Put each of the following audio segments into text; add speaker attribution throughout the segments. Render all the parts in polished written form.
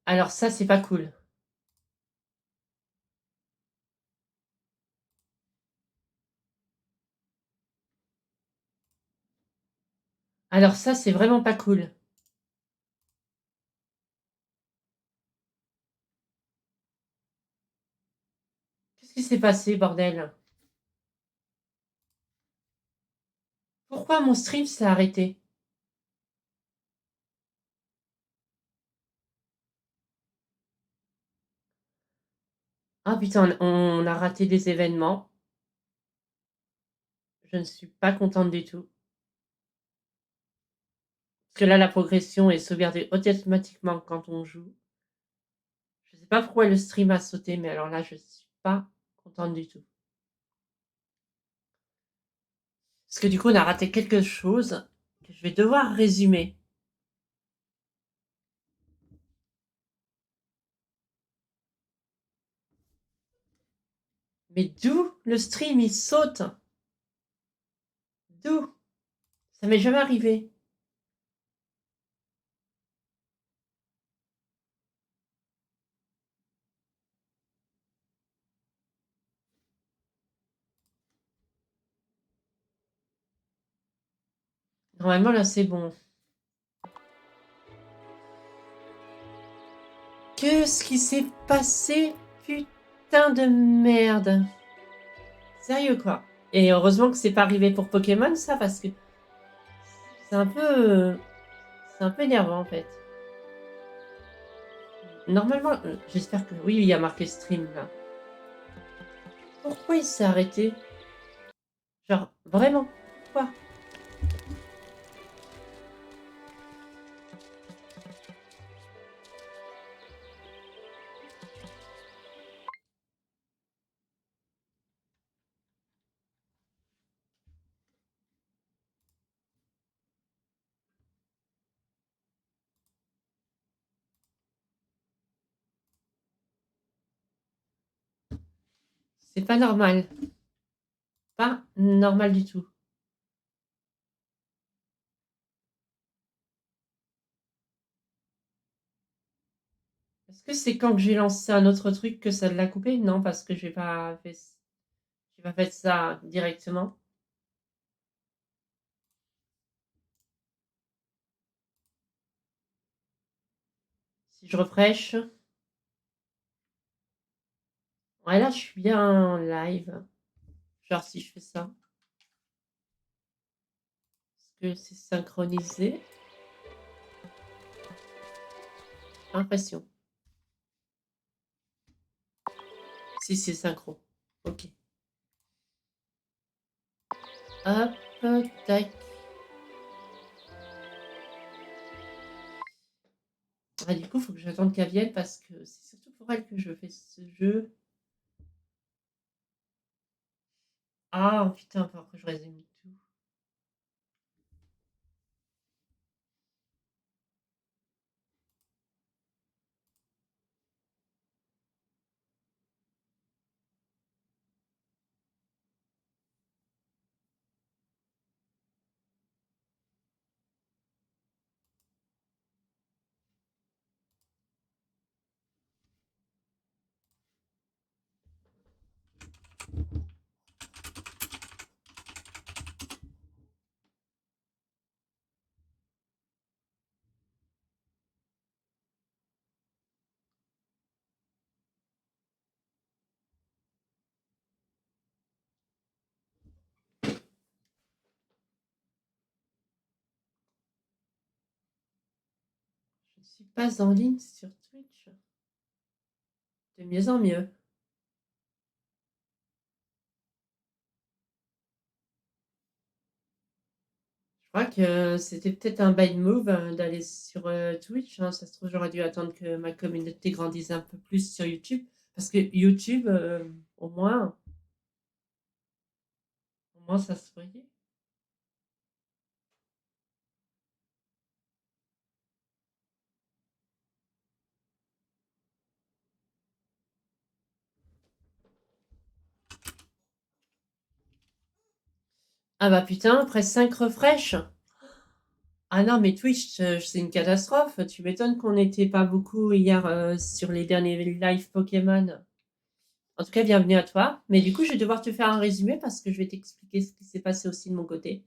Speaker 1: Alors ça, c'est pas cool. Alors ça, c'est vraiment pas cool. Qu'est-ce qui s'est passé, bordel? Pourquoi mon stream s'est arrêté? Ah putain, on a raté des événements. Je ne suis pas contente du tout. Parce que là, la progression est sauvegardée automatiquement quand on joue. Je sais pas pourquoi le stream a sauté, mais alors là, je suis pas contente du tout. Parce que du coup, on a raté quelque chose que je vais devoir résumer. Mais d'où le stream, il saute? D'où? Ça m'est jamais arrivé. Normalement, là, c'est bon. Qu'est-ce qui s'est passé? Putain de merde. Sérieux, quoi. Et heureusement que c'est pas arrivé pour Pokémon, ça, parce que c'est un peu... C'est un peu énervant, en fait. Normalement, j'espère que... Oui, il y a marqué stream, là. Pourquoi il s'est arrêté? Genre, vraiment? Pourquoi? C'est pas normal. Pas normal du tout. Est-ce que c'est quand j'ai lancé un autre truc que ça l'a coupé? Non, parce que j'ai pas fait ça directement. Si je refresh... Ouais, là, je suis bien en live. Genre, si je fais ça. Est-ce que c'est synchronisé? Impression. Si, c'est synchro. Ok. Hop, tac. Ah, du coup, il faut que j'attende qu'elle vienne parce que c'est surtout pour elle que je fais ce jeu. Ah, putain, il faut que je résume tout. Je ne suis pas en ligne sur Twitch. De mieux en mieux. Je crois que c'était peut-être un bad move d'aller sur Twitch, hein. Ça se trouve, j'aurais dû attendre que ma communauté grandisse un peu plus sur YouTube. Parce que YouTube, au moins, ça se voyait. Ah bah putain, après 5 refresh. Ah non, mais Twitch, c'est une catastrophe. Tu m'étonnes qu'on n'était pas beaucoup hier sur les derniers live Pokémon. En tout cas, bienvenue à toi. Mais du coup, je vais devoir te faire un résumé parce que je vais t'expliquer ce qui s'est passé aussi de mon côté.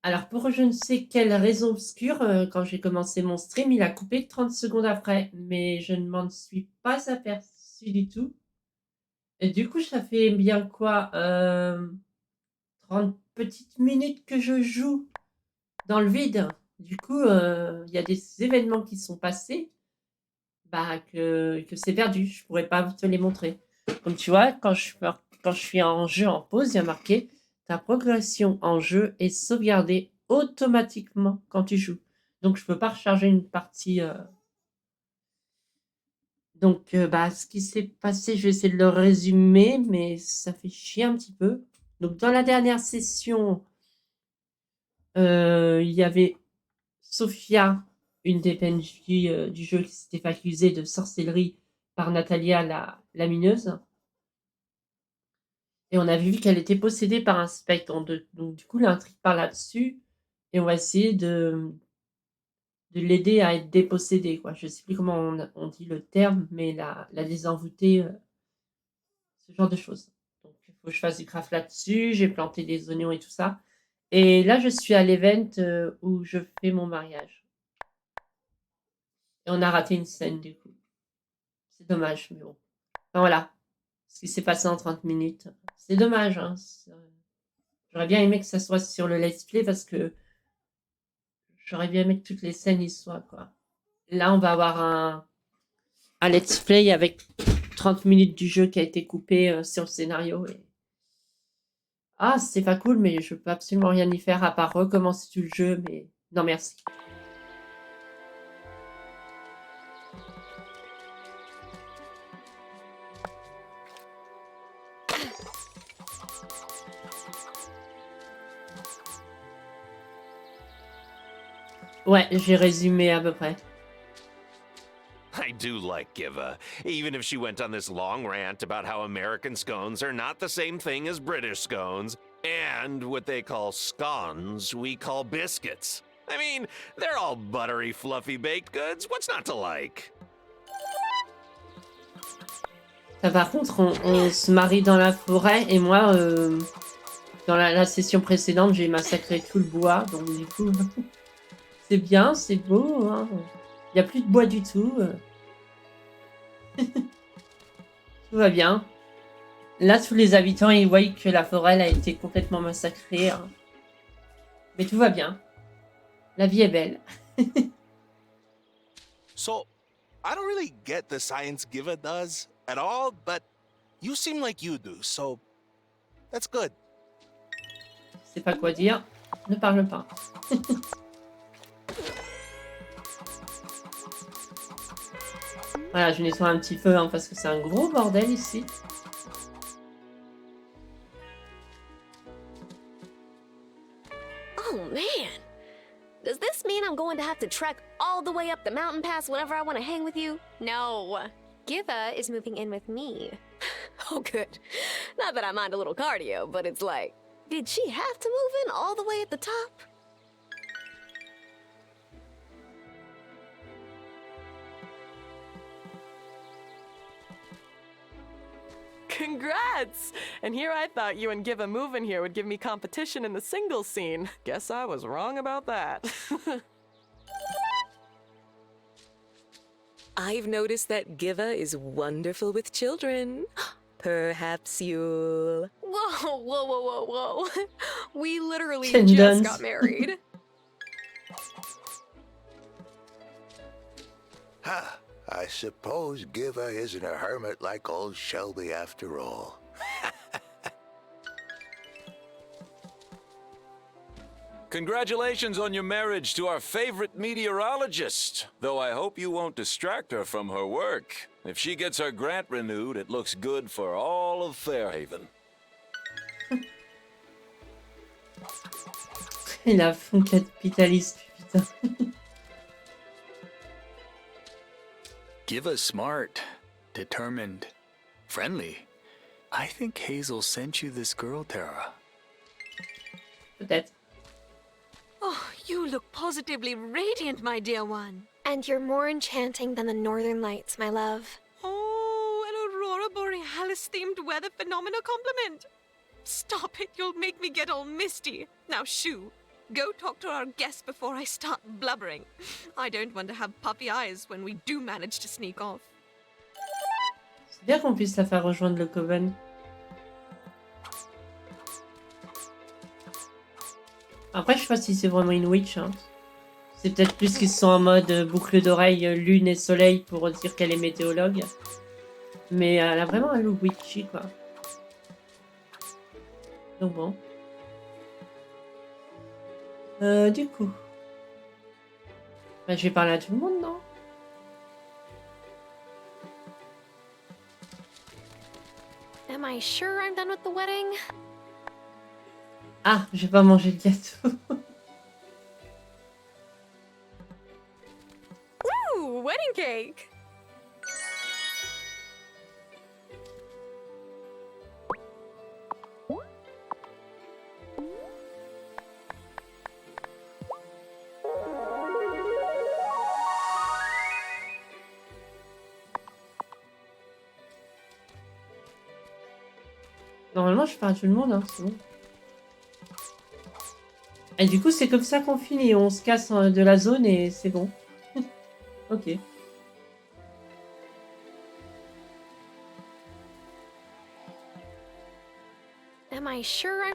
Speaker 1: Alors, pour je ne sais quelle raison obscure, quand j'ai commencé mon stream, il a coupé 30 secondes après. Mais je ne m'en suis pas aperçu du tout. Et du coup, ça fait bien quoi 30 petites minutes que je joue dans le vide. Du coup, il y a des événements qui sont passés, bah, que c'est perdu. Je pourrais pas te les montrer. Comme tu vois, quand je suis en jeu en pause, il y a marqué ta progression en jeu est sauvegardée automatiquement quand tu joues. Donc, je peux pas recharger une partie. Donc, bah, ce qui s'est passé, je vais essayer de le résumer, mais ça fait chier un petit peu. Donc, dans la dernière session, il y avait Sophia, une des PNJ du jeu, qui s'était fait accuser de sorcellerie par Natalia, la mineuse. Et on avait vu qu'elle était possédée par un spectre. Donc, du coup, l'intrigue part là-dessus. Et on va essayer de l'aider à être dépossédée, quoi. Je sais plus comment on dit le terme, mais la désenvoûter, ce genre de choses. Donc, il faut que je fasse du craft là-dessus. J'ai planté des oignons et tout ça. Et là, je suis à l'event où je fais mon mariage. Et on a raté une scène, du coup. C'est dommage, mais bon. Enfin, voilà. Ce qui s'est passé en 30 minutes. C'est dommage, hein. J'aurais bien aimé que ça soit sur le let's play parce que j'aurais bien aimé que toutes les scènes y soient, quoi. Là, on va avoir un let's play avec 30 minutes du jeu qui a été coupé sur le scénario. Ah, c'est pas cool, mais je peux absolument rien y faire à part recommencer tout le jeu, mais non merci. Ouais, j'ai résumé à peu près.
Speaker 2: I do like Giva, even if she went on this long rant about how American scones are not the same thing as British scones, and what they call scones we call biscuits. I mean, they're all buttery, fluffy baked goods. What's not to like?
Speaker 1: Ça, par contre, on se marie dans la forêt et moi, dans la session précédente, j'ai massacré tout le bois, donc du coup, c'est bien, c'est beau. Hein. Il n'y a plus de bois du tout. Tout va bien. Là, tous les habitants, ils voient que la forêt a été complètement massacrée. Hein. Mais tout va bien. La vie est belle.
Speaker 3: So, I don't really get the science Giva does at all, but you seem like you do, so that's good.
Speaker 1: Je sais pas quoi dire. Ne parle pas. Voilà, je nettoie un petit peu hein, parce que c'est un gros bordel ici.
Speaker 4: Oh man! Does this mean I'm going to have to trek all the way up the mountain pass whenever I want to hang with you? No. Giva is moving in with me. Oh good. Not that I mind a little cardio, but it's like, did she have to move in all the way at the top?
Speaker 5: Congrats! And here I thought you and Giva moving here would give me competition in the singles scene. Guess I was wrong about that.
Speaker 6: I've noticed that Giva is wonderful with children. Perhaps you'll...
Speaker 4: Whoa, whoa, whoa, whoa, whoa. We literally
Speaker 1: Tendons.
Speaker 4: just got married.
Speaker 7: Ha! I suppose Giva isn't a hermit like old Shelby after all.
Speaker 8: Congratulations on your marriage to our favorite meteorologist, though I hope you won't distract her from her work. If she gets her grant renewed, it looks good for all of Fairhaven.
Speaker 1: Il a fond capitaliste, putain.
Speaker 9: Giva's smart, determined, friendly. I think Hazel sent you this girl, Tara.
Speaker 1: Peut-être.
Speaker 9: Oh, you look positively radiant, my dear one.
Speaker 4: And you're more enchanting than the northern lights, my love.
Speaker 9: Oh, an aurora borealis-themed weather phenomena compliment. Stop it, you'll make me get all misty. Now, shoo. Go talk to our guest before I start blubbering. I don't want to have puffy eyes when we do manage to sneak off.
Speaker 1: C'est bien qu'on puisse la faire rejoindre le Coven. Après, je sais pas si c'est vraiment une witch. Hein. C'est peut-être plus qu'ils sont en mode boucle d'oreille, lune et soleil pour dire qu'elle est météorologue. Mais elle a vraiment un look witchy, quoi. Donc bon. Du coup. Bah, je vais parler à tout le monde, non?
Speaker 4: Am I sure I'm done with the wedding?
Speaker 1: Ah, je vais pas manger le gâteau.
Speaker 5: Ooh, wedding cake!
Speaker 1: Normalement, je parle à tout le monde, hein, c'est bon. Et du coup, c'est comme ça qu'on finit. On se casse de la zone et c'est bon. Ok.
Speaker 4: Am I sure I'm...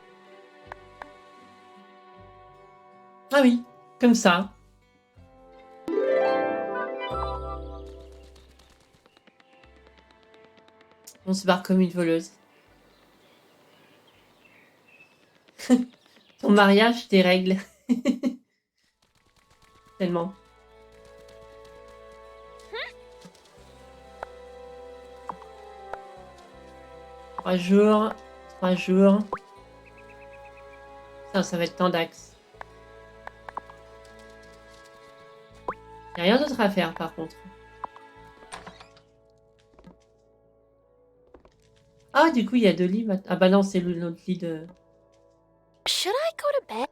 Speaker 1: Ah oui, comme ça. On se barre comme une voleuse. Ton mariage, tes règles. Tellement. Trois jours. 3 jours. Ça va être temps d'axe. Il n'y a rien d'autre à faire par contre. Ah, du coup, il y a 2 lits maintenant. Ah bah non, c'est l'autre lit de...
Speaker 4: Should I go to bed?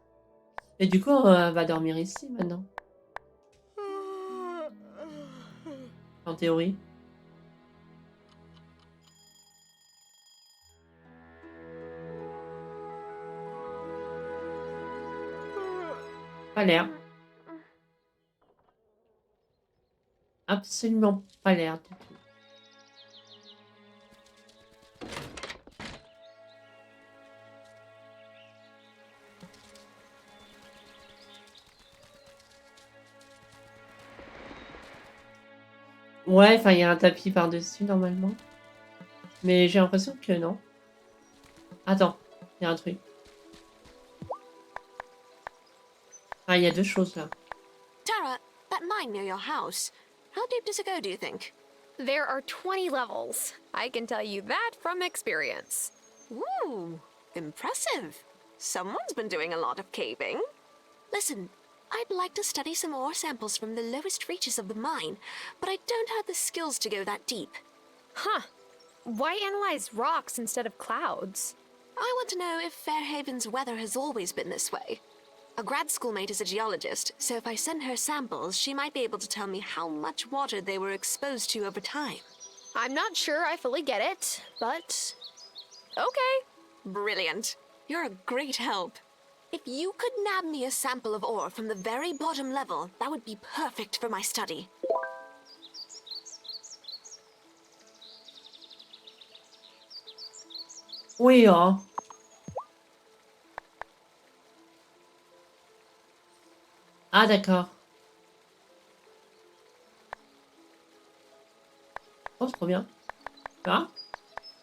Speaker 1: Et du coup, on va dormir ici maintenant. En théorie. Pas l'air. Absolument pas l'air du tout. Ouais, enfin, il y a un tapis par-dessus, normalement. Mais j'ai l'impression que non. Attends, il y a un truc. Ah, il y a 2 choses, là.
Speaker 9: Tara, that mine near your house. How deep does it go, do you think?
Speaker 4: There are 20 levels. I can tell you that from experience.
Speaker 9: Ooh, impressive. Someone's been doing a lot of caving. Listen, I'd like to study some ore samples from the lowest reaches of the mine, but I don't have the skills to go that deep.
Speaker 4: Huh. Why analyze rocks instead of clouds?
Speaker 9: I want to know if Fairhaven's weather has always been this way. A grad schoolmate is a geologist, so if I send her samples, she might be able to tell me how much water they were exposed to over time.
Speaker 4: I'm not sure I fully get it, but... okay.
Speaker 9: Brilliant. You're a great help. If you could nab me a sample of ore from the very bottom level, that would be perfect for my study.
Speaker 1: Oui, hein. Ah, d'accord. Oh, c'est trop bien. Ah?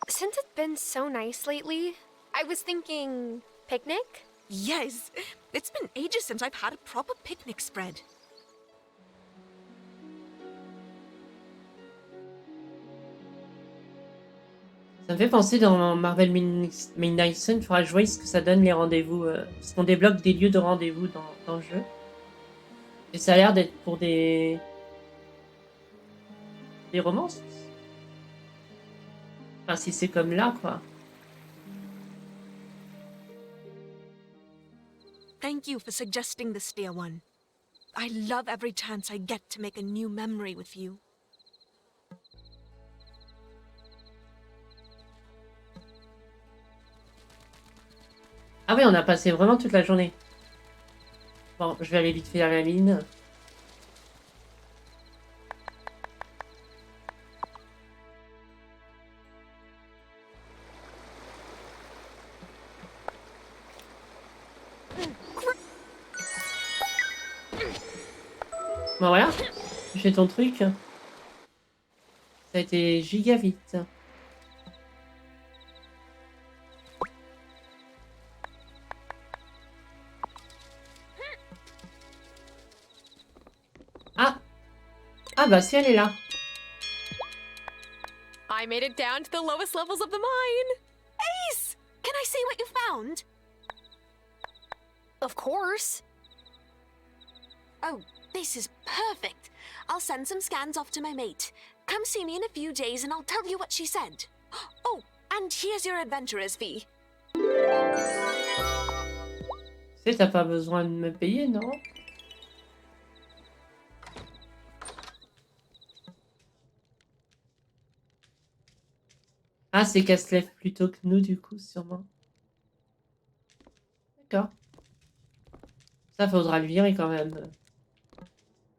Speaker 4: Since it's been so nice lately, I was thinking... picnic?
Speaker 9: Yes, it's been ages since I've had a proper picnic spread.
Speaker 1: Ça me fait penser dans Marvel Midnight Sun, il faudra que je voie ce que ça donne les rendez-vous. Parce qu'on débloque des lieux de rendez-vous dans le jeu. Et ça a l'air d'être pour des romances. Enfin, si c'est comme là, quoi.
Speaker 9: Thank you for suggesting this, dear one. I love every chance I get to make a new memory with you.
Speaker 1: Ah oui, on a passé vraiment toute la journée. Bon, je vais aller vite fait à la mine. Bon voilà, tu fais ton truc. Ça a été giga vite. Ah! Ah bah si elle est là.
Speaker 4: I made it down to the lowest levels of the mine.
Speaker 9: Ace! Can I see what you found?
Speaker 4: Of course.
Speaker 9: Oh, this is perfect. I'll send some scans off to my mate. Come see me in a few days and I'll tell you what she said. Oh, and here's your adventurer's fee.
Speaker 1: Tu sais, t'as pas besoin de me payer, non? Ah, c'est qu'elle se lève plus tôt que nous, du coup, sûrement. D'accord. Ça, faudra le virer quand même.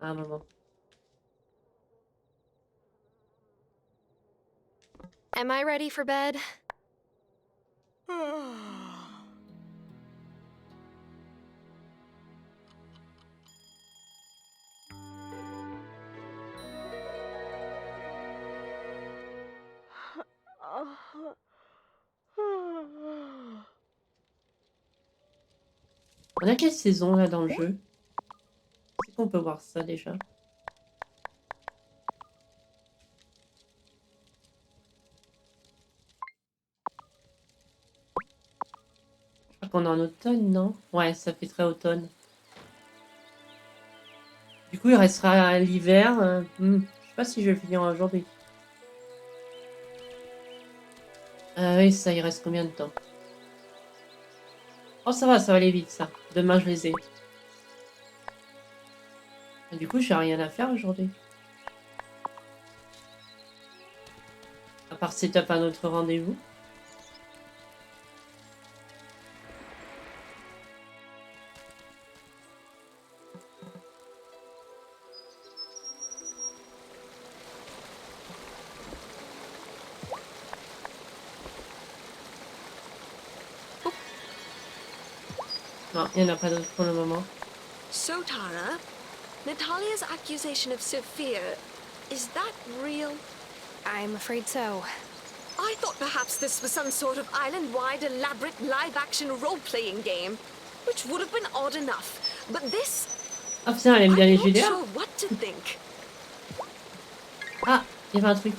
Speaker 1: À un moment.
Speaker 4: Am I ready for bed?
Speaker 1: On a quelle saison là dans le jeu? C'est qu'on peut voir ça déjà. Je crois qu'on est en automne, non? Ouais, ça fait très automne. Du coup, il restera l'hiver. Je sais pas si je vais finir aujourd'hui. Oui, ça, il reste combien de temps? Oh, ça va aller vite, ça. Demain, je les ai. Et du coup, j'ai rien à faire aujourd'hui. À part setup un autre rendez-vous. Non, il n'y en a pas d'autre pour le moment.
Speaker 9: So, Tara, Natalia's accusation of Sophia, is that real?
Speaker 4: I'm afraid so.
Speaker 9: I thought perhaps this was some sort of island-wide elaborate live-action role-playing game, which would have been odd enough. But this,
Speaker 1: Ah putain, elle aime bien
Speaker 9: I'm
Speaker 1: les
Speaker 9: not
Speaker 1: GDR.
Speaker 9: sure what to think.
Speaker 1: Ah, il y avait un truc.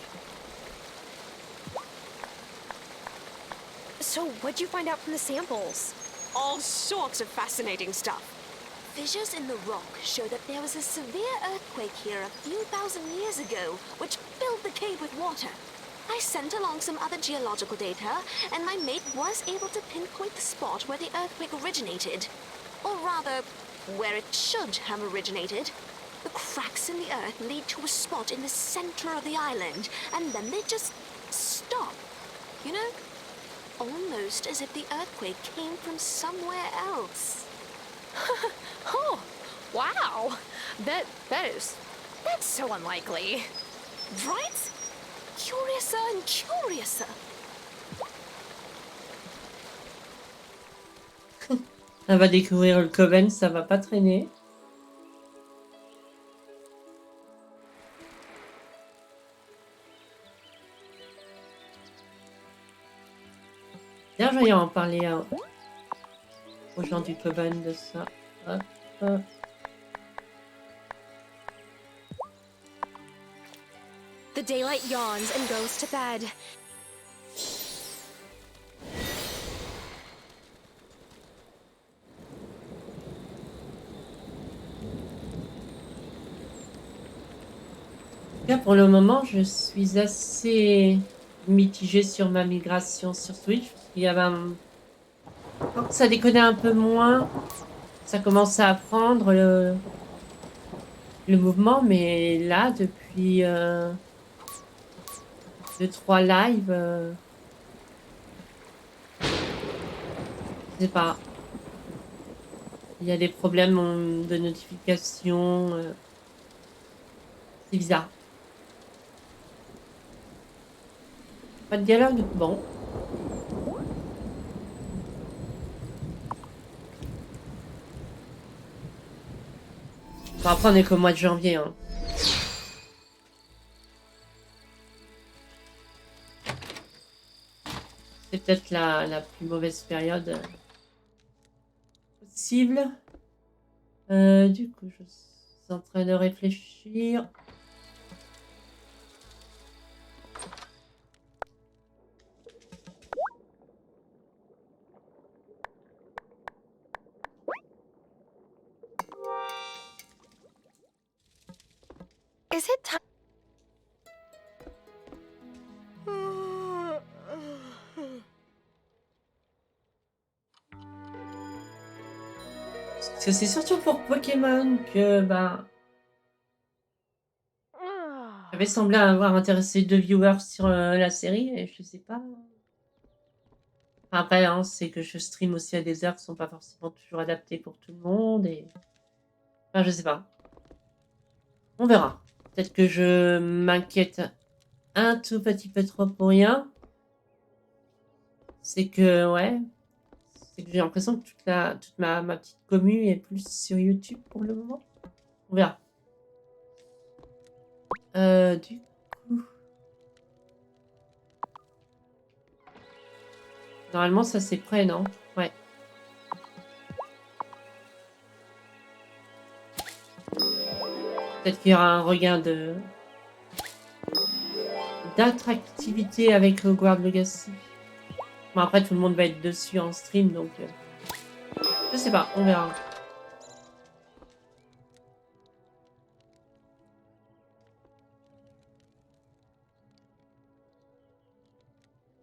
Speaker 4: So, what'd you find out from the samples?
Speaker 9: All sorts of fascinating stuff. Fissures in the rock show that there was a severe earthquake here a few thousand years ago, which filled the cave with water. I sent along some other geological data, and my mate was able to pinpoint the spot where the earthquake originated. Or rather, where it should have originated. The cracks in the earth lead to a spot in the center of the island, and then they just stop. You know? Almost as if the earthquake came from somewhere else.
Speaker 4: Oh, wow. That's so unlikely.
Speaker 9: Right? Curiouser and curiouser.
Speaker 1: Elle va découvrir le Coven, ça va pas traîner. D'ailleurs, je vais en parler aux gens du Coven de ça. Hop, hop.
Speaker 4: The daylight yawns and goes to bed.
Speaker 1: En tout cas, pour le moment, je suis assez mitigée sur ma migration sur Switch. Il y avait quand ça déconnait un peu moins, Ça commence à apprendre le mouvement, mais là, depuis 2-3 lives, je sais pas. Il y a des problèmes de notification. C'est bizarre. Pas de dialogue? Bon. Bon, après, on est qu'au mois de janvier. Hein. C'est peut-être la plus mauvaise période possible. Du coup, je suis en train de réfléchir.
Speaker 4: Is it time?
Speaker 1: Parce que c'est surtout pour Pokémon que, ben, j'avais semblé avoir intéressé 2 viewers sur la série et je sais pas. Enfin, après, hein, c'est que je stream aussi à des heures qui sont pas forcément toujours adaptées pour tout le monde et. Enfin, je sais pas. On verra. Peut-être que je m'inquiète un tout petit peu trop pour rien. C'est que, ouais. C'est que j'ai l'impression que toute ma petite commu est plus sur YouTube pour le moment. On verra. Du coup. Normalement, ça c'est prêt, non? Ouais. Peut-être qu'il y aura un regain d'attractivité avec Hogwarts Legacy. Bon, après, tout le monde va être dessus en stream, donc... je sais pas, on verra.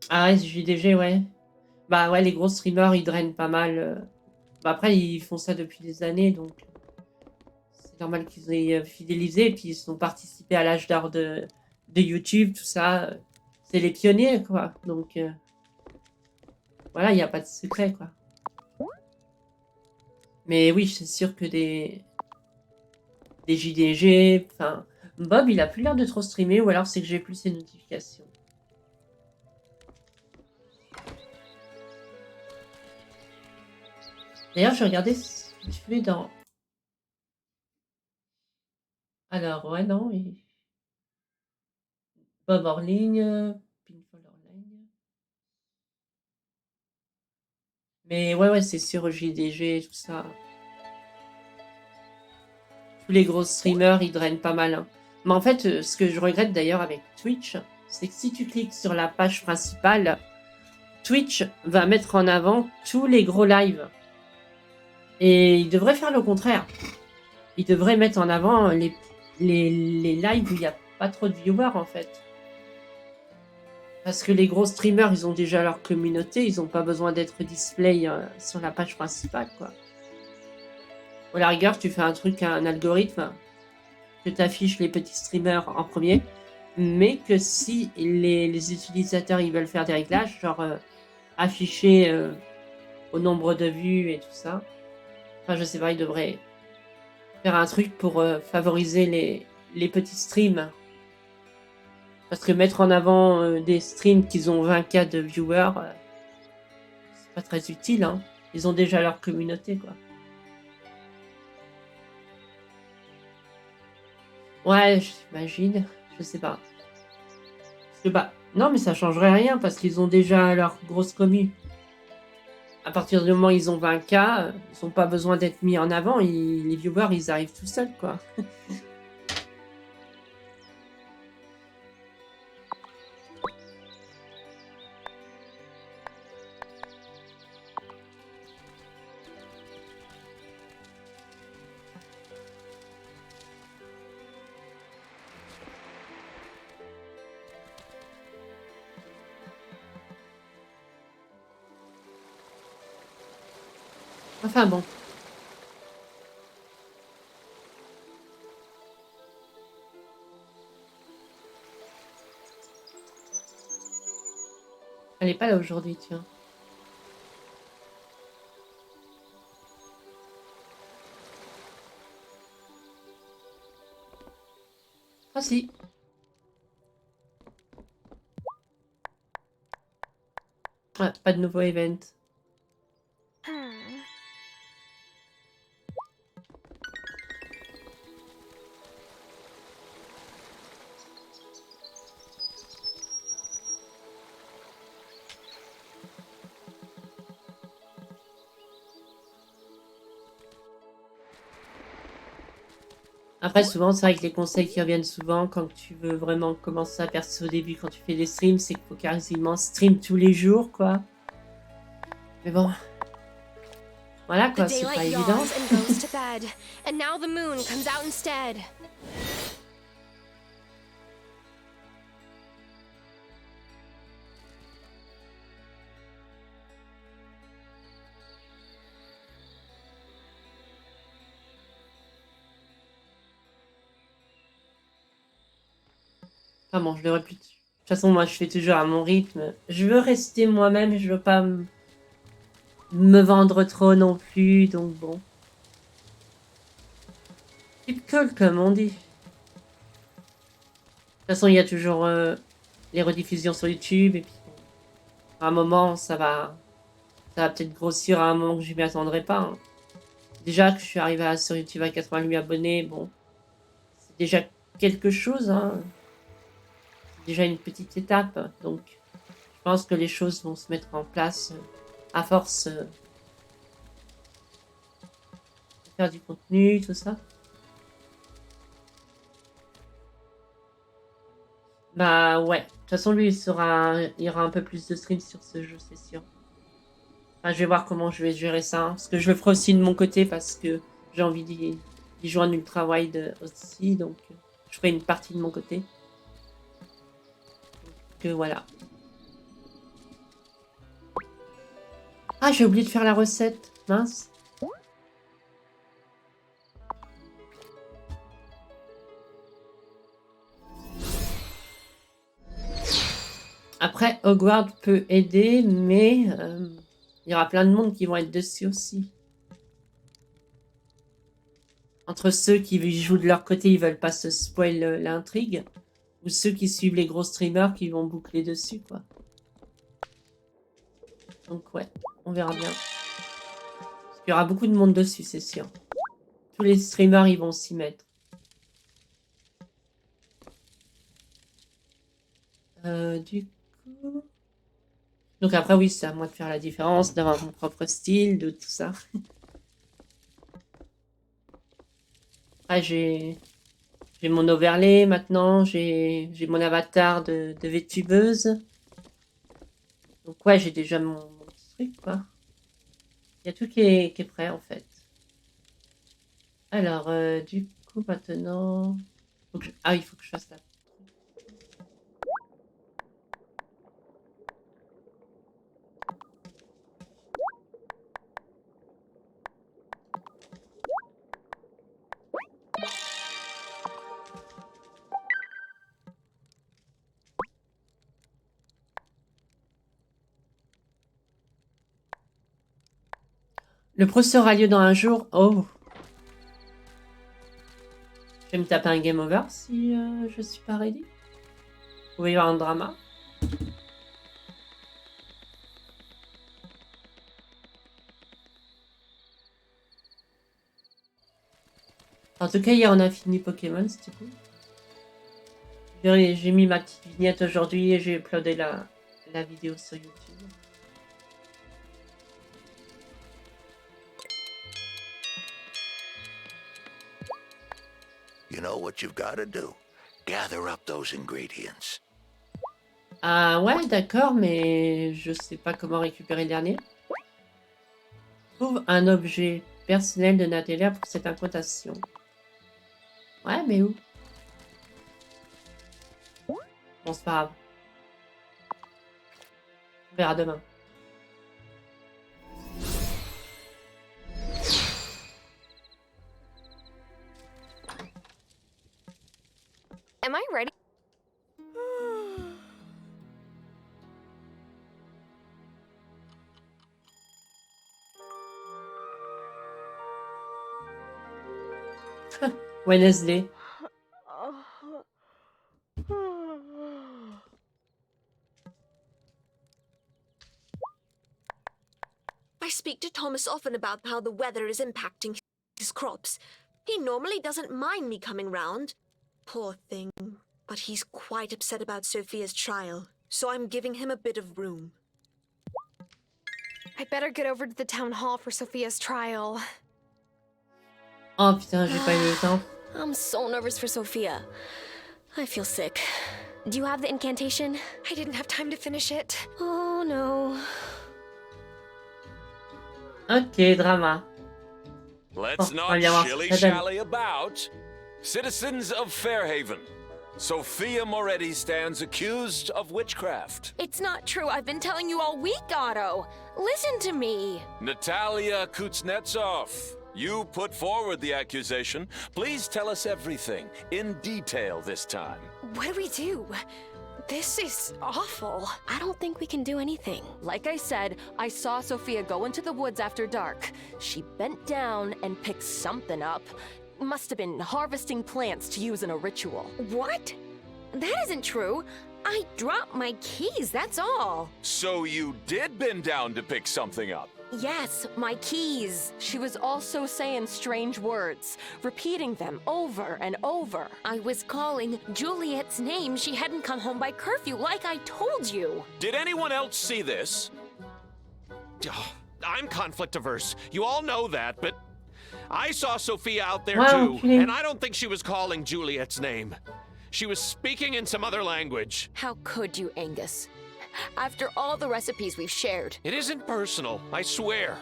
Speaker 1: Ah ouais, JDG, ouais. Bah ouais, les gros streamers, ils drainent pas mal. Bah après, ils font ça depuis des années, donc... c'est normal qu'ils aient fidélisé, et puis ils ont participé à l'âge d'or de YouTube, tout ça. C'est les pionniers, quoi. Donc... voilà, il n'y a pas de secret, quoi. Mais oui, c'est sûr que des JDG... Enfin, Bob, il a plus l'air de trop streamer, ou alors c'est que j'ai plus ses notifications. D'ailleurs, je regardais ce que tu fais dans... Alors, ouais, non, Bob hors ligne, Pinfall hors ligne. Mais ouais, c'est sûr, JDG, tout ça. Tous les gros streamers, ils drainent pas mal. Hein. Mais en fait, ce que je regrette d'ailleurs avec Twitch, c'est que si tu cliques sur la page principale, Twitch va mettre en avant tous les gros lives. Et il devrait faire le contraire. Il devrait mettre en avant les lives où il n'y a pas trop de viewers, en fait. Parce que les gros streamers, ils ont déjà leur communauté, ils n'ont pas besoin d'être display sur la page principale, quoi. Ou à la rigueur, tu fais un truc, un algorithme, que tu affiches les petits streamers en premier, mais que si les utilisateurs ils veulent faire des réglages, genre afficher au nombre de vues et tout ça, enfin je sais pas, ils devraient faire un truc pour favoriser les petits streams. Parce que mettre en avant des streams qui ont 20K de viewers, c'est pas très utile. Hein. Ils ont déjà leur communauté, quoi. Ouais, j'imagine. Je sais pas. Parce que bah, non, mais ça changerait rien parce qu'ils ont déjà leur grosse commu. À partir du moment où ils ont 20K, ils n'ont pas besoin d'être mis en avant. Les viewers, ils arrivent tout seuls, quoi. Enfin bon. Elle est pas là aujourd'hui, tiens. Ah si. Ouais, pas de nouveau event. Après, souvent, c'est vrai que les conseils qui reviennent souvent quand tu veux vraiment commencer à percer au début, quand tu fais des streams, c'est qu'il faut quasiment stream tous les jours, quoi. Mais bon. Voilà,
Speaker 4: The
Speaker 1: quoi, c'est pas
Speaker 4: daylight
Speaker 1: évident.
Speaker 4: yawns and goes to bed, and now the moon comes out instead.
Speaker 1: Ah bon, je devrais plus... De toute façon, moi, je fais toujours à mon rythme. Je veux rester moi-même, je veux pas me vendre trop non plus, donc bon. Keep cool, comme on dit. De toute façon, il y a toujours les rediffusions sur YouTube, et puis bon, à un moment, ça va peut-être grossir à un moment que je m'y attendrai pas. Hein. Déjà que je suis arrivé sur YouTube à 80 000 abonnés, bon, c'est déjà quelque chose, hein. C'est déjà une petite étape, donc je pense que les choses vont se mettre en place à force de faire du contenu, tout ça. Bah ouais, de toute façon lui il y aura un peu plus de streams sur ce jeu, c'est sûr. Enfin, je vais voir comment je vais gérer ça, hein, parce que je le ferai aussi de mon côté parce que j'ai envie d'y joindre Ultra Wylde aussi, donc je ferai une partie de mon côté. Donc voilà. Ah, j'ai oublié de faire la recette, mince. Après, Hogwarts peut aider, mais il y aura plein de monde qui vont être dessus aussi. Entre ceux qui jouent de leur côté, ils veulent pas se spoil l'intrigue, ou ceux qui suivent les gros streamers qui vont boucler dessus, quoi. Donc ouais, on verra bien. Parce qu'il y aura beaucoup de monde dessus, c'est sûr. Tous les streamers, ils vont s'y mettre. Du coup... Donc après, oui, c'est à moi de faire la différence, d'avoir mon propre style, de tout ça. Ah, j'ai mon overlay maintenant, j'ai mon avatar de VTubeuse. Donc ouais, j'ai déjà mon petit truc, quoi. Il y a tout qui est prêt, en fait. Alors, du coup, maintenant... Ah, il faut que je fasse la... Le procès aura lieu dans un jour. Oh. Je vais me taper un game over si je suis pas ready. Vous pouvez y avoir un drama. En tout cas, hier on a fini Pokémon, c'était cool. J'ai mis ma petite vignette aujourd'hui et j'ai uploadé la vidéo sur YouTube.
Speaker 7: You know what you've got to do? Gather up those ingredients.
Speaker 1: Ah ouais, d'accord, mais je sais pas comment récupérer le dernier. Trouve un objet personnel de Natalia pour cette incantation. Ouais, mais où? Bon, c'est pas grave. On verra demain.
Speaker 4: Am I ready?
Speaker 1: Wednesday.
Speaker 4: I speak to Thomas often about how the weather is impacting his crops. He normally doesn't mind me coming round. Poor thing. But he's quite upset about Sophia's trial, so I'm giving him a bit of room.
Speaker 10: I better get over to the town hall for Sophia's trial.
Speaker 1: Oh putain, j'ai pas eu le temps.
Speaker 4: I'm so nervous for Sophia. I feel sick. Do you have the incantation?
Speaker 10: I didn't have time to finish it.
Speaker 4: Oh no.
Speaker 1: Ok, drama.
Speaker 8: Let's
Speaker 1: Oh,
Speaker 8: not
Speaker 1: on va voir.
Speaker 8: shilly-shally about. Citizens of Fairhaven, Sophia Moretti stands accused of witchcraft.
Speaker 10: It's not true. I've been telling you all week, Otto. Listen to me.
Speaker 8: Natalia Kuznetsov, you put forward the accusation. Please tell us everything, in detail this time.
Speaker 10: What do we do? This is awful.
Speaker 4: I don't think we can do anything.
Speaker 11: Like I said, I saw Sophia go into the woods after dark. She bent down and picked something up. Must have been harvesting plants to use in a ritual.
Speaker 10: What? That isn't true. I dropped my keys, that's all.
Speaker 8: So you did bend down to pick something up?
Speaker 11: Yes, my keys. She was also saying strange words, repeating them over and over.
Speaker 10: I was calling Juliet's name. She hadn't come home by curfew, like I told you.
Speaker 8: Did anyone else see this?
Speaker 2: Oh, I'm conflict averse. You all know that, but I saw Sophia out there
Speaker 1: Wow,
Speaker 2: too, and I don't think she was calling Juliet's name. She was speaking in some other language.
Speaker 10: How could you, Angus? After all the recipes we've shared.
Speaker 2: It isn't personal, I swear.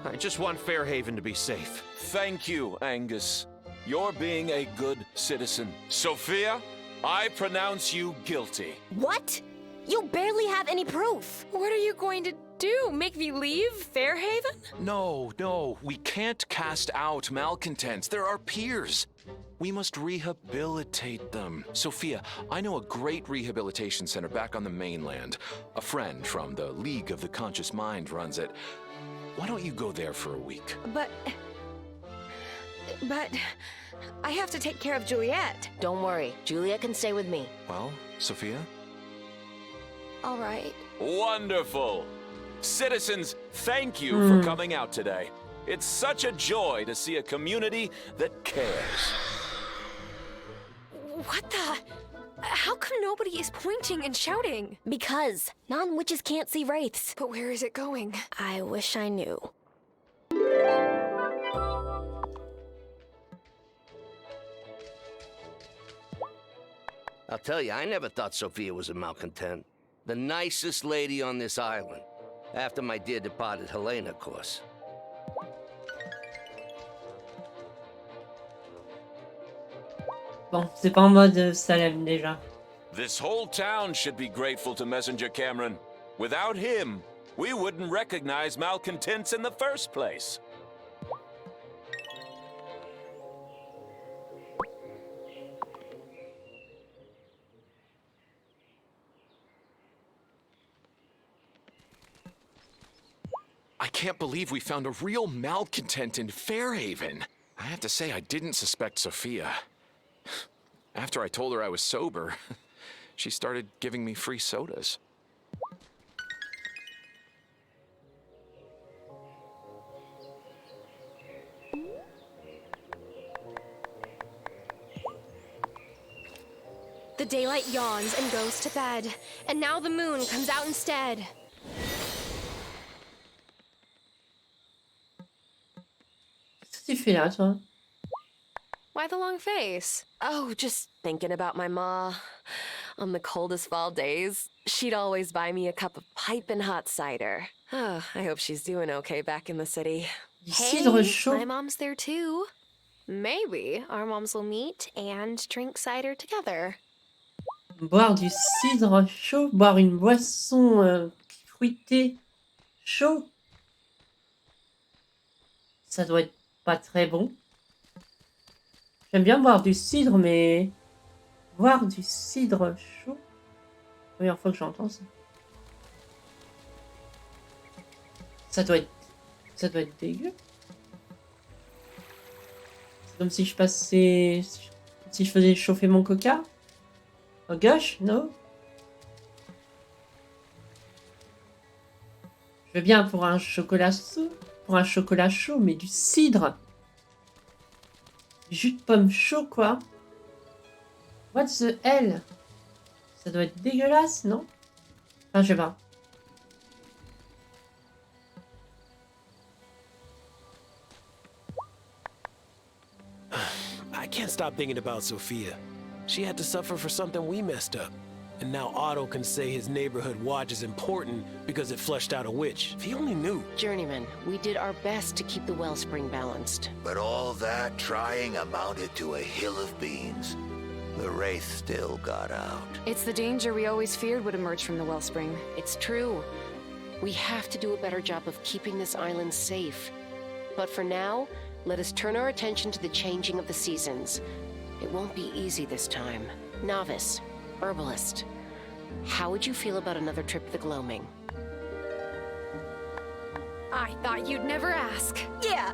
Speaker 2: I just want Fairhaven to be safe.
Speaker 8: Thank you, Angus. You're being a good citizen. Sophia, I pronounce you guilty.
Speaker 10: What? You barely have any proof. What are you going to do? Make me leave Fairhaven?
Speaker 8: No, we can't cast out malcontents. They're our peers. We must rehabilitate them. Sophia, I know a great rehabilitation center back on the mainland. A friend from the League of the Conscious Mind runs it. Why don't you go there for a week?
Speaker 10: But I have to take care of Juliet.
Speaker 11: Don't worry, Juliet can stay with me.
Speaker 8: Well, Sophia?
Speaker 10: All right.
Speaker 8: Wonderful. Citizens, thank you for coming out today. It's such a joy to see a community that cares.
Speaker 10: What the? How come nobody is pointing and shouting?
Speaker 4: Because non-witches can't see wraiths.
Speaker 10: But where is it going?
Speaker 4: I wish I knew.
Speaker 12: I'll tell you, I never thought Sophia was a malcontent. The nicest lady on this island. After my dear departed Helena, of course.
Speaker 1: Bon, c'est pas en mode Salem déjà.
Speaker 8: This whole town should be grateful to Messenger Cameron. Without him, we wouldn't recognize malcontents in the first place.
Speaker 13: I can't believe we found a real malcontent in Fairhaven. I have to say, I didn't suspect Sophia. After I told her I was sober, she started giving me free sodas.
Speaker 10: The daylight yawns and goes to bed, and now the moon comes out instead.
Speaker 1: Qu'est-ce que tu fais là, toi?
Speaker 10: Why the long face?
Speaker 11: Oh, just thinking about my ma. On the coldest fall days, she'd always buy me a cup of piping hot cider. Oh, I hope she's doing okay back in the city.
Speaker 1: Cidre chaud.
Speaker 10: My mom's there too. Maybe our moms will meet and drink cider together.
Speaker 1: Boire du cidre chaud, boire une boisson fruitée chaud. Ça doit être pas très bon. J'aime bien boire du cidre, mais boire du cidre chaud. Première fois que j'entends ça. Ça doit être dégueu. C'est comme si je passais... Si je faisais chauffer mon coca. Oh gosh, non? Je veux bien pour un chocolat chaud, mais du cidre. Du jus de pomme chaud, quoi. What the hell? Ça doit être dégueulasse, non? Enfin, je sais pas.
Speaker 14: I can't stop thinking about Sophia. She had to suffer for something we messed up. And now Otto can say his neighborhood watch is important because it flushed out a witch. If he only knew.
Speaker 15: Journeyman, we did our best to keep the wellspring balanced.
Speaker 7: But all that trying amounted to a hill of beans. The wraith still got out.
Speaker 10: It's the danger we always feared would emerge from the wellspring.
Speaker 15: It's true. We have to do a better job of keeping this island safe. But for now, let us turn our attention to the changing of the seasons. It won't be easy this time. Novice, herbalist, how would you feel about another trip to the gloaming?
Speaker 10: I thought you'd never ask.
Speaker 4: Yeah,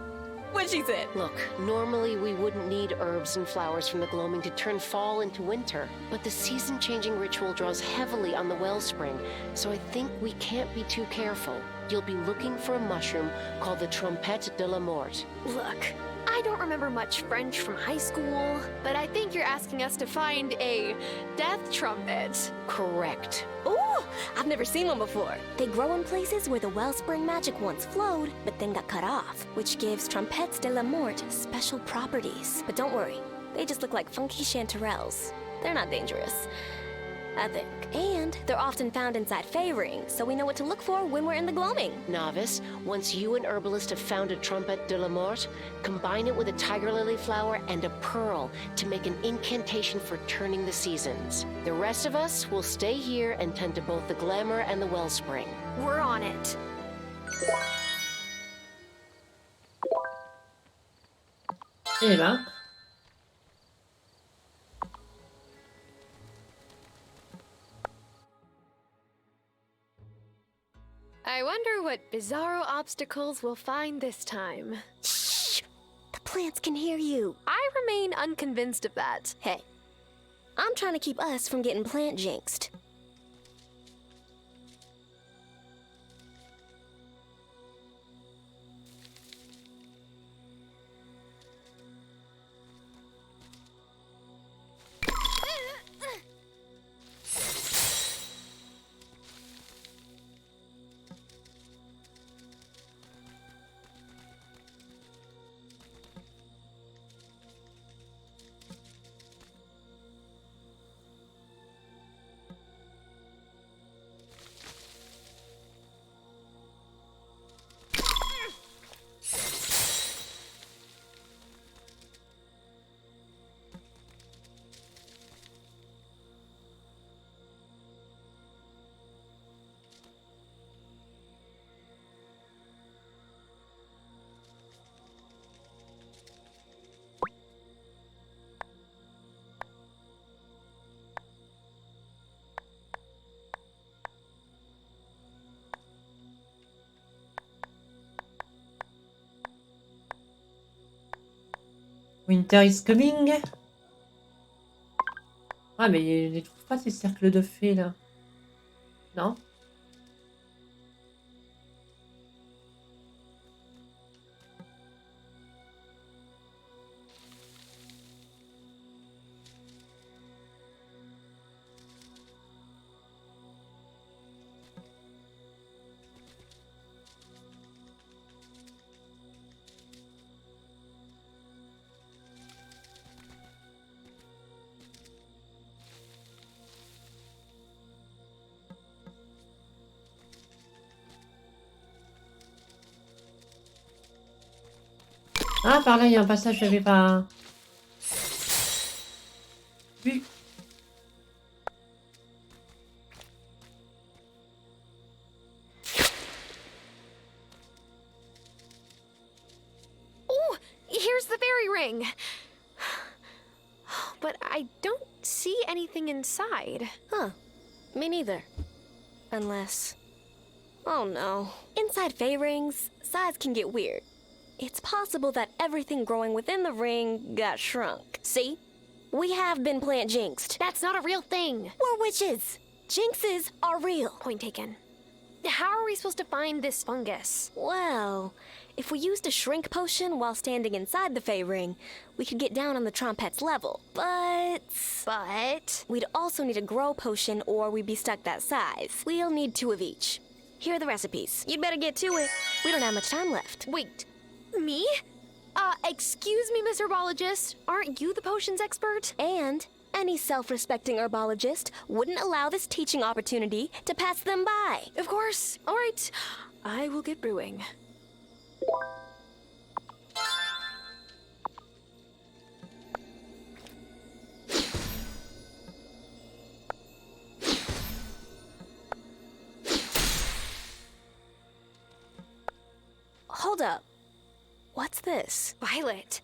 Speaker 4: what'd she say?
Speaker 15: Look, normally we wouldn't need herbs and flowers from the gloaming to turn fall into winter, but the season-changing ritual draws heavily on the wellspring, so I think we can't be too careful. You'll be looking for a mushroom called the Trompette de la Mort.
Speaker 4: Look, I don't remember much French from high school, but I think you're asking us to find a death trumpet.
Speaker 15: Correct.
Speaker 4: Ooh, I've never seen one before. They grow in places where the wellspring magic once flowed, but then got cut off, which gives Trompettes de la Mort special properties. But don't worry, they just look like funky chanterelles. They're not dangerous, I think. And they're often found inside fey rings, so we know what to look for when we're in the gloaming.
Speaker 15: Novice, once you and Herbalist have found a Trompette de la Mort, combine it with a tiger lily flower and a pearl to make an incantation for turning the seasons. The rest of us will stay here and tend to both the glamour and the wellspring.
Speaker 4: We're on it.
Speaker 1: Eh ben...
Speaker 4: I wonder what bizarro obstacles we'll find this time. Shh! The plants can hear you. I remain unconvinced of that. Hey, I'm trying to keep us from getting plant jinxed.
Speaker 1: Winter is coming. Ah, mais je ne trouve pas ces cercles de fées là. Non? Ah, par là, il y a un passage, je n'avais pas vu.
Speaker 4: Oh, here's the fairy ring. But I don't see anything inside. Huh, me neither. Unless... Oh no. Inside fey rings, size can get weird.
Speaker 10: it's possible that everything growing within the ring got shrunk. See? We have been plant jinxed.
Speaker 4: That's not a real thing.
Speaker 10: We're witches. Jinxes are real.
Speaker 4: Point taken. How are we supposed to find this fungus?
Speaker 10: Well, if we used a shrink potion while standing inside the Fey ring, we could get down on the Trompette's level. But we'd also need a grow potion or we'd be stuck that size. We'll need 2 of each. Here are the recipes. You'd better get to it. We don't have much time left.
Speaker 4: Wait, me? Excuse me, Miss Herbologist. Aren't you the potions expert?
Speaker 10: And any self-respecting herbologist wouldn't allow this teaching opportunity to pass them by.
Speaker 4: Of course. All right. I will get brewing.
Speaker 10: Hold up. What's this?
Speaker 4: Violet,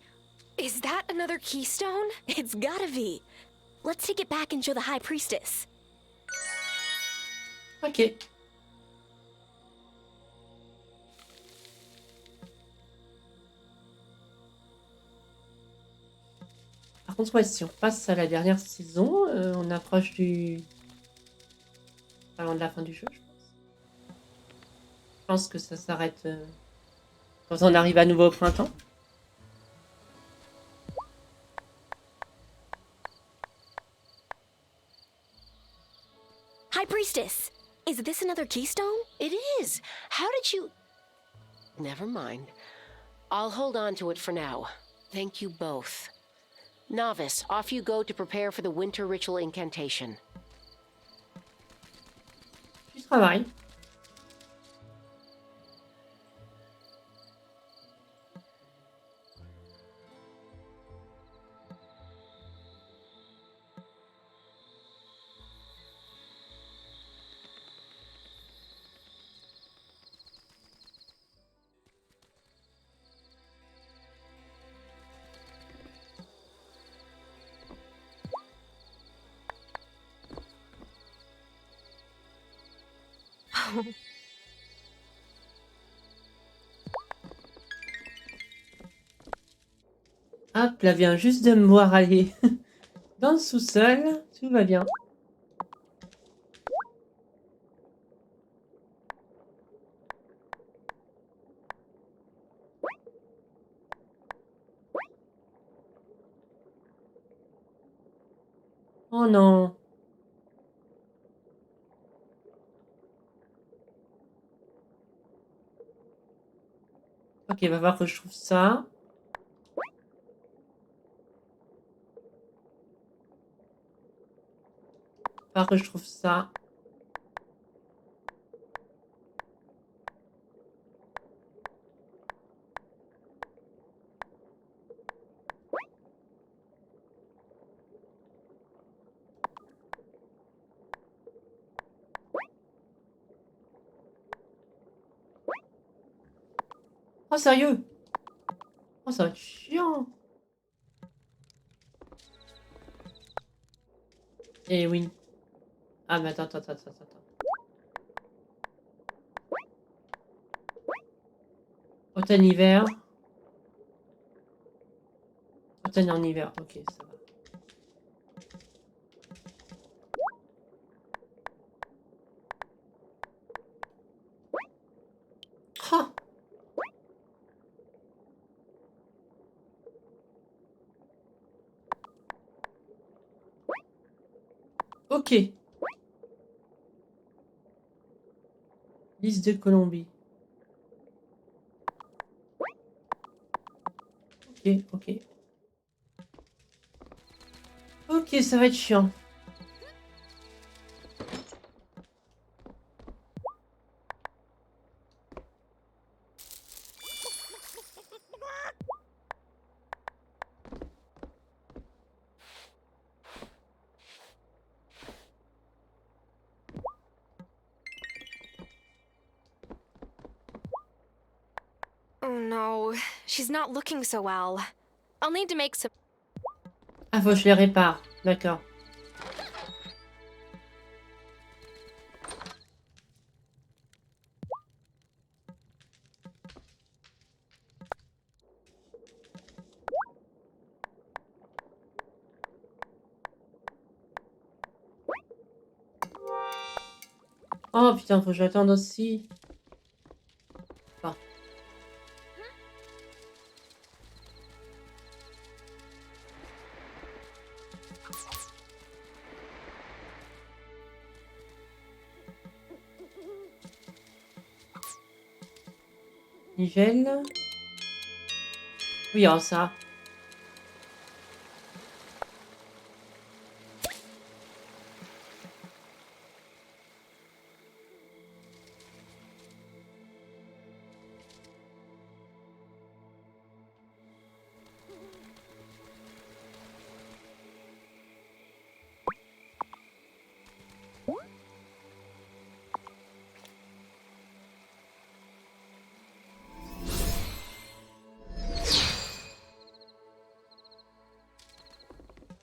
Speaker 4: is that another keystone?
Speaker 10: It's gotta be. Let's take it back and show the High Priestess.
Speaker 1: Ok. Par contre, ouais, si on passe à la dernière saison, on approche du... Pas loin de la fin du jeu, je pense. Je pense que ça s'arrête quand on arrive à nouveau au printemps.
Speaker 10: High Priestess, is this another keystone?
Speaker 15: It is. How did you... Never mind. I'll hold on to it for now. Thank you both. Novice, off you go to prepare for the winter ritual incantation.
Speaker 1: Du travail. Hop, là vient juste de me voir aller dans le sous-sol. Tout va bien. Oh non. Ok, va voir que je trouve ça. Va voir que je trouve ça. Oh, sérieux? Oh, ça va être chiant. Eh oui. Ah, mais attends. Automne-hiver. Automne en hiver. Ok, ça va. Ah. Ok. Liste de Colombie. Ok. Ok, ça va être chiant.
Speaker 4: Oh no, she's not looking so well. I'll need to make some...
Speaker 1: Ah, faut que je les répare. D'accord. Oh putain, faut que j'attende aussi. Enfin. Nigel. Oui, oh ça.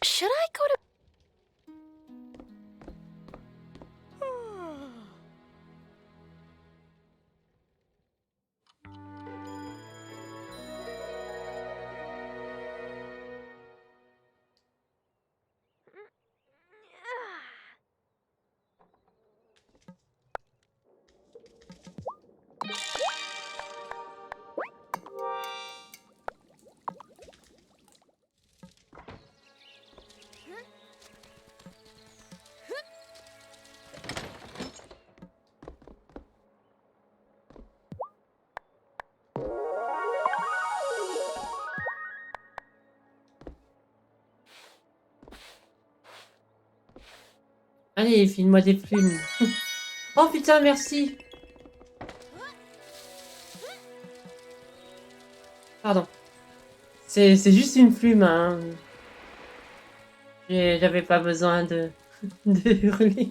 Speaker 10: Should I go to...
Speaker 1: Allez, file-moi des plumes. Oh putain, merci. Pardon. C'est juste une plume, hein. J'avais pas besoin de hurler.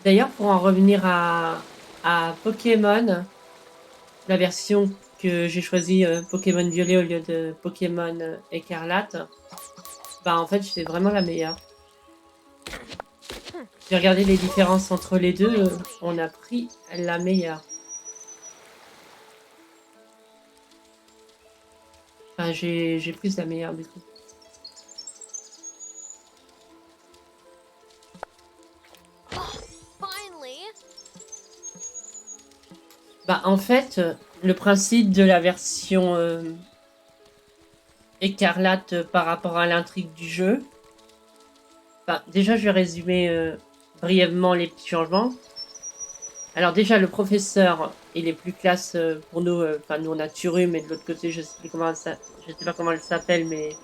Speaker 1: D'ailleurs, pour en revenir à Pokémon, la version que j'ai choisie Pokémon Violet au lieu de Pokémon Écarlate, bah en fait, c'est vraiment la meilleure. J'ai regardé les différences entre les deux, on a pris la meilleure. Enfin, j'ai pris la meilleure du coup. Bah en fait, le principe de la version écarlate par rapport à l'intrigue du jeu. Bah, déjà, je vais résumer brièvement les petits changements. Alors déjà, le professeur, il est plus classe pour nous. Enfin, nous on a Turu, mais de l'autre côté, je sais pas comment elle s'appelle, mais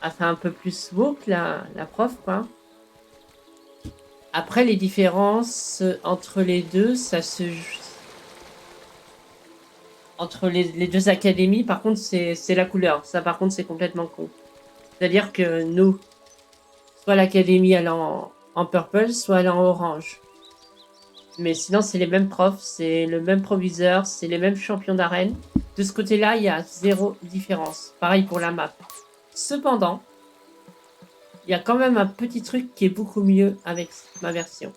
Speaker 1: elle fait un peu plus woke la prof, quoi. Après, les différences entre les deux, ça se... Entre les deux académies, par contre, c'est la couleur. Ça, par contre, c'est complètement con. C'est-à-dire que nous, soit l'académie, elle est en purple, soit elle est en orange. Mais sinon, c'est les mêmes profs, c'est le même proviseur, c'est les mêmes champions d'arène. De ce côté-là, il y a zéro différence. Pareil pour la map. Cependant, il y a quand même un petit truc qui est beaucoup mieux avec ma version.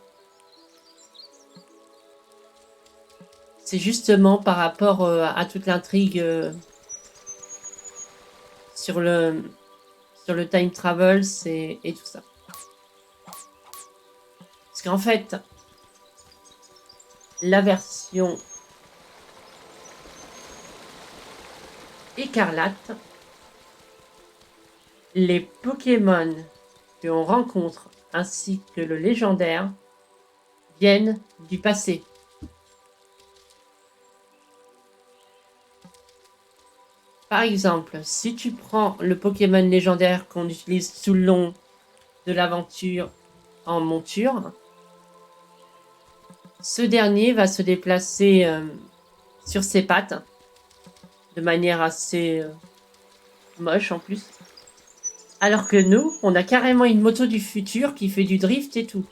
Speaker 1: C'est justement par rapport à toute l'intrigue sur le time travel et tout ça. Parce qu'en fait, la version écarlate, les Pokémon que l'on rencontre ainsi que le légendaire viennent du passé. Par exemple, si tu prends le Pokémon légendaire qu'on utilise tout le long de l'aventure en monture, ce dernier va se déplacer sur ses pattes de manière assez moche en plus. Alors que nous, on a carrément une moto du futur qui fait du drift et tout.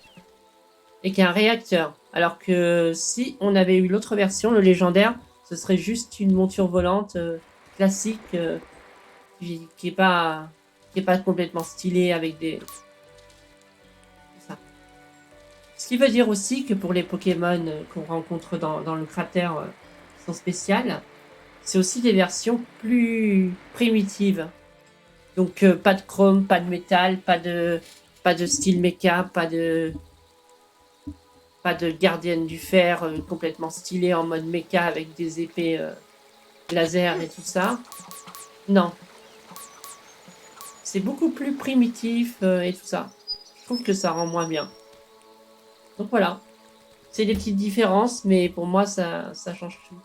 Speaker 1: Et qui a un réacteur. Alors que si on avait eu l'autre version, le légendaire, ce serait juste une monture volante classique qui est pas complètement stylé avec des... Ça. Ce qui veut dire aussi que pour les Pokémon qu'on rencontre dans le cratère qui sont spéciales, c'est aussi des versions plus primitives. Donc pas de chrome, pas de métal, pas de style mecha, pas de gardienne du fer complètement stylée en mode mecha avec des épées laser et tout ça. Non. C'est beaucoup plus primitif et tout ça. Je trouve que ça rend moins bien. Donc voilà. C'est des petites différences, mais pour moi, ça change tout.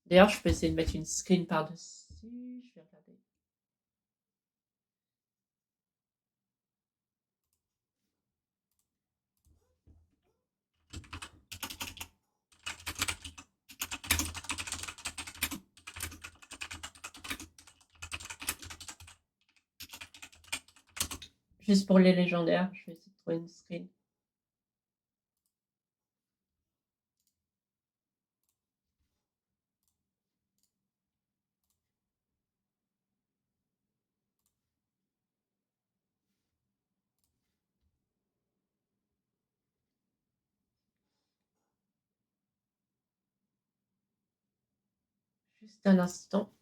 Speaker 1: D'ailleurs, je peux essayer de mettre une screen par-dessus. Je vais regarder. Juste pour les légendaires, je vais essayer de trouver une screen. Juste un instant.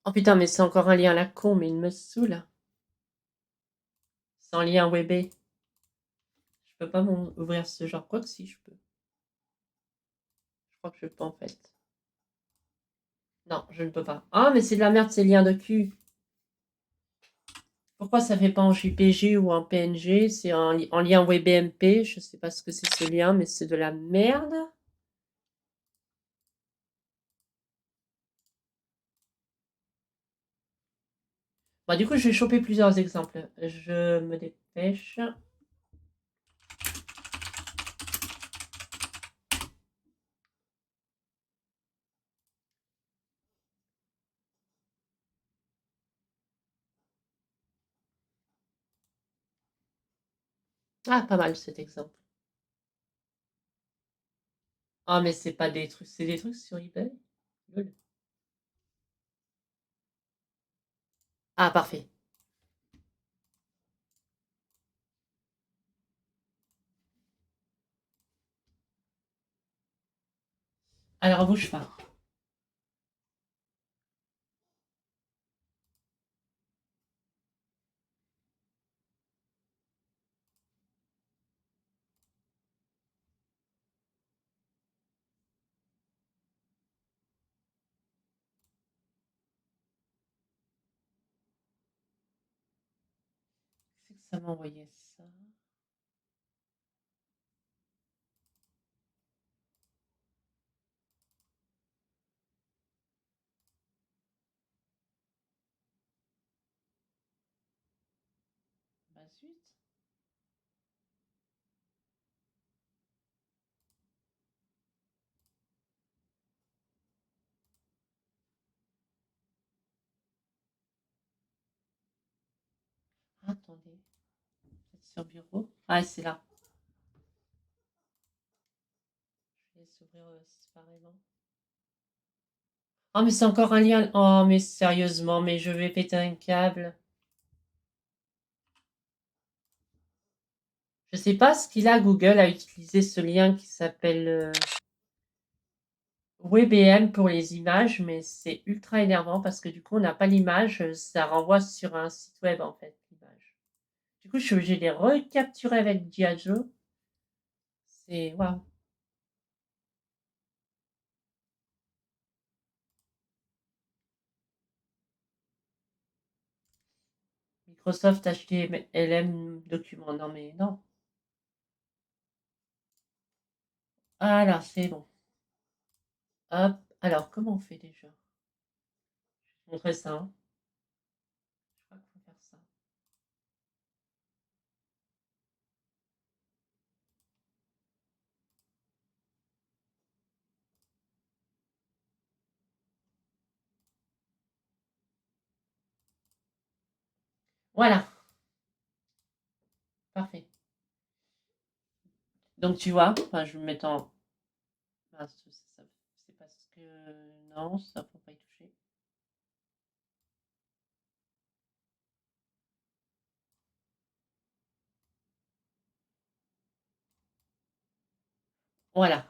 Speaker 1: Oh putain, mais c'est encore un lien à la con, mais il me saoule. C'est un lien webé. Je peux pas ouvrir ce genre. Quoi que si, je peux. Je crois que je peux en fait. Non, je ne peux pas. Ah, mais c'est de la merde ces liens de cul. Pourquoi ça fait pas en JPG ou en PNG? C'est en lien WebMP. Je sais pas ce que c'est ce lien, mais c'est de la merde. Bon, du coup, je vais choper plusieurs exemples. Je me dépêche. Ah, pas mal cet exemple. Ah, mais c'est pas des trucs, c'est des trucs sur eBay. Lol. Ah, parfait. Alors, bouge pas. C'est que ça m'a envoyé ça. Bah, zut. Attendez. Peut-être sur bureau. Ah, c'est là. Je vais s'ouvrir séparément. Oh, mais c'est encore un lien. Oh, mais sérieusement, mais je vais péter un câble. Je sais pas ce qu'il a, Google a utilisé ce lien qui s'appelle WebM pour les images, mais c'est ultra énervant parce que du coup, on n'a pas l'image, ça renvoie sur un site web en fait, l'image. Du coup, je suis obligée de les recapturer avec Diageo. C'est waouh. Microsoft HTML document. Non, mais non. Ah là, c'est bon. Hop. Alors, comment on fait déjà? Je vais te montrer ça. Hein. Je crois qu'il faut faire ça. Voilà. Parfait. Donc, tu vois, enfin, je vais me mettre en. Ah, c'est parce que. Non, ça faut pas y toucher. Voilà.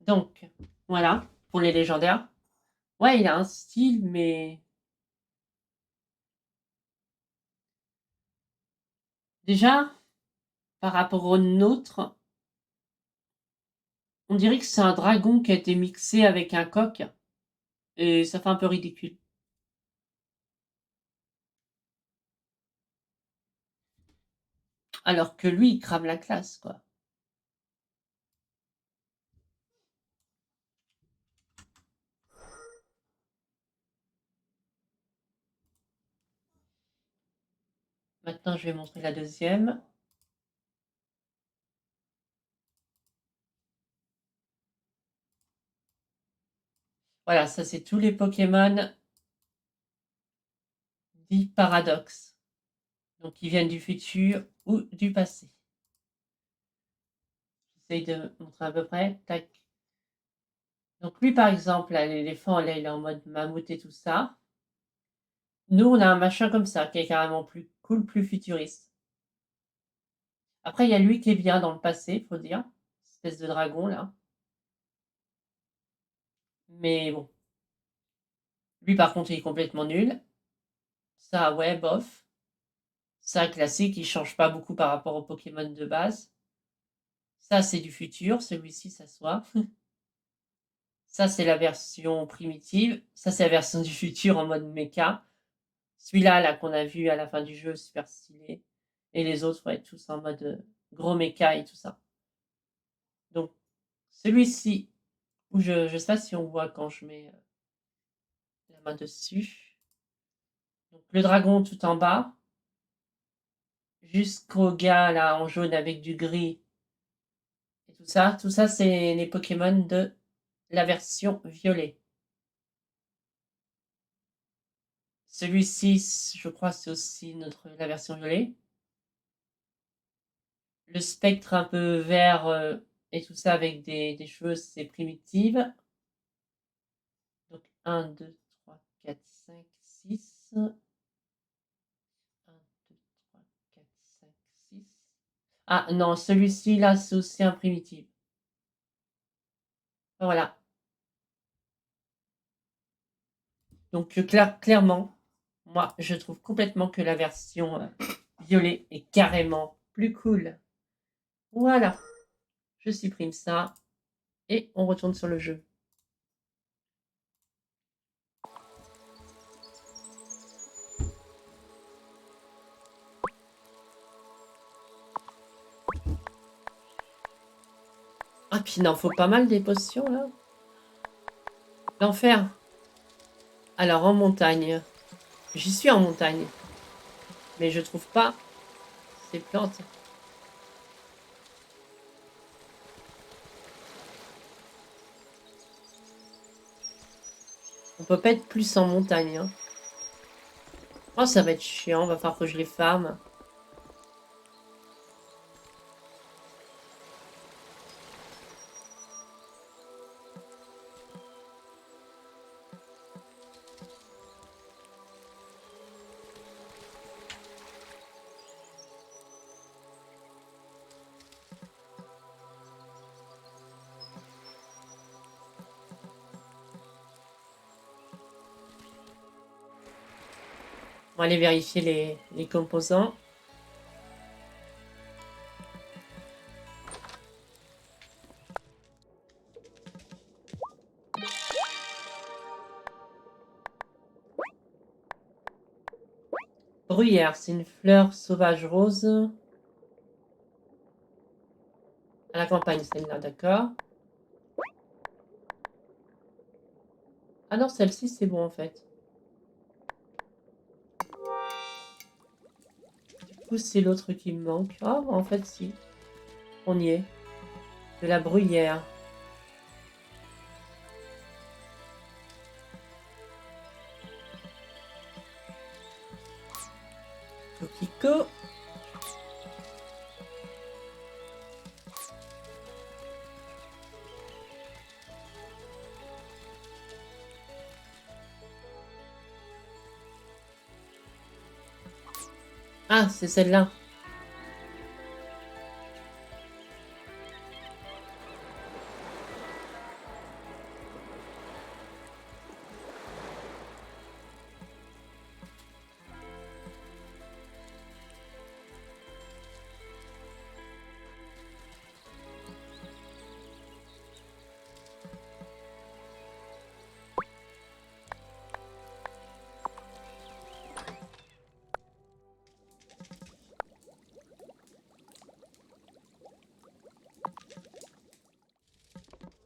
Speaker 1: Donc, voilà, pour les légendaires. Ouais, il a un style, mais... Déjà, par rapport au nôtre, on dirait que c'est un dragon qui a été mixé avec un coq. Et ça fait un peu ridicule. Alors que lui, il crame la classe, quoi. Maintenant, je vais montrer la deuxième. Voilà, ça c'est tous les Pokémon dits paradoxes. Donc, ils viennent du futur ou du passé. J'essaye de montrer à peu près. Tac. Donc, lui, par exemple, l'éléphant, là, il est en mode mammouth et tout ça. Nous, on a un machin comme ça, qui est carrément plus cool, plus futuriste. Après, il y a lui qui est bien dans le passé, faut dire. Espèce de dragon, là. Mais bon. Lui, par contre, il est complètement nul. Ça, ouais, bof. Ça, classique, il change pas beaucoup par rapport au Pokémon de base. Ça, c'est du futur. Celui-ci, ça soit. Ça, c'est la version primitive. Ça, c'est la version du futur en mode mecha. Celui-là, là, qu'on a vu à la fin du jeu, super stylé. Et les autres, ouais, tous en mode gros mecha et tout ça. Donc, celui-ci, où je sais pas si on voit quand je mets la main dessus. Donc, le dragon tout en bas. Jusqu'au gars, là, en jaune avec du gris. Et tout ça. Tout ça, c'est les Pokémon de la version violet. Celui-ci, je crois, c'est aussi la version violet. Le spectre un peu vert et tout ça avec des cheveux, c'est primitive. Donc 1, 2, 3, 4, 5, 6. 1, 2, 3, 4, 5, 6. Ah non, celui-ci là, c'est aussi un primitif. Voilà. Donc clairement, moi, je trouve complètement que la version violet est carrément plus cool. Voilà. Je supprime ça et on retourne sur le jeu. Ah, puis il en faut pas mal des potions, là. L'enfer. Alors, en montagne. J'y suis en montagne. Mais je trouve pas ces plantes. On peut pas être plus en montagne, hein. Oh, ça va être chiant. Va falloir que je les farme. On va aller vérifier les composants. Bruyère, c'est une fleur sauvage rose. À la campagne, celle-là, d'accord. Ah non, celle-ci, c'est bon, en fait. Du coup, c'est l'autre qui me manque. Ah, en fait, si. On y est. De la bruyère. Coquelicot. Ah, c'est celle-là.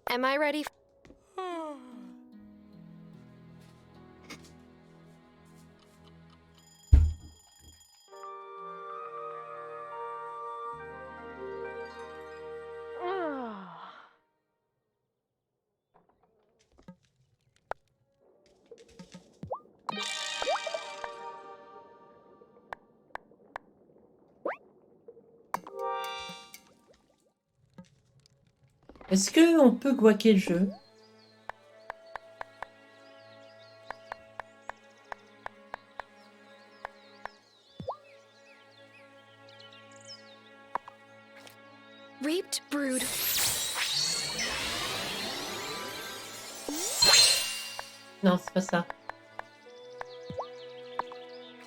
Speaker 4: Am I ready?
Speaker 1: Est-ce que on peut guaquer le jeu?
Speaker 4: Reaped brood.
Speaker 1: Non, c'est pas ça.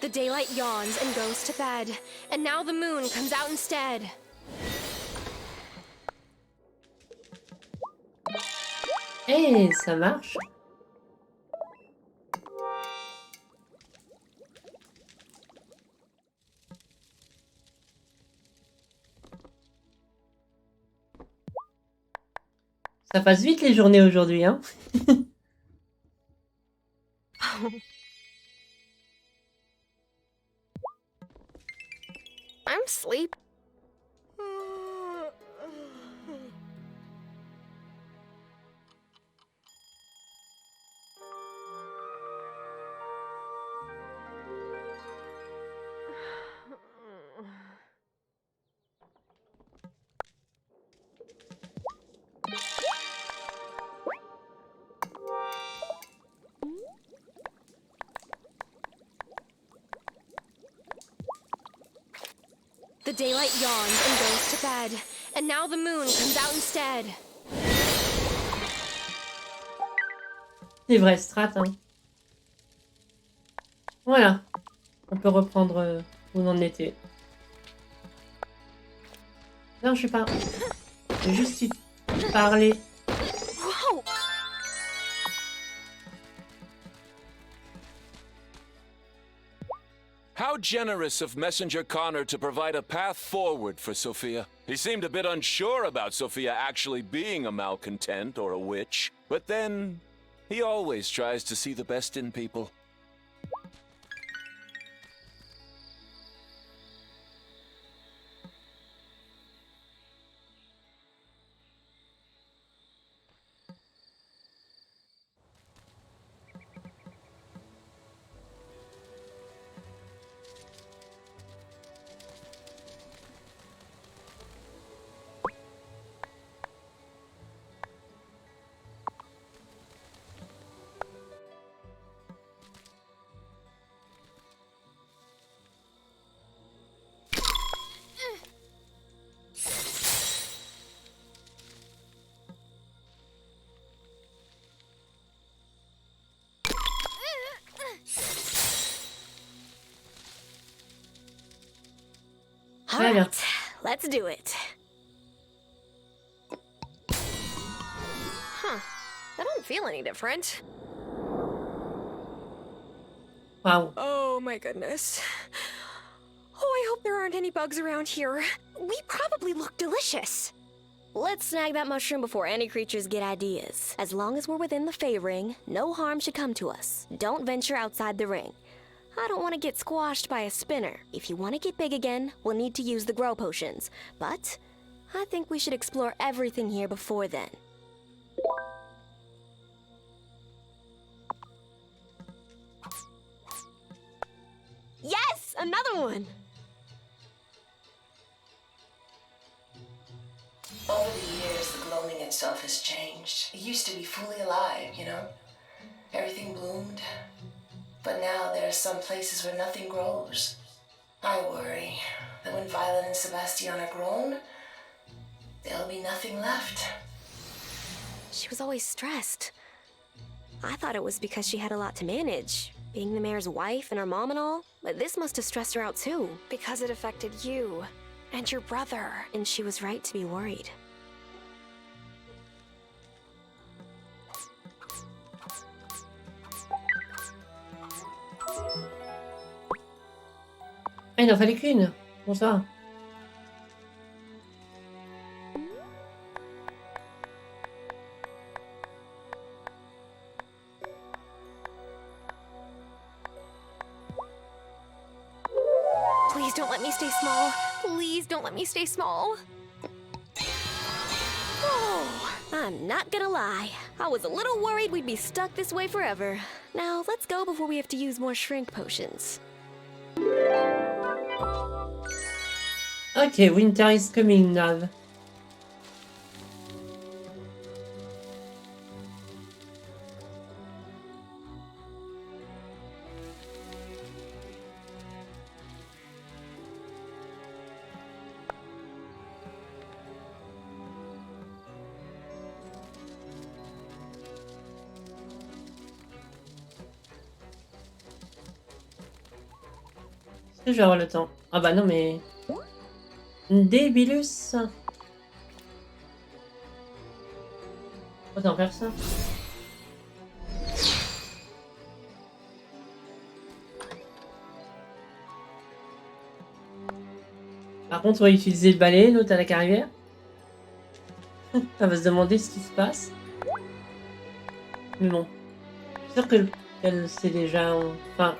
Speaker 10: The daylight yawns and goes to bed, and now the moon comes out instead.
Speaker 1: Eh, ça marche. Ça passe vite les journées aujourd'hui, hein.
Speaker 4: I'm sleep.
Speaker 10: The daylight yawns and goes to bed, and now the moon comes out instead.
Speaker 1: Des vraies strats, hein. Voilà. On peut reprendre où on en était. Non, je sais pas. J'ai juste parler.
Speaker 10: Whoa!
Speaker 8: How generous of Messenger Connor to provide a path forward for Sophia. He seemed a bit unsure about Sophia actually being a malcontent or a witch, but then he always tries to see the best in people.
Speaker 10: All right, let's do it.
Speaker 4: Huh. I don't feel any different.
Speaker 1: Wow.
Speaker 10: Oh my goodness. Oh, I hope there aren't any bugs around here. We probably look delicious.
Speaker 4: Let's snag that mushroom before any creatures get ideas.
Speaker 10: As long as we're within the Fey ring, no harm should come to us. Don't venture outside the ring. I don't want to get squashed by a spinner. If you want to get big again, we'll need to use the grow potions. But I think we should explore everything here before then. Yes! Another one!
Speaker 16: Over the years, the gloaming itself has changed. It used to be fully alive, you know? Everything bloomed. But now there are some places where nothing grows. I worry that when Violet and Sebastian are grown, there'll be nothing left.
Speaker 10: She was always stressed. I thought it was because she had a lot to manage, being the mayor's wife and her mom and all, but this must have stressed her out too. Because it affected you and your brother. And she was right to be worried.
Speaker 1: Ah, il en fallait qu'une. Bon, ça va.
Speaker 10: Please don't let me stay small. Please don't let me stay small. Oh, I'm not gonna lie. I was a little worried we'd be stuck this way forever. Now, let's go before we have to use more shrink potions.
Speaker 1: Ok, winter is coming now. Est-ce que je vais avoir le temps? Ah bah non mais... Débilus. Autant faire ça. Par contre, on va utiliser le balai, l'autre à la carrière. On va se demander ce qui se passe. Mais bon. Je suis sûr que qu'elle sait déjà... Enfin...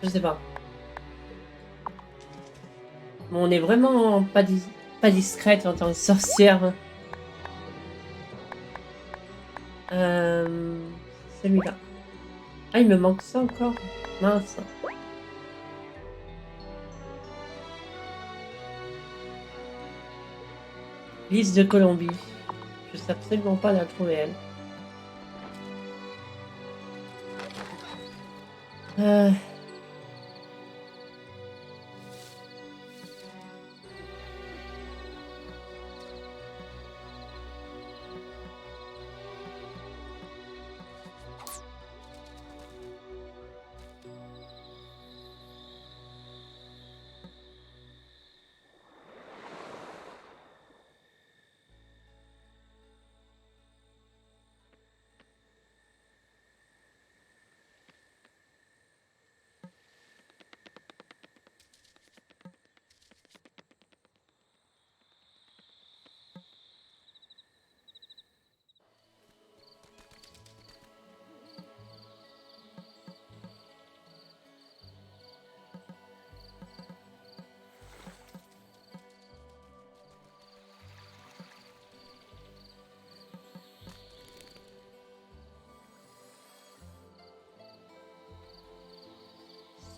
Speaker 1: Je sais pas. Bon, on est vraiment pas discrète en tant que sorcière. Celui-là. Ah, il me manque ça encore. Mince. Lys de Colombie. Je sais absolument pas la trouver, elle.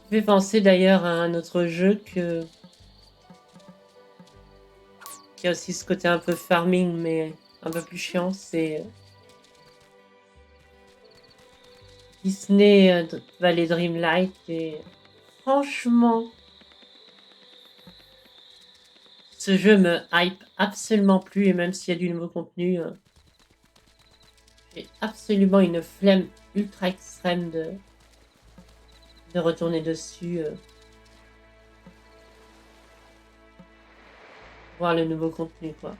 Speaker 1: Ça fait penser d'ailleurs à un autre jeu qui a aussi ce côté un peu farming mais un peu plus chiant, c'est Disney Valley Dreamlight et franchement ce jeu me hype absolument plus et même s'il y a du nouveau contenu, j'ai absolument une flemme ultra extrême de retourner dessus, voir le nouveau contenu, quoi.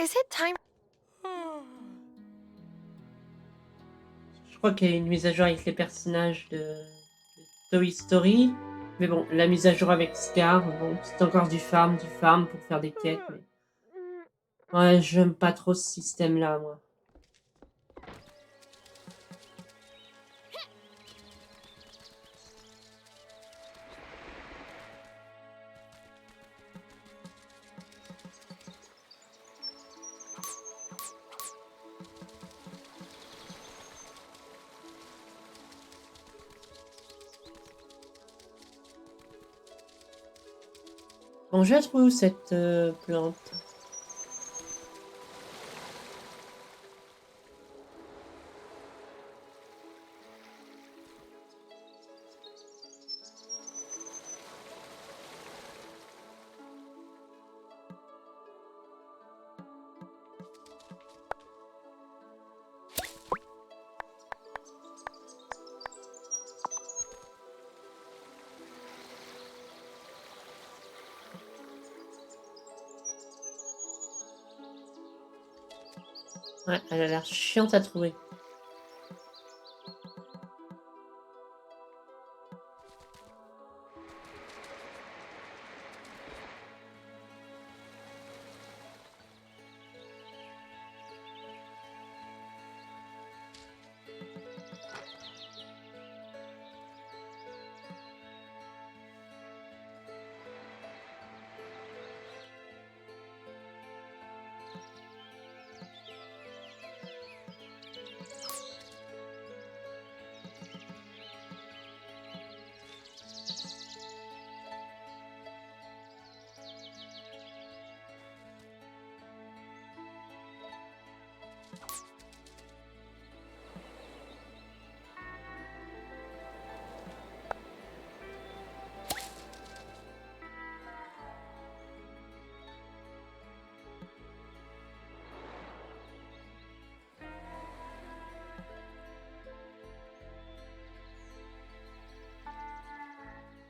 Speaker 10: Is it time?
Speaker 1: Je crois qu'il y a une mise à jour avec les personnages de Toy Story. Mais bon, la mise à jour avec Scar, bon, c'est encore du farm pour faire des quêtes. Mais... ouais, j'aime pas trop ce système-là, moi. Bon, je la trouve où cette plante? Ouais, elle a l'air chiante à trouver.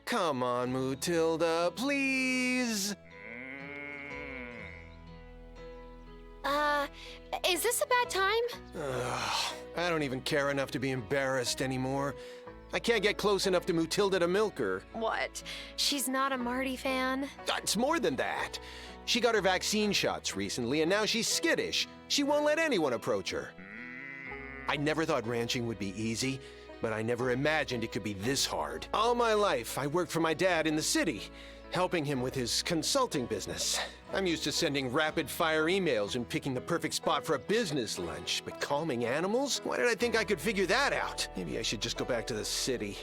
Speaker 17: Come on, Mutilda, please.
Speaker 4: Is this a bad time?
Speaker 17: Ugh, I don't even care enough to be embarrassed anymore. I can't get close enough to Mutilda to milk her.
Speaker 4: What? She's not a Marty fan?
Speaker 17: It's more than that. She got her vaccine shots recently, and now she's skittish. She won't let anyone approach her. I never thought ranching would be easy, but I never imagined it could be this hard. All my life, I worked for my dad in the city, helping him with his consulting business. I'm used to sending rapid-fire emails and picking the perfect spot for a business lunch, but calming animals? Why did I think I could figure that out? Maybe I should just go back to the city.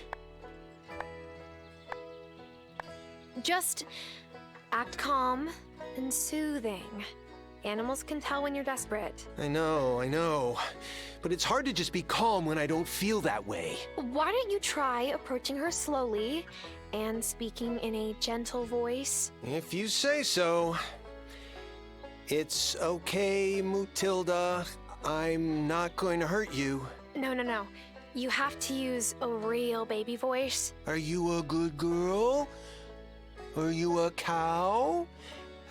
Speaker 4: Just act calm and soothing. Animals can tell when you're desperate.
Speaker 17: I know. But it's hard to just be calm when I don't feel that way.
Speaker 4: Why don't you try approaching her slowly and speaking in a gentle voice?
Speaker 17: If you say so. It's okay, Mutilda. I'm not going to hurt you.
Speaker 4: No. You have to use a real baby voice.
Speaker 17: Are you a good girl? Are you a cow?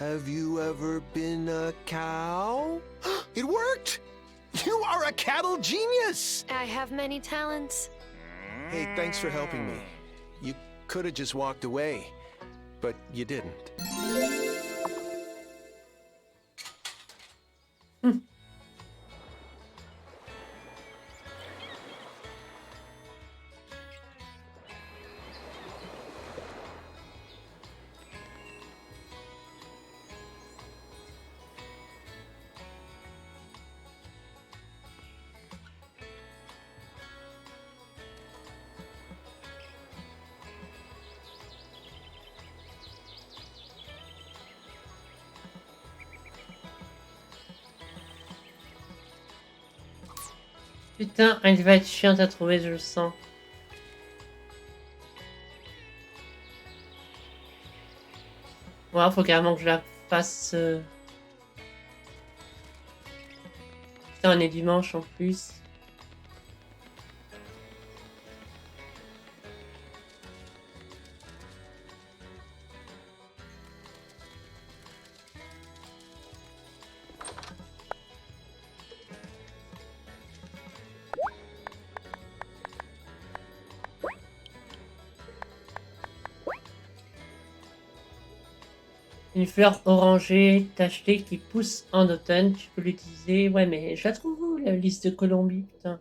Speaker 17: Have you ever been a cow? It worked! You are a cattle genius!
Speaker 4: I have many talents.
Speaker 17: Hey, thanks for helping me. You could have just walked away, but you didn't.
Speaker 1: Putain, elle va être chiante à trouver, je le sens. Ouais, faut carrément que je la fasse. Putain, on est dimanche en plus. Une fleur orangée tachetée qui pousse en automne. Tu peux l'utiliser. Ouais, mais je la trouve où, la liste de Colombie, putain.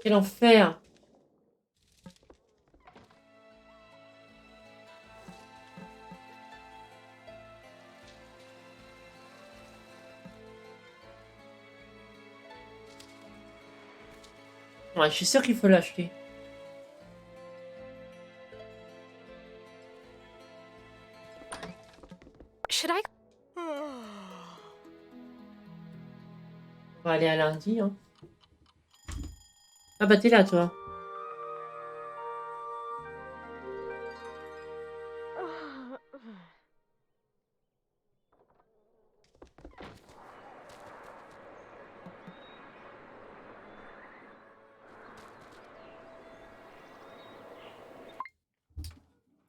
Speaker 1: Quel enfer! Ouais, je suis sûr qu'il faut l'acheter. aller à lundi. Hein. Ah bah t'es là, toi.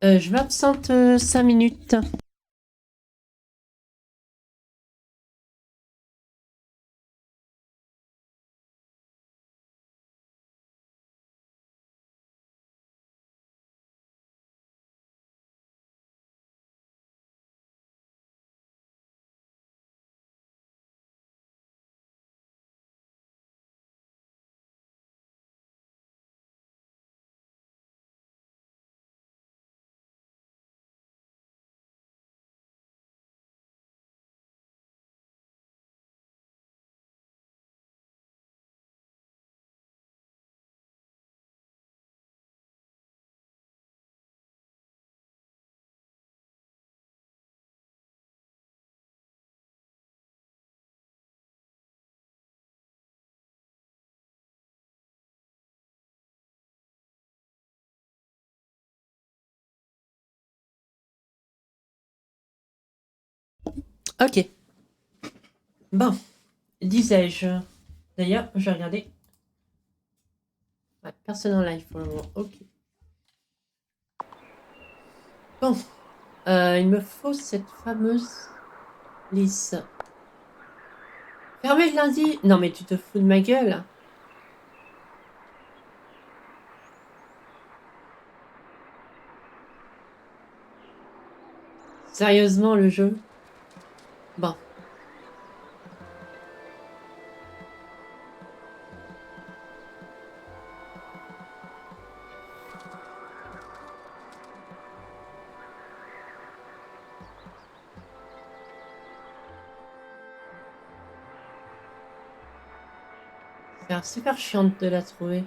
Speaker 1: Je m'absente 5 minutes. Ok. Bon, disais-je. D'ailleurs, je vais regarder. Ouais, personne en live pour le moment. Ok. Bon. Il me faut cette fameuse lisse. Fermé le lundi. Non, mais tu te fous de ma gueule. Sérieusement, le jeu. Bon. C'est super chiante de la trouver.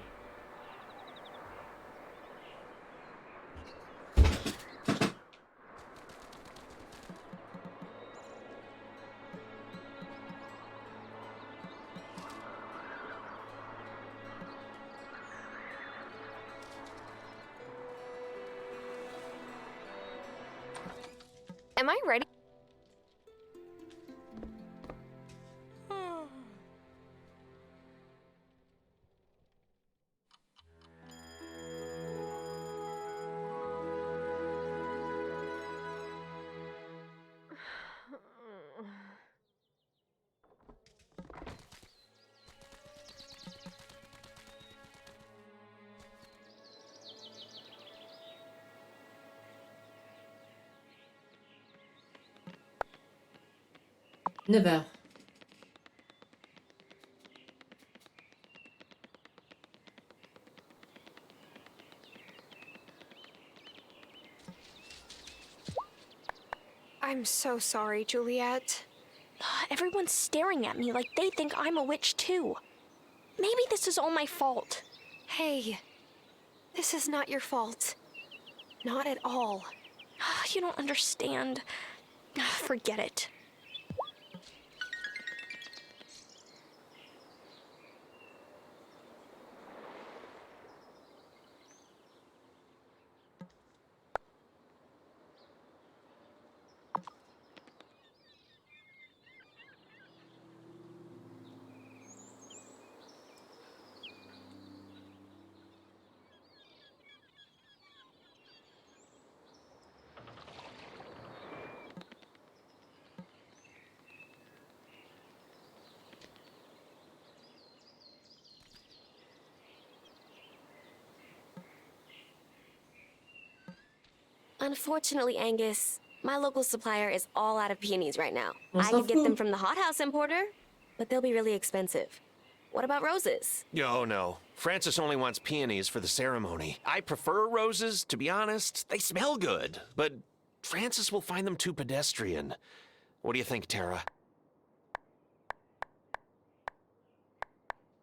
Speaker 4: Am I ready? Never.
Speaker 10: I'm so sorry, Juliet. Everyone's staring at me like they think I'm a witch too. Maybe this is all my fault. Hey, this is not your fault. Not at all. You don't understand. Forget it. Unfortunately, Angus, my local supplier is all out of peonies right now. I could get them from the hothouse importer, but they'll be really expensive. What about roses?
Speaker 2: Oh, no. Francis only wants peonies for the ceremony. I prefer roses, to be honest. They smell good, but Francis will find them too pedestrian. What do you think, Tara?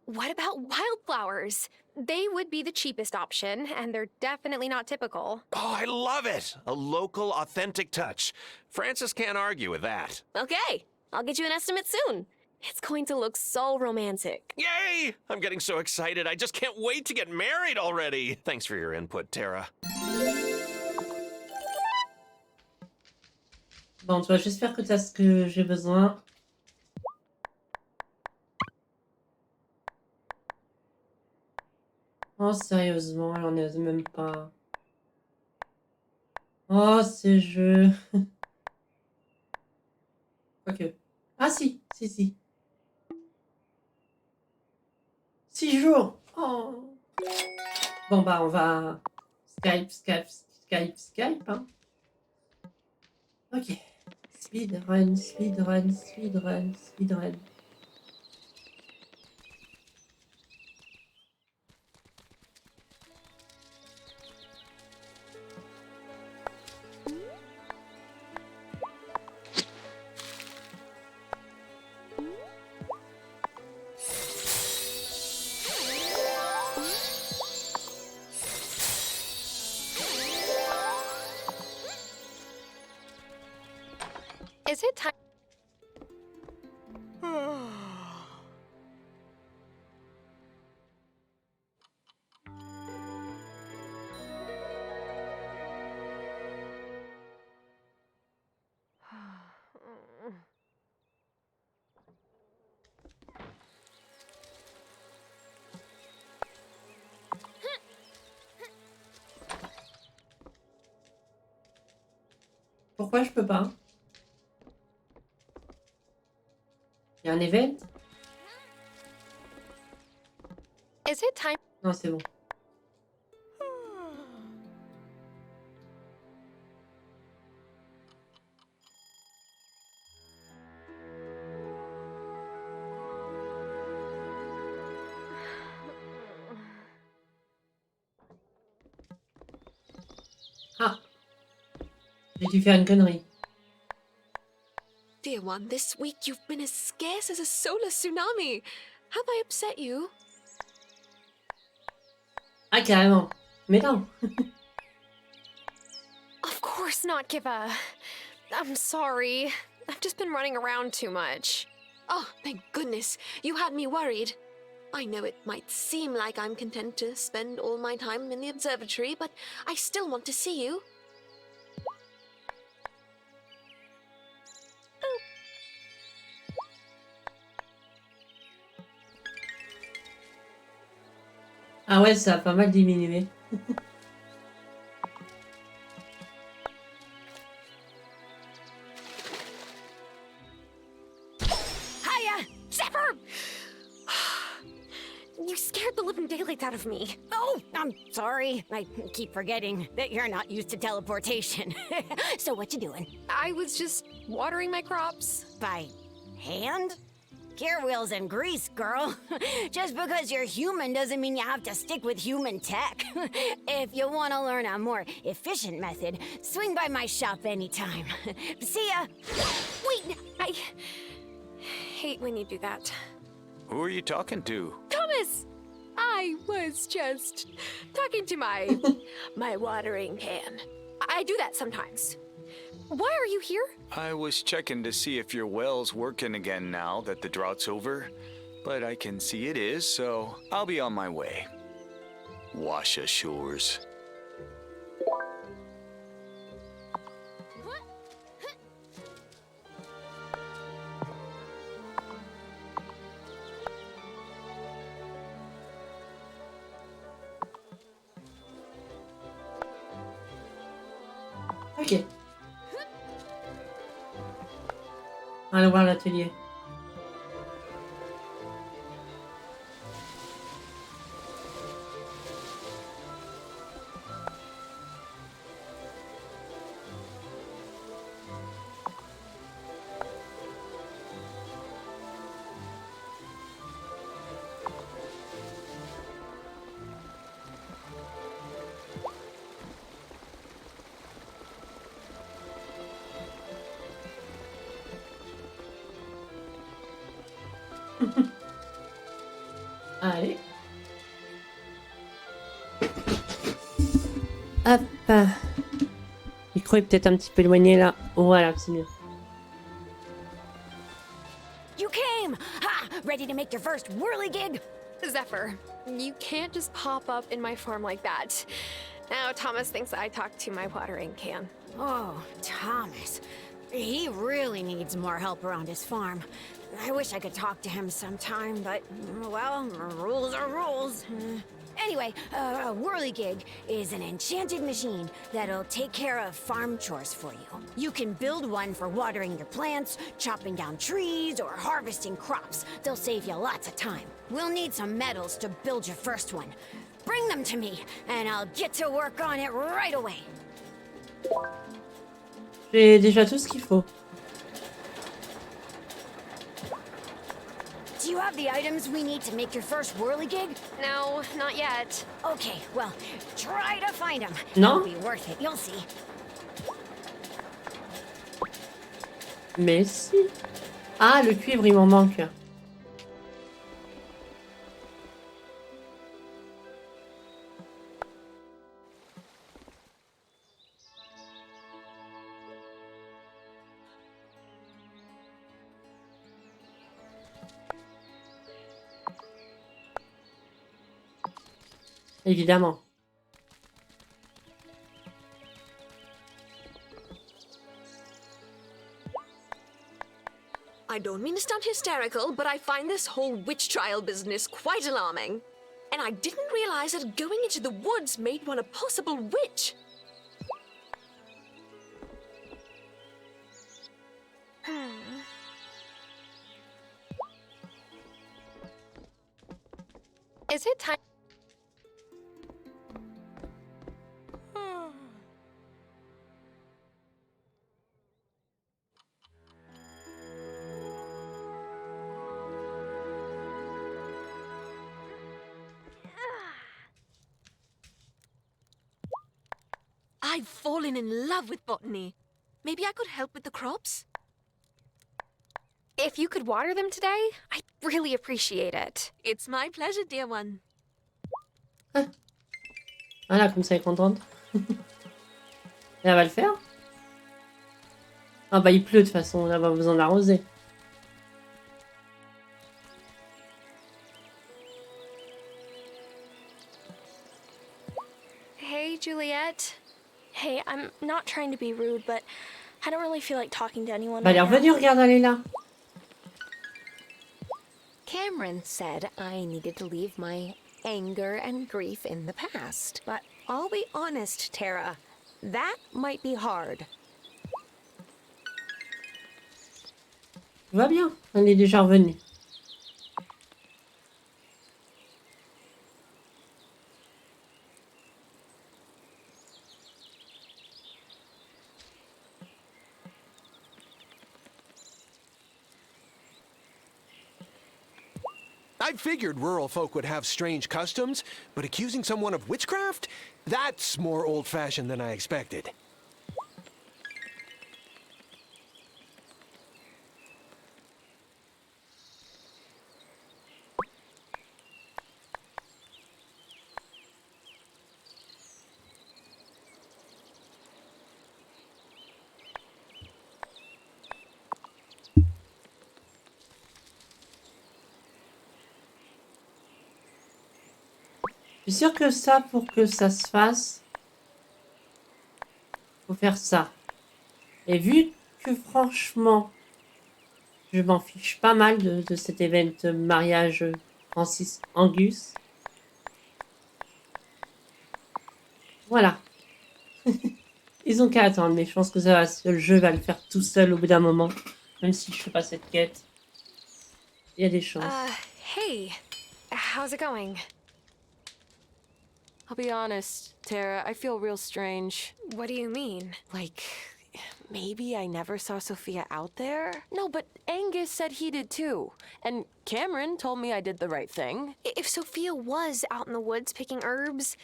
Speaker 4: What about wildflowers? They would be the cheapest option, and they're definitely not typical.
Speaker 2: Oh, I love it! A local, authentic touch. Francis can't argue with that.
Speaker 4: Okay, I'll get you an estimate soon.
Speaker 11: It's going to look so romantic.
Speaker 2: Yay! I'm getting so excited. I just can't wait to get married already. Thanks for your input, Tara.
Speaker 1: Bon, tu vas juste faire que tu as ce que j'ai besoin. Oh, sérieusement, elle en est même pas. Oh, ce jeu. Quoique. Ah, si, si, si. 6 jours. Oh. Bon, bah, on va... Skype, hein. Ok. Speedrun, speedrun, speedrun, speedrun.
Speaker 4: Is it time?
Speaker 1: Pourquoi je peux pas? Il y a un event?
Speaker 4: Is it time?
Speaker 1: Non, c'est bon. Ah! J'ai dû faire une connerie.
Speaker 9: Dear one, this week you've been as scarce as a solar tsunami. Have I upset you?
Speaker 1: Ah, carrément. Mais non.
Speaker 4: Of course not, Giva. I'm sorry. I've just been running around too much.
Speaker 9: Oh, thank goodness. You had me worried. I know it might seem like I'm content to spend all my time in the observatory, but I still want to see you.
Speaker 1: Ah ouais, ça a pas mal diminué.
Speaker 4: Hiya! Zipper! You scared the living daylights out of me.
Speaker 18: Oh, I'm sorry. I keep forgetting that you're not used to teleportation. So what you doing?
Speaker 4: I was just watering my crops.
Speaker 18: By hand? Gear wheels and grease, girl. Just because you're human doesn't mean you have to stick with human tech. If you want to learn a more efficient method, swing by my shop anytime. See ya!
Speaker 4: Wait, I hate when you do that.
Speaker 8: Who are you talking to?
Speaker 4: Thomas! I was just talking to my watering can. I do that sometimes. Why are you here?
Speaker 8: I was checking to see if your well's working again now that the drought's over. But I can see it is, so I'll be on my way. Wash ashores.
Speaker 1: Ok. Allez voir l'atelier. Allez. Hop. Le micro est peut-être un petit peu éloigné là. Voilà, c'est mieux.
Speaker 18: You came! to make your first whirligig?
Speaker 4: Zephyr, you can't just pop up in my farm like that. Now Thomas thinks I talk to my watering can.
Speaker 18: Oh, Thomas. He really needs more help around his farm. I wish I could talk to him sometime, but, well, rules are rules. Anyway, a whirligig is an enchanted machine that'll take care of farm chores for you. You can build one for watering your plants, chopping down trees, or harvesting crops. They'll save you lots of time. We'll need some metals to build your first one. Bring them to me, and I'll get to work on it right away.
Speaker 1: J'ai déjà tout ce qu'il faut.
Speaker 18: Do you have the items we need to make your first whirligig?
Speaker 4: No, not yet.
Speaker 18: Okay, well, try to find them.
Speaker 1: Non?
Speaker 18: It'll be worth it, you'll see.
Speaker 1: Mais si. Ah, le cuivre, il m'en manque. Évidemment.
Speaker 4: I don't mean to sound hysterical, but I find this whole witch trial business quite alarming. And I didn't realize that going into the woods made one a possible witch. Is it time?
Speaker 9: I've fallen in love with botany. Maybe I could help with the crops?
Speaker 4: If you could water them today, I'd really appreciate it.
Speaker 9: It's my pleasure, dear one.
Speaker 1: Voilà, comme ça, elle est contente. Et elle va le faire. Ah bah, il pleut de toute façon, on n'a pas besoin d'arroser.
Speaker 10: Hey, Juliet. Hey, I'm not trying to be rude, but I don't really feel like talking to anyone.
Speaker 1: Bah, elle est revenue, regarde, elle est là.
Speaker 15: Cameron said I needed to leave my anger and grief in the past. But I'll be honest, Tara, that might be hard.
Speaker 1: Tout va bien, elle est déjà revenue.
Speaker 17: I figured rural folk would have strange customs, but accusing someone of witchcraft? That's more old-fashioned than I expected.
Speaker 1: Je suis sûre que ça, pour que ça se fasse, faut faire ça. Et vu que franchement, je m'en fiche pas mal de cet événement mariage Francis-Angus. Voilà. Ils ont qu'à attendre, mais je pense que ça va, le jeu va le faire tout seul au bout d'un moment. Même si je fais pas cette quête. Il y a des chances.
Speaker 4: Hey, how's it going?
Speaker 5: I'll be honest, Tara, I feel real strange.
Speaker 4: What do you mean?
Speaker 5: Like, maybe I never saw Sophia out there? No, but Angus said he did too. And Cameron told me I did the right thing.
Speaker 4: If Sophia was out in the woods picking herbs,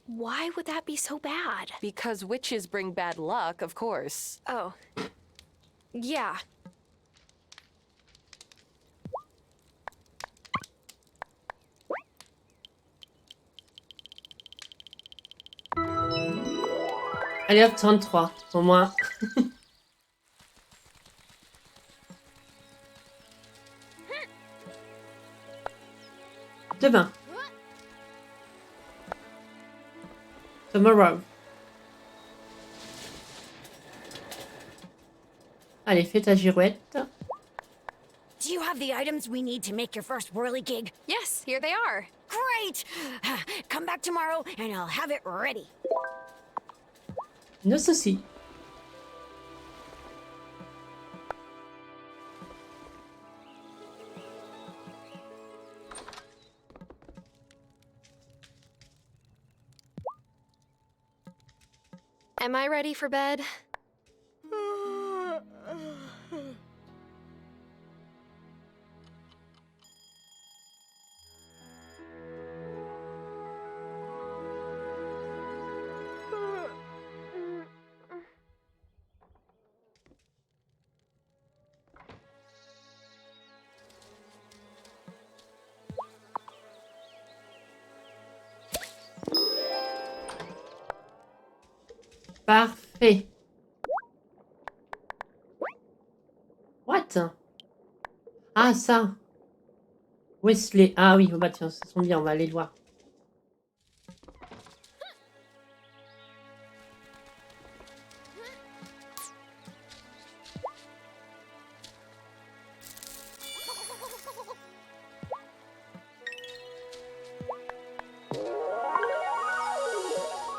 Speaker 4: why would that be so bad?
Speaker 5: Because witches bring bad luck, of course.
Speaker 4: Oh. Yeah.
Speaker 1: Allez hop, 33, au moins. Demain. Tomorrow. Allez, fais ta girouette.
Speaker 18: Do you have the items we need to make your first whirligig?
Speaker 4: Yes, here they are.
Speaker 18: Great! Come back tomorrow and I'll have it ready.
Speaker 1: No souci.
Speaker 4: Am I ready for bed?
Speaker 1: Parfait. What? Ah, ça. Wesley. Ah oui, oh bah tiens, ça sent bien, on va aller le voir.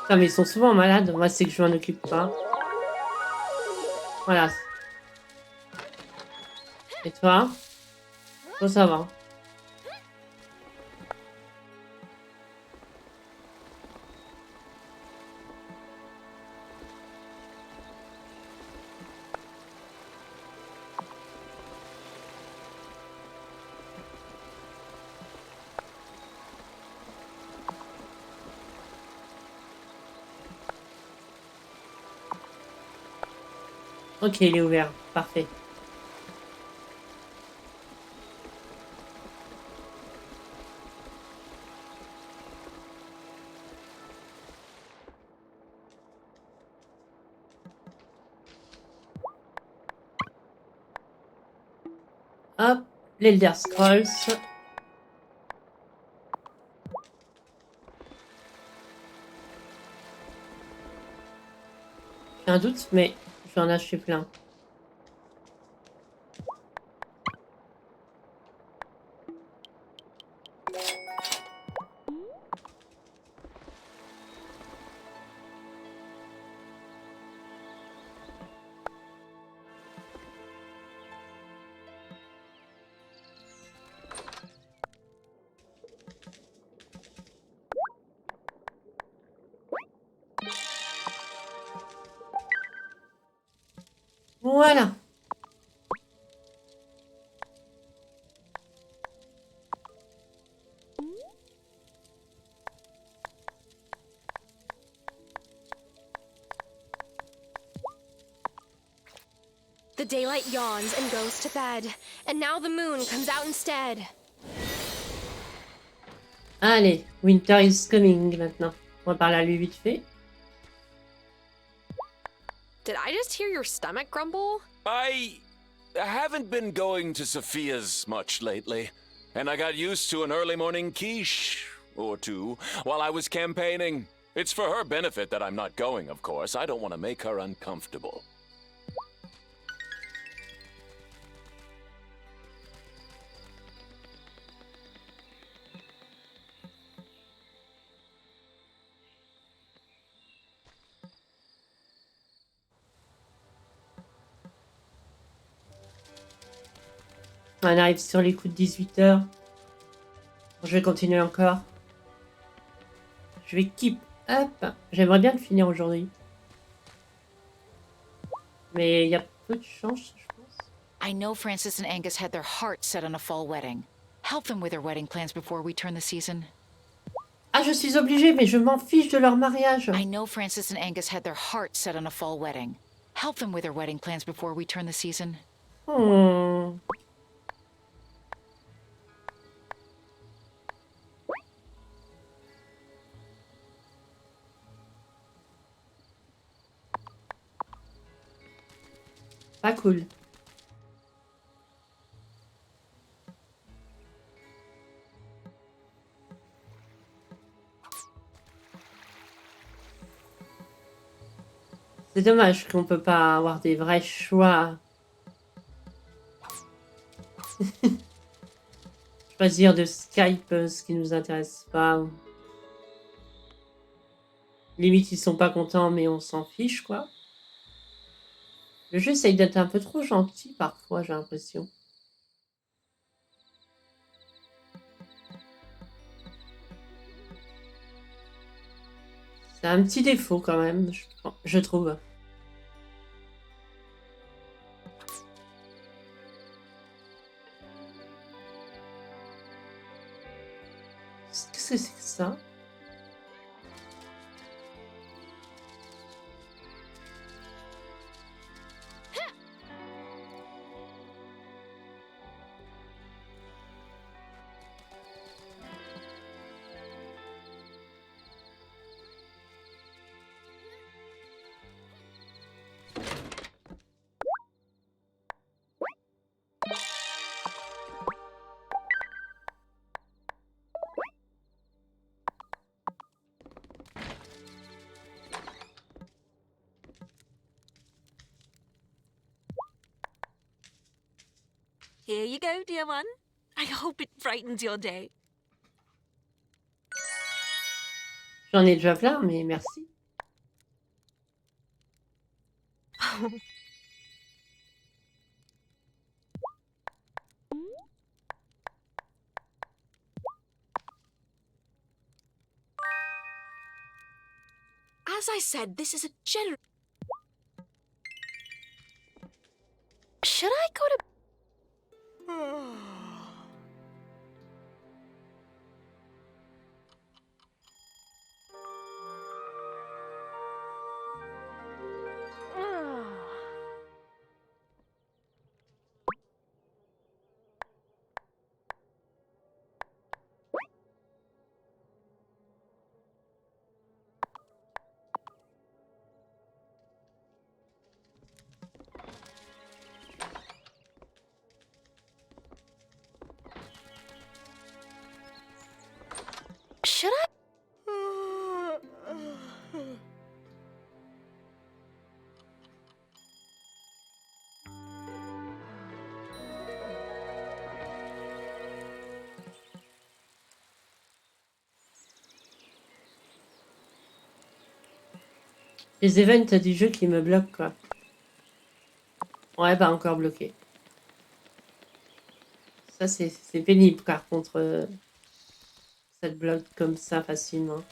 Speaker 1: Putain, mais ils sont souvent malades. Moi, c'est que je m'en occupe pas. Voilà. Et toi? Toi, ça va. Ok, il est ouvert. Parfait. Hop, l'Elder Scrolls. J'ai un doute, mais je vais en acheter plein. Voilà.
Speaker 4: The daylight yawns and goes to bed, and now the moon comes out instead.
Speaker 1: Allez, Winter is coming maintenant. On va parler à lui vite fait.
Speaker 4: Did I just hear your stomach grumble?
Speaker 8: I haven't been going to Sophia's much lately, and I got used to an early morning quiche or two while I was campaigning. It's for her benefit that I'm not going, of course. I don't want to make her uncomfortable.
Speaker 1: On arrive sur les coups de 18h. Je vais continuer encore. Je vais keep up. J'aimerais bien le finir aujourd'hui. Mais il y a peu de chance, je pense.
Speaker 19: I know Francis and Angus had their hearts set on a fall wedding. Help them with their wedding plans before we turn the season.
Speaker 1: Ah, je suis obligée, mais je m'en fiche de leur mariage.
Speaker 19: I know Francis and Angus had their hearts set on a fall wedding. Help them with their wedding plans before we turn the season.
Speaker 1: Hmm. Pas cool. C'est dommage qu'on peut pas avoir des vrais choix. Choisir de Skype ce qui nous intéresse pas. Limite, ils sont pas contents, mais on s'en fiche, quoi. Le jeu essaye d'être un peu trop gentil parfois, j'ai l'impression. C'est un petit défaut quand même, je trouve. Qu'est-ce que c'est que ça?
Speaker 9: Here you go, dear one. I hope it brightens your day.
Speaker 1: J'en ai déjà plein, mais merci.
Speaker 9: As I said, this is a general.
Speaker 4: Should I go to... Should I?
Speaker 1: Les events du jeu qui me bloquent, quoi. Ouais, bah encore bloqué. Ça, c'est pénible, par contre. Ça te bloque comme ça facilement.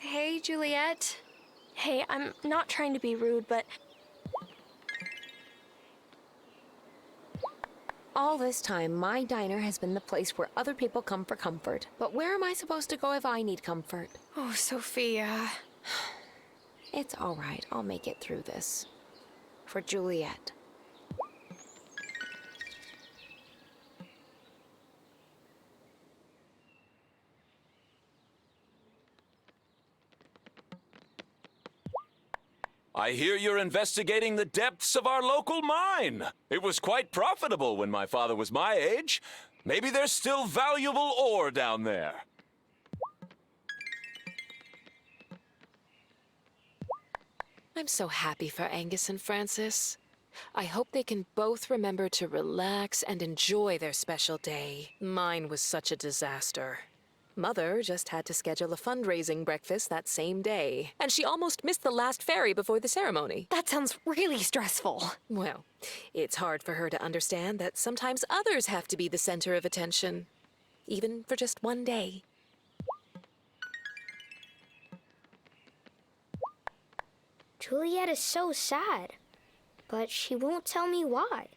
Speaker 10: Hey, Juliet. Hey, I'm not trying to be rude, but...
Speaker 15: All this time, my diner has been the place where other people come for comfort. But where am I supposed to go if I need comfort?
Speaker 10: Oh, Sophia.
Speaker 15: It's all right. I'll make it through this. For Juliet.
Speaker 8: I hear you're investigating the depths of our local mine. It was quite profitable when my father was my age. Maybe there's still valuable ore down there.
Speaker 5: I'm so happy for Angus and Francis. I hope they can both remember to relax and enjoy their special day. Mine was such a disaster. Mother just had to schedule a fundraising breakfast that same day, and she almost missed the last ferry before the ceremony.
Speaker 10: That sounds really stressful.
Speaker 5: Well, it's hard for her to understand that sometimes others have to be the center of attention, even for just one day.
Speaker 10: Juliet is so sad, but she won't tell me why.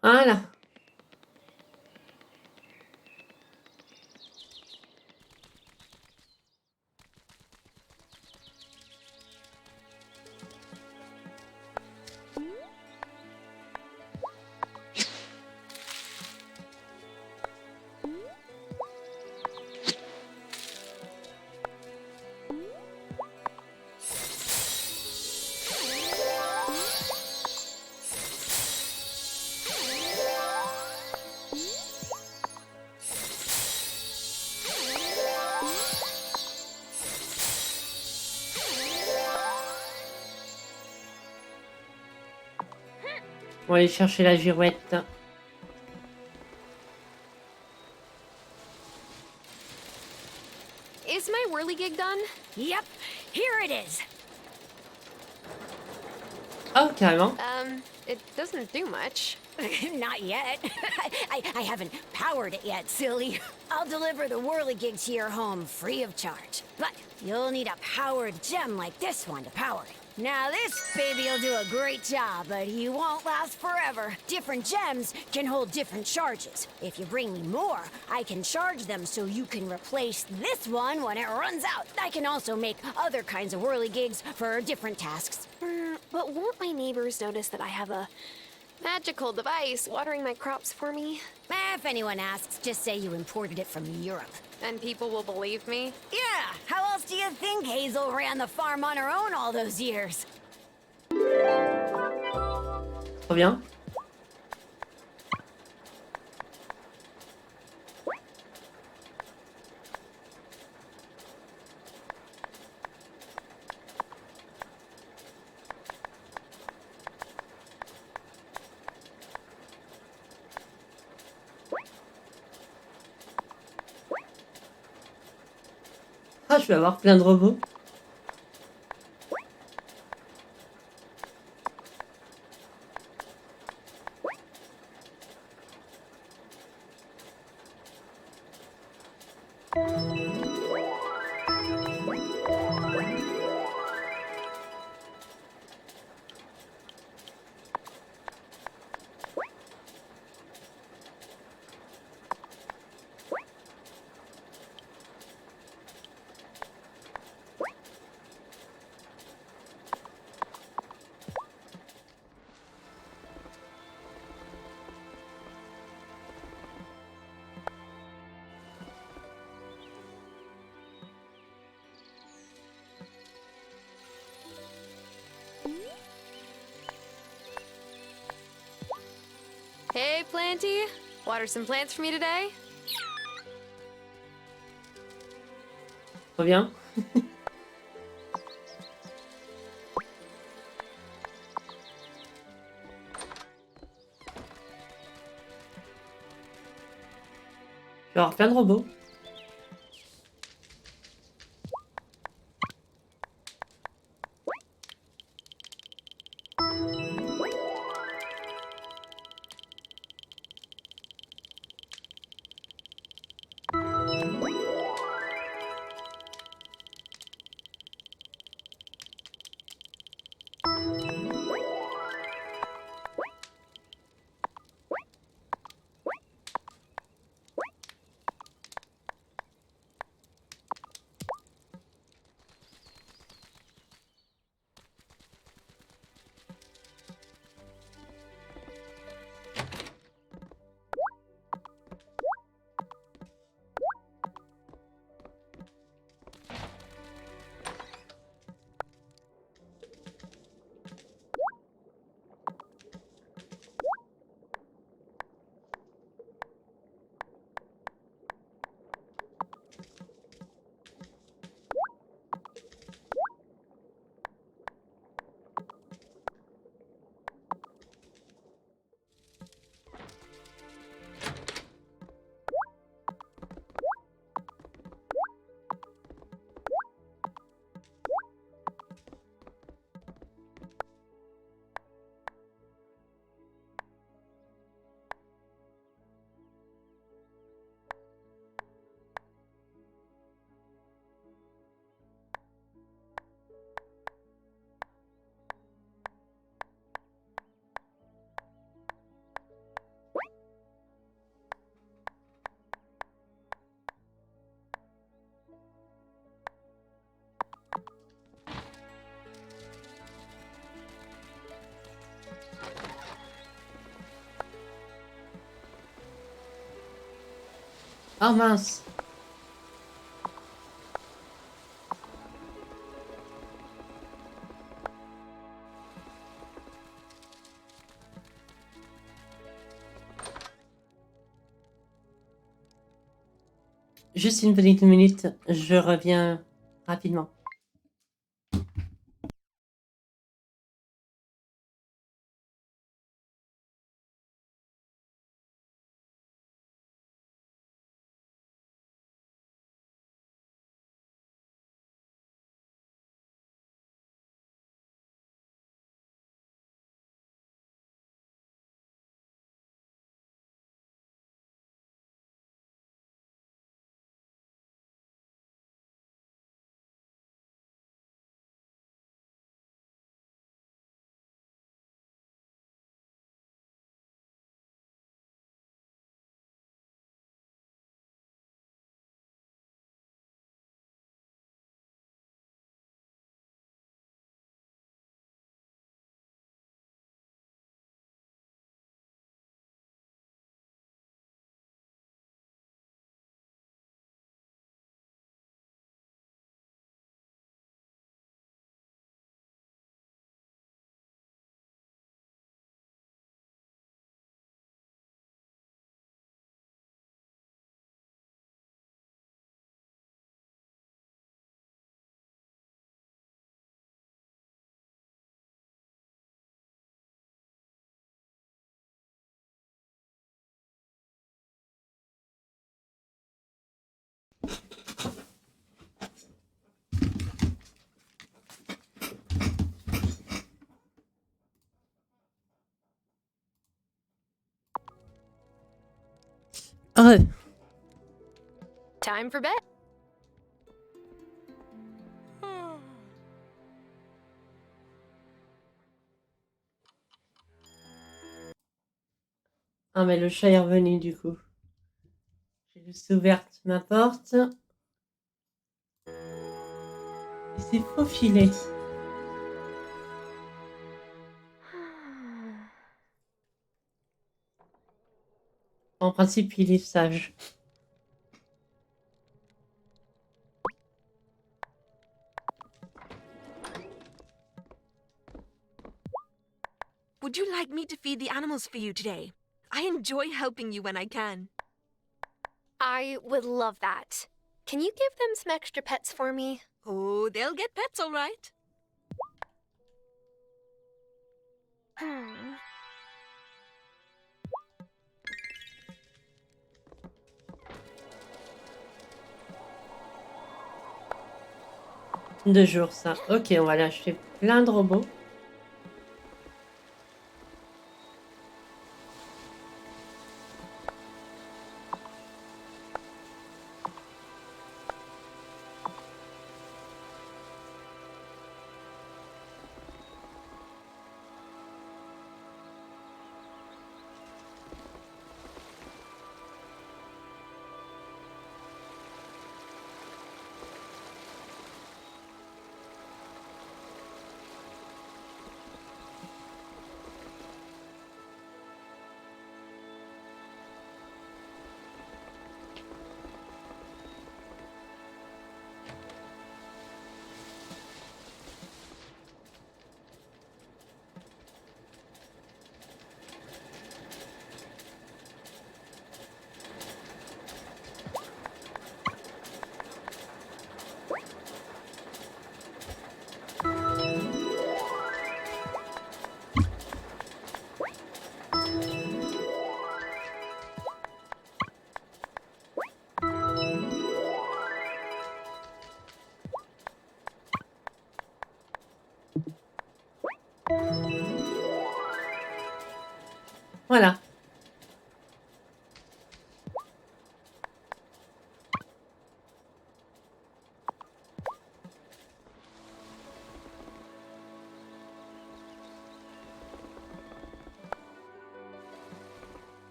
Speaker 1: Voilà. On va aller chercher la girouette.
Speaker 4: Is my whirligig done?
Speaker 18: Yep, here it is.
Speaker 1: Oh, carrément.
Speaker 4: It doesn't do much.
Speaker 18: Not yet. I haven't powered it yet, silly. I'll deliver the whirligig to your home free of charge. But you'll need a powered gem like this one to power it. Now this baby'll do a great job, but he won't last forever. Different gems can hold different charges. If you bring me more, I can charge them so you can replace this one when it runs out. I can also make other kinds of whirligigs for different tasks.
Speaker 4: But won't my neighbors notice that I have a magical device watering my crops for me?
Speaker 18: If anyone asks, just say you imported it from Europe.
Speaker 4: And people will believe me?
Speaker 18: Yeah, how else do you think Hazel ran the farm on her own all those years?
Speaker 1: Trop bien. Ah, je vais avoir plein de robots.
Speaker 4: Hey, Planty. Water some plants for me today?
Speaker 1: Trop bien. Je vais avoir plein de robots. Oh mince. Juste une petite minute, je reviens rapidement.
Speaker 4: Time for bed.
Speaker 1: Ah, mais le chat est revenu du coup. J'ai juste ouverte ma porte. Il s'est faufilé. En principe, il est sage.
Speaker 9: Would you like me to feed the animals for you today? I enjoy helping you when I can.
Speaker 4: I would love that. Can you give them some extra pets for me?
Speaker 9: Oh, they'll get pets all right.
Speaker 1: Deux jours, ça. Ok, on va lâcher plein de robots. Voilà.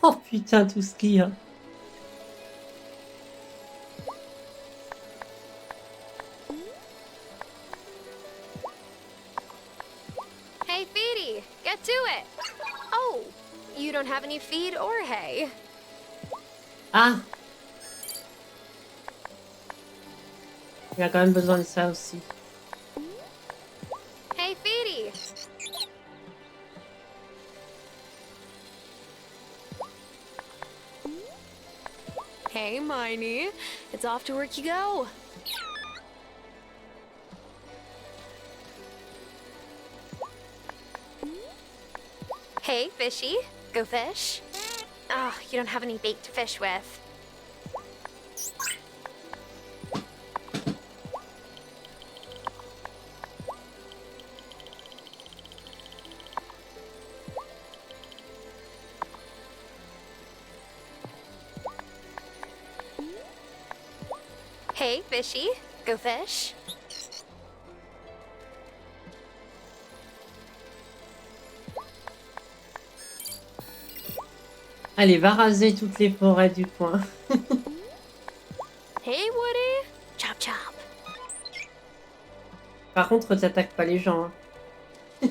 Speaker 1: Oh putain, tout ce qu'il y a.
Speaker 4: Hey, Feedy, get to it. Oh, you don't have any feed or hay.
Speaker 1: Ah! Il a quand même besoin de ça aussi.
Speaker 4: Hey, Feedy. Hey, Miney. It's off to work you go. Hey, Fishy. Go fish. Oh, you don't have any bait to fish with. Hey, Fishy. Go fish.
Speaker 1: Allez, va raser toutes les forêts du coin.
Speaker 4: Hey, Woody. Chop chop.
Speaker 1: Par contre, t'attaques pas les gens. Hein.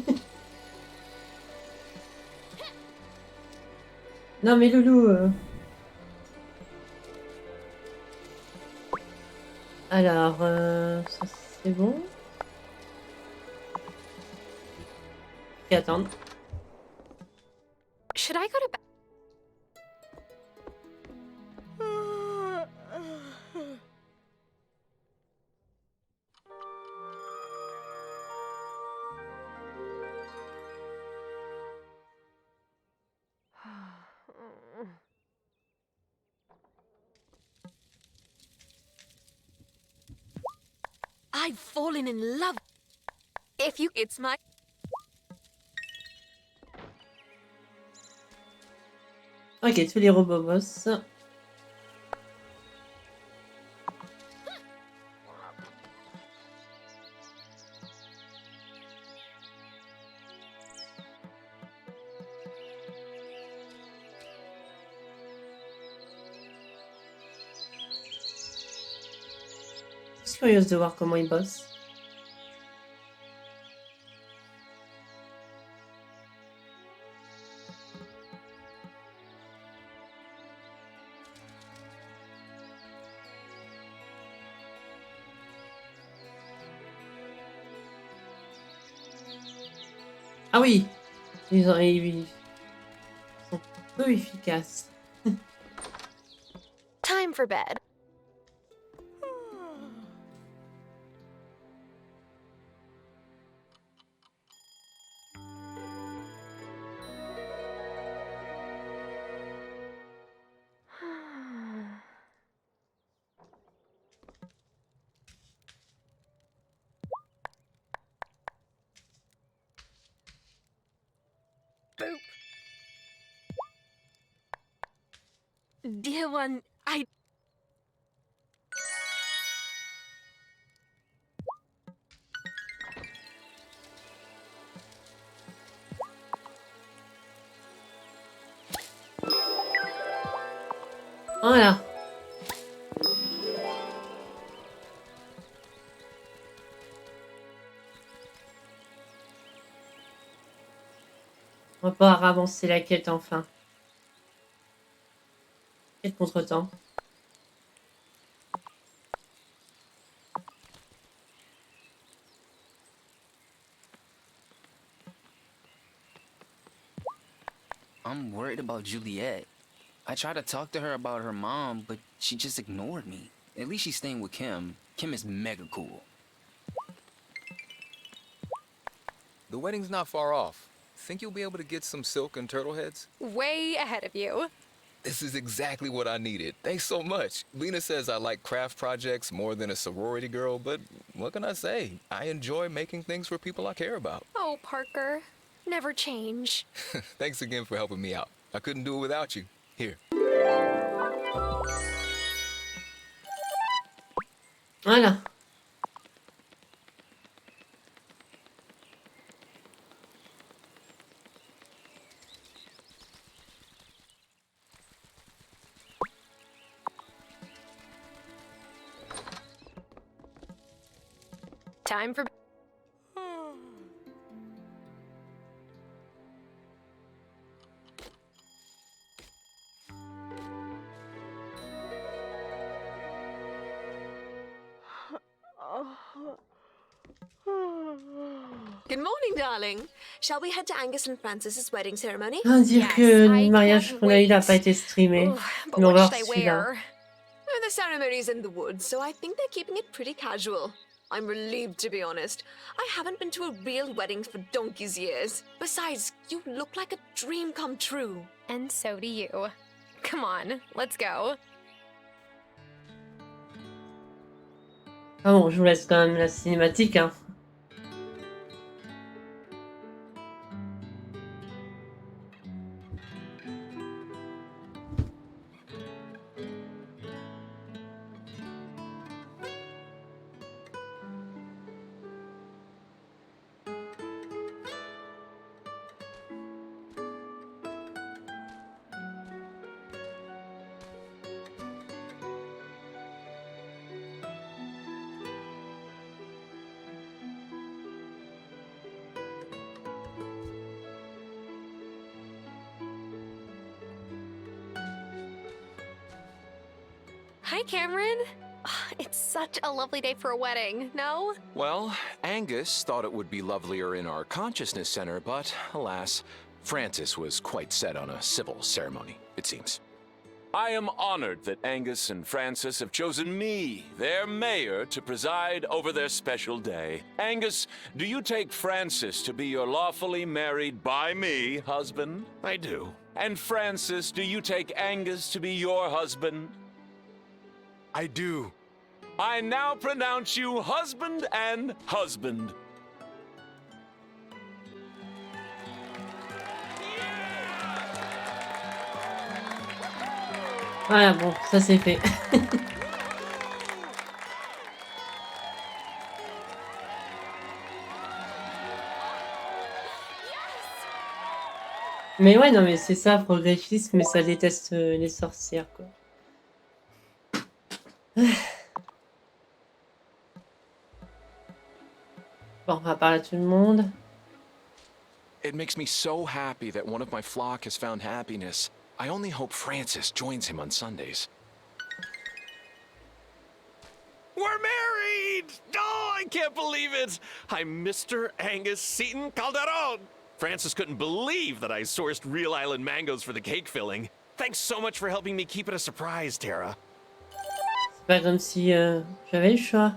Speaker 1: Non mais Loulou. Alors, ça c'est bon. Et attendre.
Speaker 4: Should I go to bed?
Speaker 9: I've fallen in love.
Speaker 4: If you...
Speaker 9: It's my...
Speaker 1: Ok, tous les robots boss. Je suis curieuse de voir comment ils bossent. Ah oui, ils sont peu efficaces.
Speaker 4: Time for bed.
Speaker 9: Boop. Dear one, I...
Speaker 1: Voilà. On va pouvoir avancer la quête enfin. Quête contre-temps.
Speaker 20: I'm worried about Juliet. I tried to talk to her about her mom, but she just ignored me. At least she's staying with Kim. Kim is mega cool.
Speaker 21: The wedding's not far off. Think you'll be able to get some silk and turtle heads?
Speaker 4: Way ahead of you.
Speaker 21: This is exactly what I needed. Thanks so much. Lena says I like craft projects more than a sorority girl, but what can I say? I enjoy making things for people I care about.
Speaker 4: Oh, Parker. Never change.
Speaker 21: Thanks again for helping me out. I couldn't do it without you. Here.
Speaker 1: Voilà.
Speaker 4: Time for... Good morning, darling. Shall we head to Angus and Francis's wedding ceremony?
Speaker 1: On dire que le mariage qu'on a eu n'a pas été streamé.
Speaker 4: But
Speaker 1: Mais on
Speaker 4: what
Speaker 1: va
Speaker 4: should
Speaker 1: voir
Speaker 4: I
Speaker 1: celui-là.
Speaker 4: wear? Oh, the ceremony's in the woods, so I think they're keeping it pretty casual. I'm relieved, to be honest. I haven't been to a real wedding for donkey's years. Besides, you look like a dream come true.
Speaker 22: And so do you. Come on, let's go.
Speaker 1: Ah bon, je vous laisse quand même la cinématique, hein.
Speaker 4: Hi, Cameron. It's such a lovely day for a wedding, no?
Speaker 13: Well, Angus thought it would be lovelier in our consciousness center, but alas, Francis was quite set on a civil ceremony, it seems.
Speaker 8: I am honored that Angus and Francis have chosen me, their mayor, to preside over their special day. Angus, do you take Francis to be your lawfully married by me husband?
Speaker 2: I do.
Speaker 8: And Francis, do you take Angus to be your husband?
Speaker 21: I do.
Speaker 8: I now pronounce you husband and husband.
Speaker 1: Voilà, bon, ça c'est fait. Mais ouais, non, mais c'est ça, progressisme, mais ça déteste les sorcières, quoi. Bon, on va parler à tout le monde.
Speaker 13: It makes me so happy that one of my flock has found happiness. I only hope Francis joins him on Sundays.
Speaker 2: We're married! Oh, I can't believe it! I'm Mr. Angus Seton Calderon! Francis couldn't believe that I sourced real island mangoes for the cake filling. Thanks so much for helping me keep it a surprise, Tara.
Speaker 1: C'est pas comme si j'avais le choix.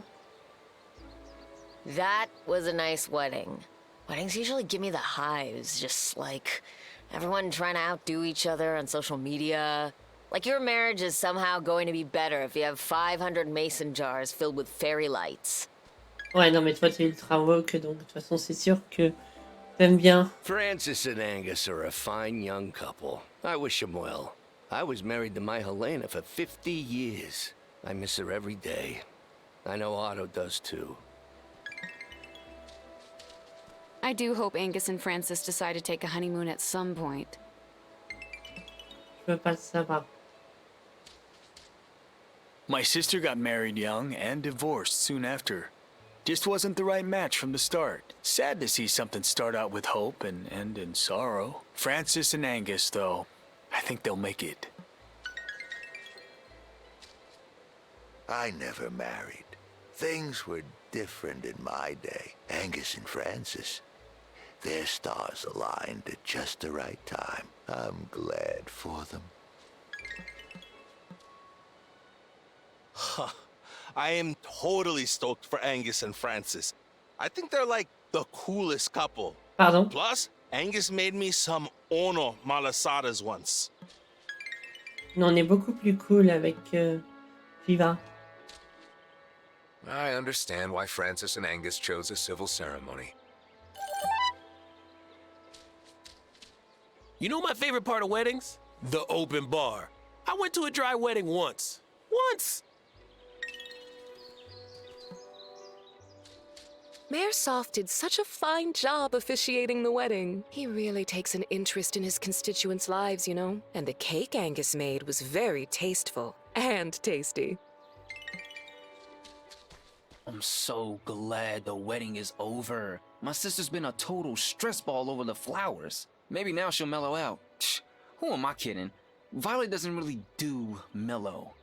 Speaker 11: That was a nice wedding. Weddings usually give me the hives, just like everyone trying to outdo each other on social media. Like your marriage is somehow going to be better if you have 500 mason jars filled with fairy lights.
Speaker 1: Ouais, non, mais toi, t'es ultra woke, donc de toute façon, c'est sûr que t'aimes bien.
Speaker 12: Francis and Angus are a fine young couple. I wish them well. I was married to my Helena for 50 years. I miss her every day. I know Otto does too.
Speaker 3: I do hope Angus and Francis decide to take a honeymoon at some point.
Speaker 1: Je veux pas le savoir.
Speaker 6: My sister got married young and divorced soon after. Just wasn't the right match from the start. Sad to see something start out with hope and end in sorrow. Francis and Angus, though, I think they'll make it.
Speaker 7: I never married. Things were different in my day. Angus and Francis. Their stars aligned at just the right time. I'm glad for them.
Speaker 23: Huh. I am totally stoked for Angus and Francis. I think they're like the coolest couple.
Speaker 1: Pardon?
Speaker 23: Plus, Angus made me some Ono malasadas once.
Speaker 1: Non, on est beaucoup plus cool avec Viva.
Speaker 24: I understand why Francis and Angus chose a civil ceremony.
Speaker 14: You know my favorite part of weddings? The open bar. I went to a dry wedding once. Once!
Speaker 5: Mayor Soft did such a fine job officiating the wedding. He really takes an interest in his constituents' lives, you know? And the cake Angus made was very tasteful and tasty.
Speaker 20: I'm so glad the wedding is over. My sister's been a total stress ball over the flowers. Maybe now she'll mellow out. Who am I kidding? Violet doesn't really do mellow.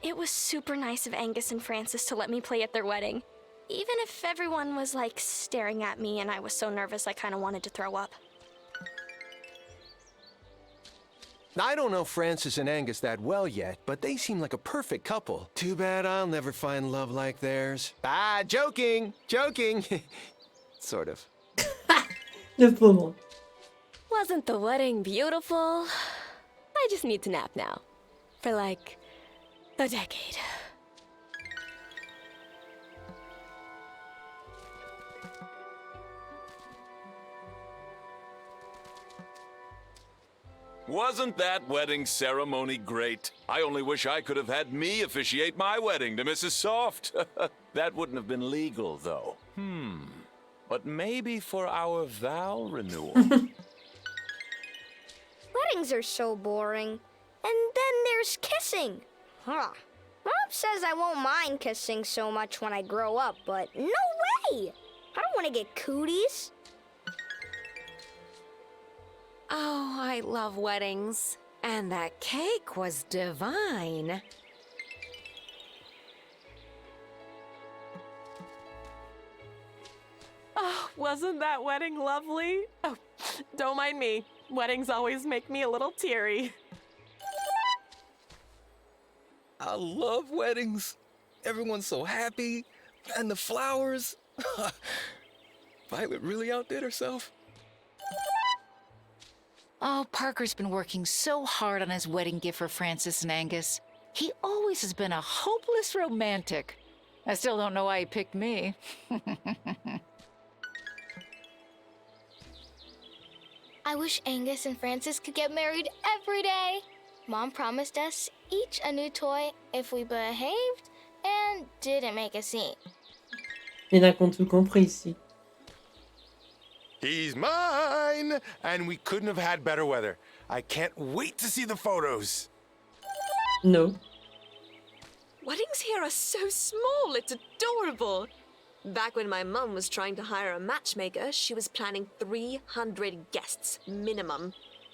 Speaker 10: It was super nice of Angus and Francis to let me play at their wedding. Even if everyone was like staring at me and I was so nervous I kind of wanted to throw up.
Speaker 17: I don't know Francis and Angus that well yet, but they seem like a perfect couple. Too bad I'll never find love like theirs. Ah, joking! Joking! Sort of.
Speaker 1: Le pauvre.
Speaker 10: Wasn't the wedding beautiful? I just need to nap now. For like a decade.
Speaker 8: Wasn't that wedding ceremony great? I only wish I could have had me officiate my wedding to Mrs. Soft. That wouldn't have been legal, though. But maybe for our vow renewal.
Speaker 25: Weddings are so boring. And then there's kissing. Huh. Mom says I won't mind kissing so much when I grow up, but no way! I don't want to get cooties.
Speaker 3: Oh, I love weddings. And that cake was divine.
Speaker 26: Oh, wasn't that wedding lovely? Oh, don't mind me. Weddings always make me a little teary.
Speaker 21: I love weddings. Everyone's so happy. And the flowers. Violet really outdid herself.
Speaker 19: Oh, Parker's been working so hard on his wedding gift for Francis and Angus. He always has been a hopeless romantic. I still don't know why he picked me.
Speaker 4: I wish Angus and Francis could get married every day. Mom promised us each a new toy if we behaved and didn't make a scene.
Speaker 1: Il a tout compris ici.
Speaker 9: He's mine! And we couldn't have had better weather. I can't wait to see the photos.
Speaker 1: No.
Speaker 15: Weddings here are so small, it's adorable. Back when my mum was trying to hire a matchmaker, she was planning 300 guests minimum.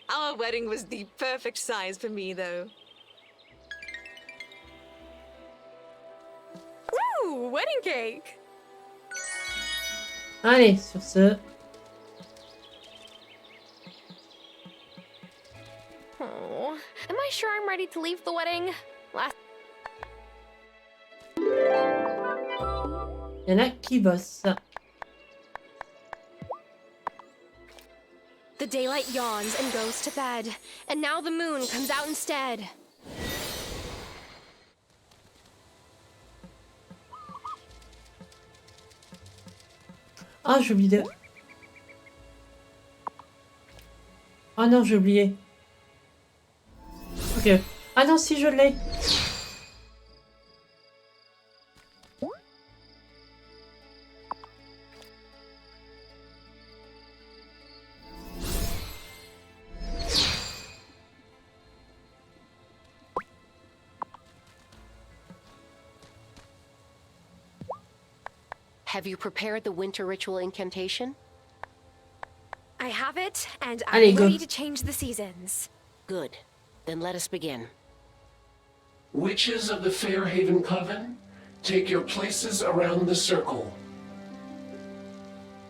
Speaker 15: Our wedding was the perfect size for me, though.
Speaker 26: Ooh, wedding cake!
Speaker 1: Allez, sur ce.
Speaker 10: Oh, am I sure I'm ready to leave the wedding?
Speaker 1: Il y en a qui bossent.
Speaker 10: The daylight yawns and goes to bed, and now the moon comes out instead.
Speaker 1: Ah, j'ai oublié de... Oh non, j'ai oublié. Ok. Ah non, si, je l'ai.
Speaker 16: Have you prepared the winter ritual incantation?
Speaker 10: I have it, and
Speaker 1: Allez,
Speaker 10: I'm
Speaker 1: go.
Speaker 10: ready to change the seasons.
Speaker 16: Good. Then let us begin.
Speaker 18: Witches of the Fairhaven Coven, take your places around the circle.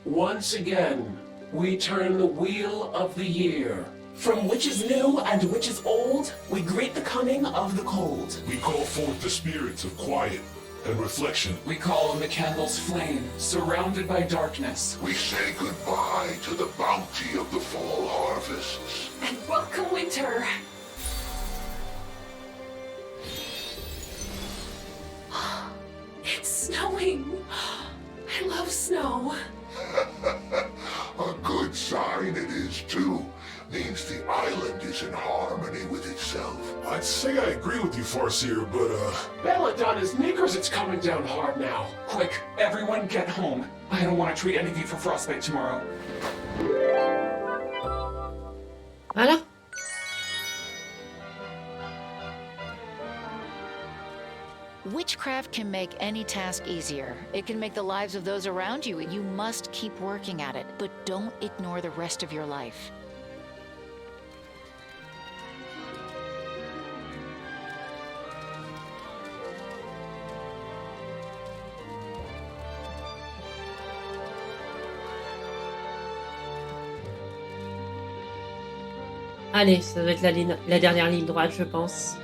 Speaker 18: Once again, we turn the wheel of the year.
Speaker 22: From witches new and witches old, we greet the coming of the cold.
Speaker 27: We call forth the spirits of quiet and reflection.
Speaker 22: We call on the candle's flame, surrounded by darkness.
Speaker 27: We say goodbye to the bounty of the fall harvests.
Speaker 22: And welcome winter. It's snowing. I love snow.
Speaker 27: A good sign it is, too. Means the island is in harmony with itself. I'd say I agree with you, Farseer, but,
Speaker 22: Belladonna's knickers, it's coming down hard now. Quick, everyone get home. I don't want to treat any of you for frostbite tomorrow.
Speaker 1: Voilà.
Speaker 19: Witchcraft can make any task easier. It can make the lives of those around you. You must keep working at it, but don't ignore the rest of your life.
Speaker 1: Allez, ça va être la dernière ligne droite, je pense.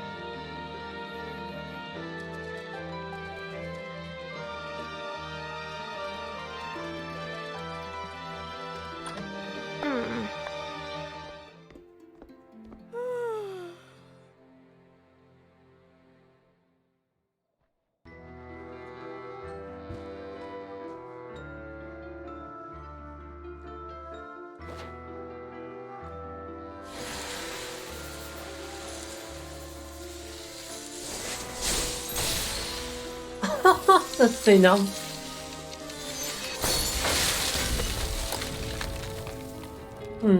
Speaker 1: Ça c'est énorme.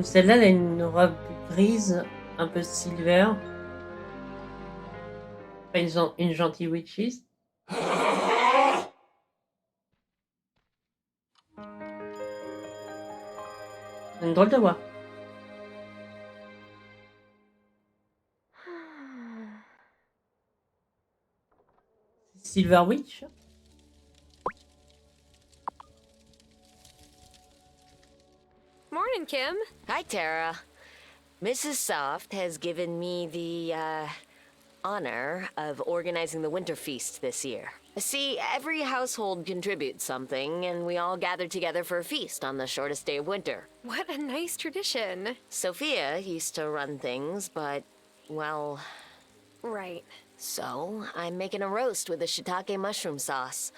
Speaker 1: Celle-là, elle a une robe grise, un peu silver. Pas une gentille witches. Une drôle de voix. Silver Witch.
Speaker 11: Morning, Kim. Hi, Tara. Mrs. Soft has given me the, honor of organizing the winter feast this year. See, every household contributes something, and we all gather together for a feast on the shortest day of winter.
Speaker 10: What a nice tradition.
Speaker 11: Sophia used to run things, but, well...
Speaker 10: Right.
Speaker 11: So, I'm making a roast with a shiitake mushroom sauce.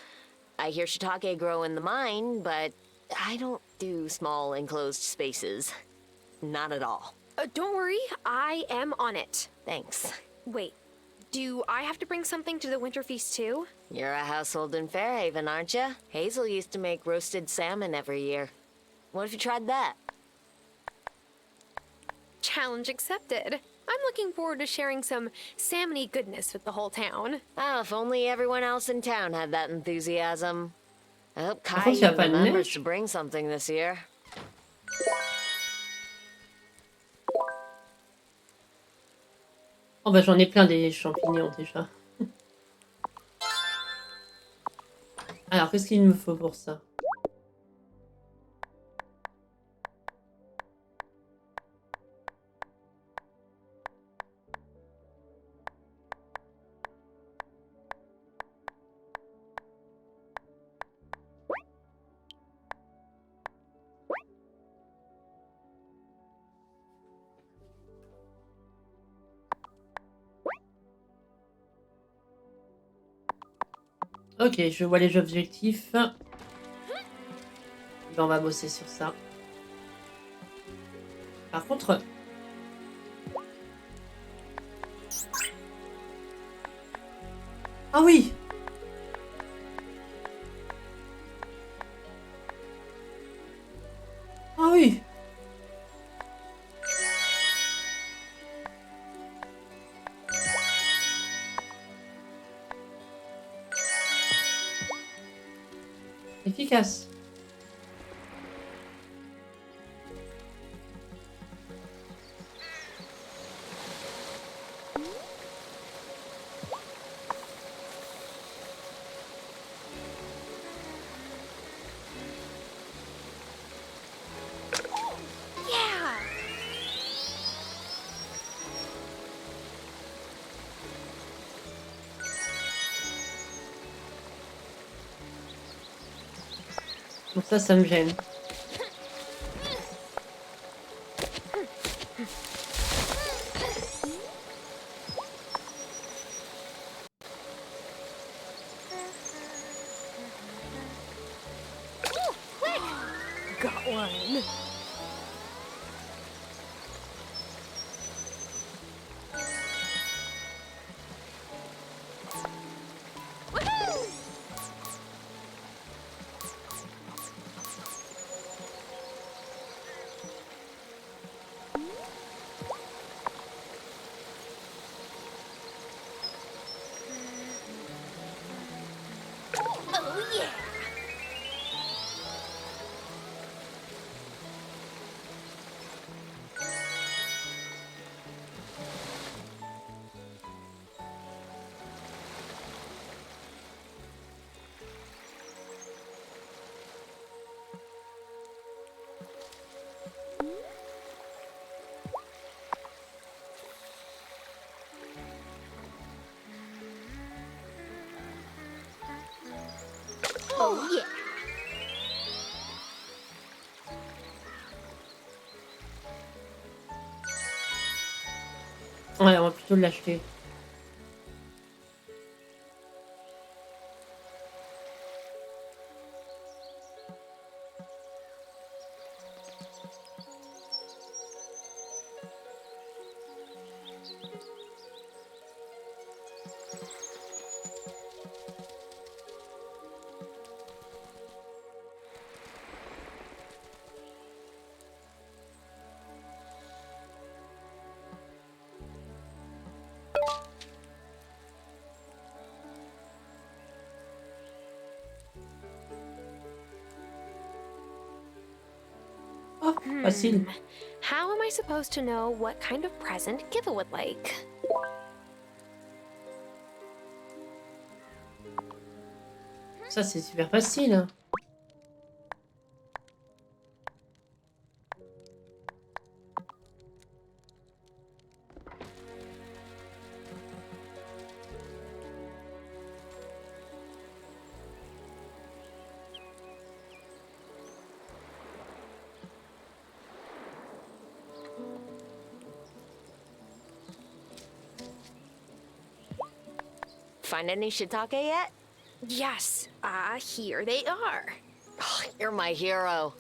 Speaker 11: I hear shiitake grow in the mine, but I don't do small enclosed spaces. Not at all.
Speaker 2: Don't worry, I am on it.
Speaker 11: Thanks.
Speaker 2: Wait, do I have to bring something to the winter feast too?
Speaker 11: You're a household in Fairhaven, aren't you? Hazel used to make roasted salmon every year. What if you tried that?
Speaker 2: Challenge accepted. I'm looking forward to sharing some salmon-y goodness with the whole town.
Speaker 11: Oh, if only everyone else in town had that enthusiasm. I hope
Speaker 1: Par contre, y a
Speaker 11: Caillou
Speaker 1: pas de
Speaker 11: remembers
Speaker 1: neige.
Speaker 11: to bring something this year.
Speaker 1: Oh bah j'en ai plein des champignons déjà. Alors qu'est-ce qu'il me faut pour ça? Ok, je vois les objectifs. Ben, on va bosser sur ça. Par contre... Ah oui! Ah oui! Efficace.
Speaker 2: Yeah!
Speaker 1: Donc ça me gêne.
Speaker 2: Got one.
Speaker 4: Oh yeah! Oh yeah!
Speaker 1: Ouais, on va plutôt l'acheter. Oh, facile.
Speaker 2: How am I supposed to know what kind of present Giva would like?
Speaker 1: Ça, c'est super facile. Hein.
Speaker 11: Find any shiitake yet?
Speaker 2: Yes, here they are.
Speaker 11: Oh, you're my hero.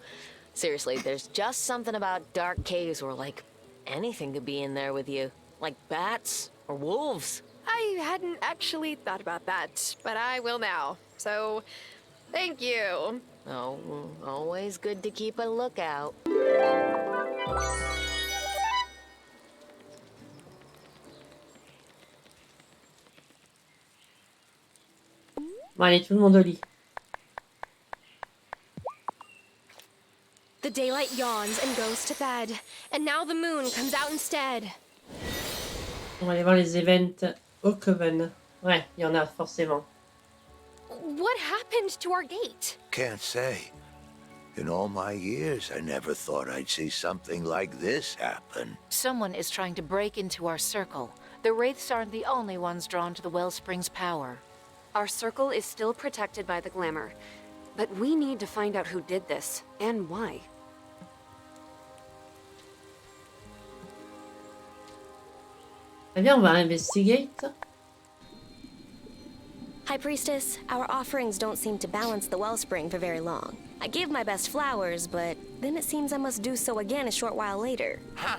Speaker 11: Seriously, there's just something about dark caves where, like, anything could be in there with you. Like bats or wolves.
Speaker 2: I hadn't actually thought about that, but I will now. So, thank you.
Speaker 11: Oh, always good to keep a lookout.
Speaker 1: Bon, allez, tout le monde au lit.
Speaker 10: The daylight yawns and goes to bed, and now the moon comes out instead.
Speaker 1: On va aller voir les events au Coven. Ouais, il y en a forcément.
Speaker 2: What happened to our gate?
Speaker 6: Can't say. In all my years, I never thought I'd see something like this happen.
Speaker 19: Someone is trying to break into our circle. The Wraiths aren't the only ones drawn to the Wellspring's power.
Speaker 7: Our circle is still protected by the glamour, but we need to find out who did this, and why.
Speaker 1: Eh bien, on va investigate.
Speaker 10: High Priestess, our offerings don't seem to balance the wellspring for very long. I gave my best flowers, but then it seems I must do so again a short while later.
Speaker 6: Huh.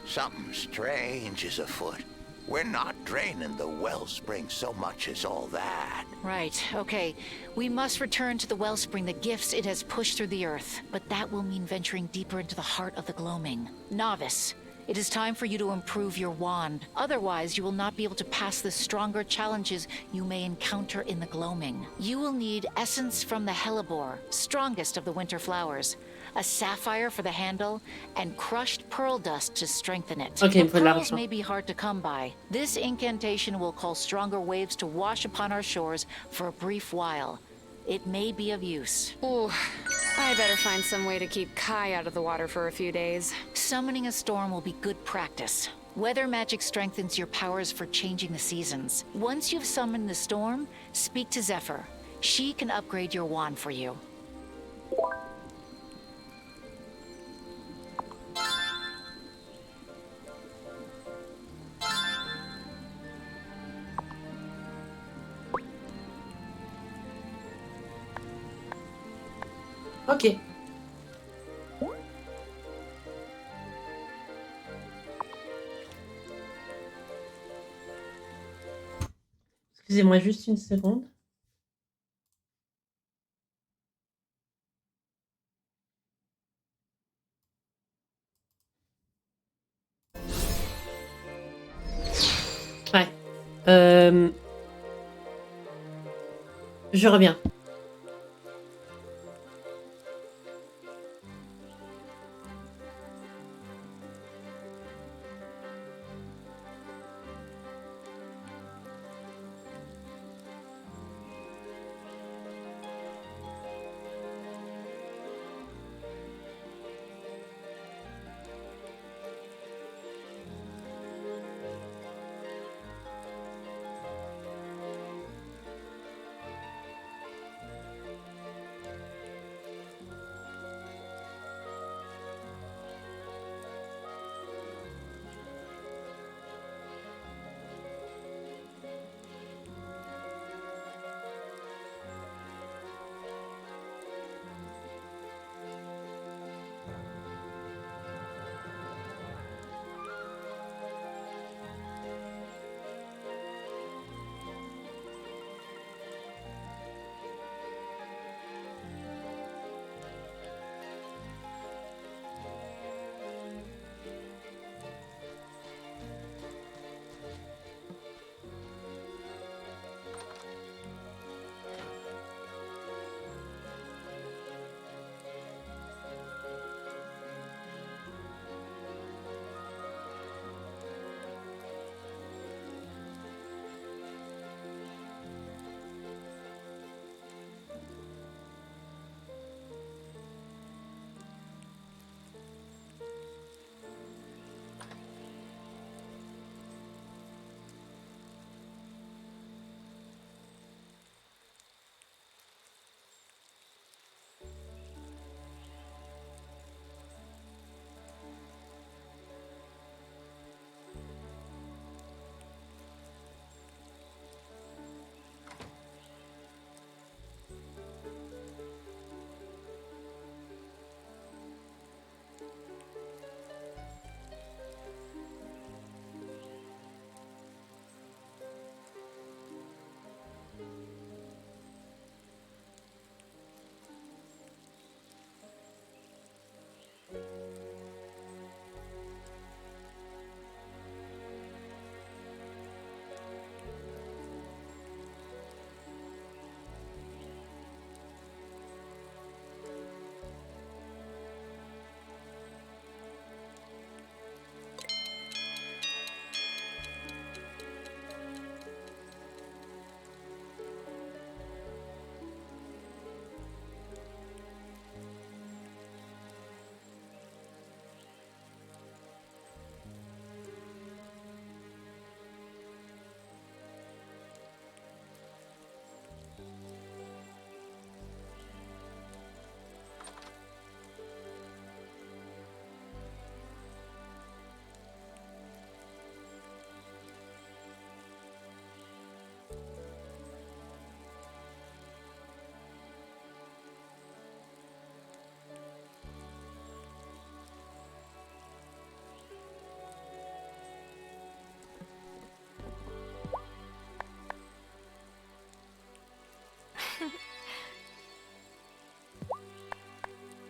Speaker 6: Something strange is afoot. We're not draining the wellspring so much as all that.
Speaker 19: Right, okay. We must return to the wellspring the gifts it has pushed through the earth, but that will mean venturing deeper into the heart of the gloaming. Novice, it is time for you to improve your wand. Otherwise, you will not be able to pass the stronger challenges you may encounter in the gloaming. You will need essence from the hellebore, strongest of the winter flowers, a sapphire for the handle, and crushed pearl dust to strengthen it.
Speaker 1: Okay,
Speaker 19: The pearls may be hard to come by. This incantation will call stronger waves to wash upon our shores for a brief while. It may be of use.
Speaker 7: Ooh, I better find some way to keep Kai out of the water for a few days.
Speaker 19: Summoning a storm will be good practice. Weather magic strengthens your powers for changing the seasons. Once you've summoned the storm, speak to Zephyr. She can upgrade your wand for you.
Speaker 1: Ok. Excusez-moi juste une seconde. Ouais. Je reviens.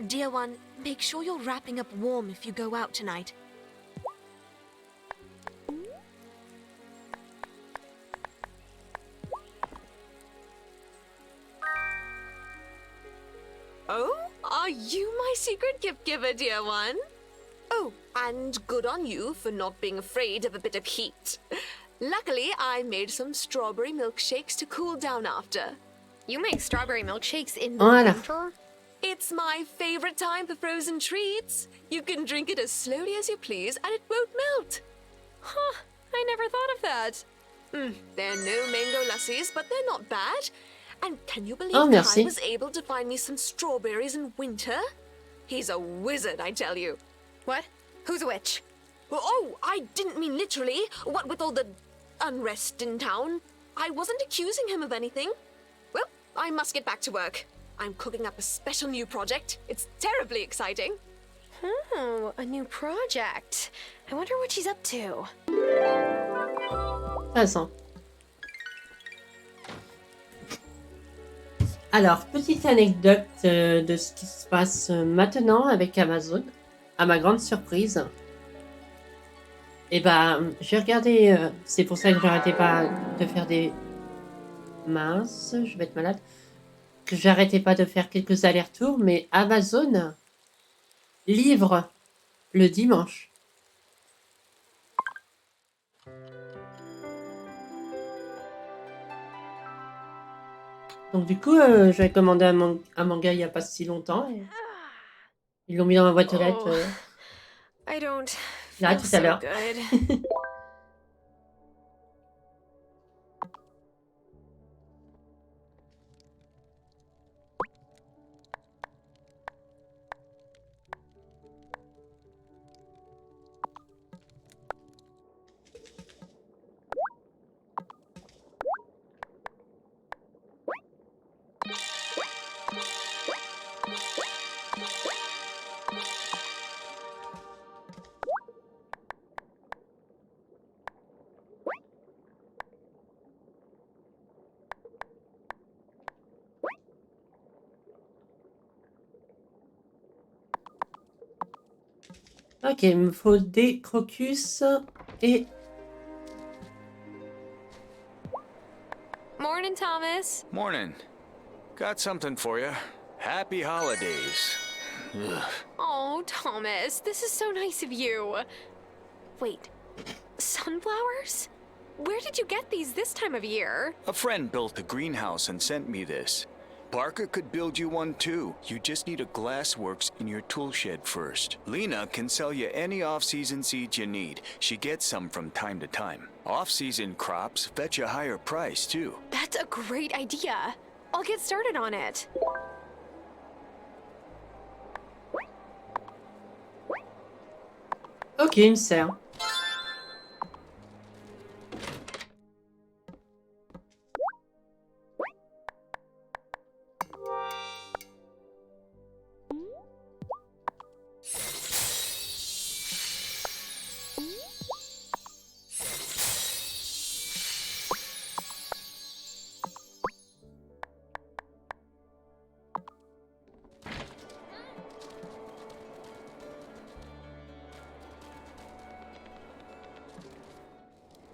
Speaker 15: Dear one, make sure you're wrapping up warm if you go out tonight. Oh, are you my secret gift giver, dear one? Oh, and good on you for not being afraid of a bit of heat. Luckily, I made some strawberry milkshakes to cool down after.
Speaker 2: You make strawberry milkshakes in the
Speaker 1: Voilà.
Speaker 2: winter?
Speaker 15: It's my favorite time for frozen treats. You can drink it as slowly as you please and it won't melt.
Speaker 2: Huh, I never thought of that.
Speaker 15: They're no mango lassies, but they're not bad. And can you believe
Speaker 1: Oh,
Speaker 15: Kai
Speaker 1: merci.
Speaker 15: was able to find me some strawberries in winter? He's a wizard, I tell you.
Speaker 2: What? Who's a witch?
Speaker 15: Oh, I didn't mean literally. What with all the unrest in town, I wasn't accusing him of anything. Well, I must get back to work. I'm cooking up a special new project. It's terribly exciting.
Speaker 2: Oh, a new project. I wonder what she's up to.
Speaker 1: Intéressant. Alors, petite anecdote de ce qui se passe maintenant avec Amazon, à ma grande surprise. Et ben, j'ai regardé, c'est pour ça que j'arrêtais pas de faire des... Mince, je vais être malade. Que j'arrêtais pas de faire quelques allers-retours, mais Amazon livre le dimanche. Donc du coup, j'avais commandé un manga il y a pas si longtemps. Et ils l'ont mis dans ma boîte aux lettres.
Speaker 2: I don't
Speaker 1: Là,
Speaker 2: feel
Speaker 1: tout à
Speaker 2: so
Speaker 1: l'heure.
Speaker 2: good.
Speaker 1: Ok, il me faut des crocus et...
Speaker 2: Morning, Thomas.
Speaker 8: Morning. Got something for you. Happy holidays. Ugh.
Speaker 2: Oh, Thomas, this is so nice of you. Wait, sunflowers? Where did you get these this time of year?
Speaker 8: A friend built a greenhouse and sent me this. Parker could build you one too. You just need a glassworks in your tool shed first. Lena can sell you any off-season seeds you need. She gets some from time to time. Off-season crops fetch a higher price too.
Speaker 2: That's a great idea. I'll get started on it.
Speaker 1: Ok, il me sert.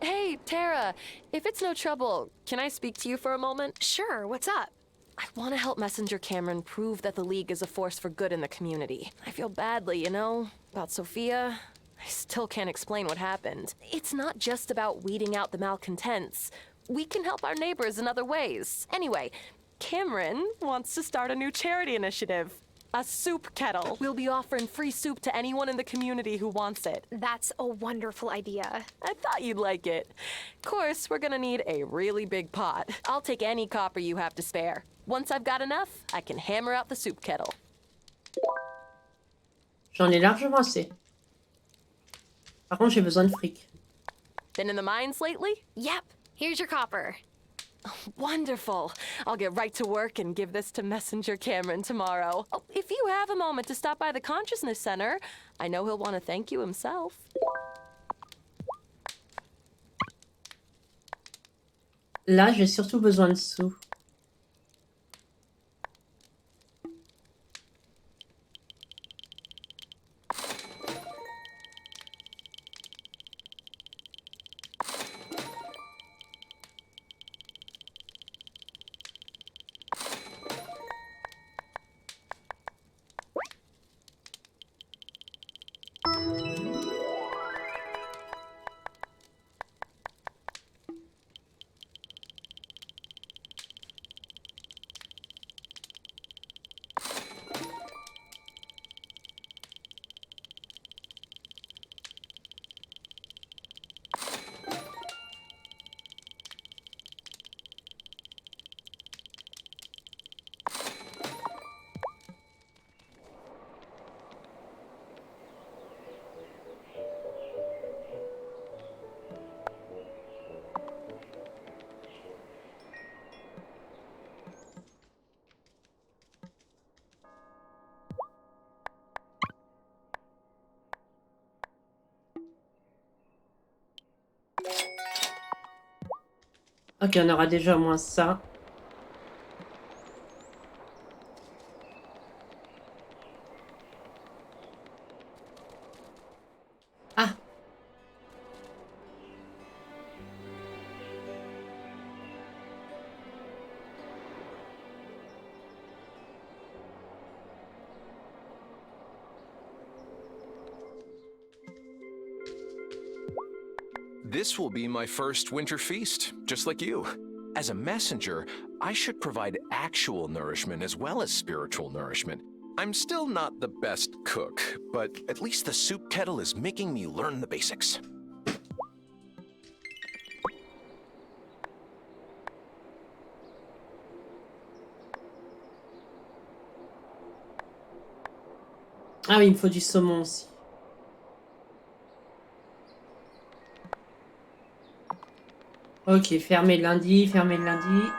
Speaker 26: Hey, Tara, if it's no trouble, can I speak to you for a moment?
Speaker 2: Sure, what's up?
Speaker 26: I want to help Messenger Cameron prove that the League is a force for good in the community. I feel badly, you know, about Sophia. I still can't explain what happened. It's not just about weeding out the malcontents. We can help our neighbors in other ways. Anyway, Cameron wants to start a new charity initiative. A soup kettle. We'll be offering free soup to anyone in the community who wants it.
Speaker 2: That's a wonderful idea.
Speaker 26: I thought you'd like it. Of course, we're gonna need a really big pot. I'll take any copper you have to spare. Once I've got enough, I can hammer out the soup kettle.
Speaker 1: J'en ai largement assez. Par contre, j'ai besoin de fric.
Speaker 26: Been in the mines lately?
Speaker 2: Yep. Here's your copper.
Speaker 26: Wonderful. I'll get right to work and give this to Messenger Cameron tomorrow. Oh, if you have a moment to stop by the Consciousness Center, I know he'll want to thank you himself.
Speaker 1: Là, j'ai surtout besoin de sous. Ok, on aura déjà au moins ça. Ah!
Speaker 17: This will be my first winter feast, just like you. As a messenger, I should provide actual nourishment as well as spiritual nourishment. I'm still not the best cook, but at least the soup kettle is making me learn the basics.
Speaker 1: Ah oui, il me faut du saumon aussi. Ok, fermé le lundi, fermé le lundi.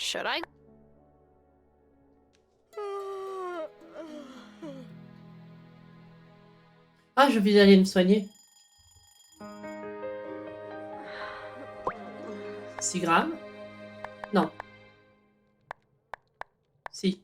Speaker 2: Should I?
Speaker 1: Ah, je vais aller me soigner. 6 grammes? Non. Si.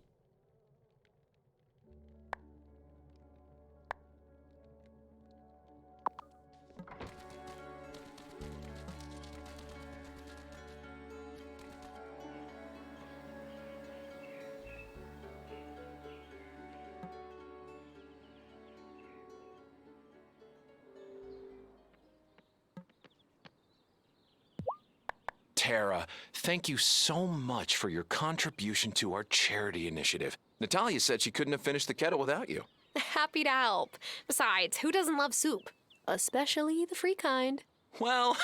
Speaker 17: Tara, thank you so much for your contribution to our charity initiative. Natalia said she couldn't have finished the kettle without you.
Speaker 2: Happy to help. Besides, who doesn't love soup? Especially the free kind.
Speaker 17: Well,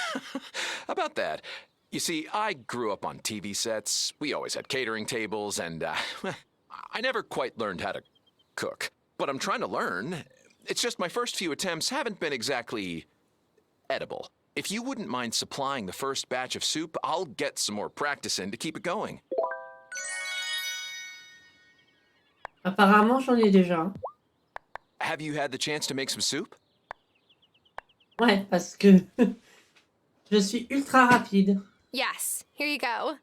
Speaker 17: about that. You see, I grew up on TV sets. We always had catering tables, and I never quite learned how to cook. But I'm trying to learn. It's just my first few attempts haven't been exactly edible. If you wouldn't mind supplying the first batch of soup, I'll get some more practice in to keep it going.
Speaker 1: Apparemment, j'en ai déjà.
Speaker 17: Have you had the chance to make some soup?
Speaker 1: Ouais, parce que je suis ultra rapide.
Speaker 2: Yes, here you go.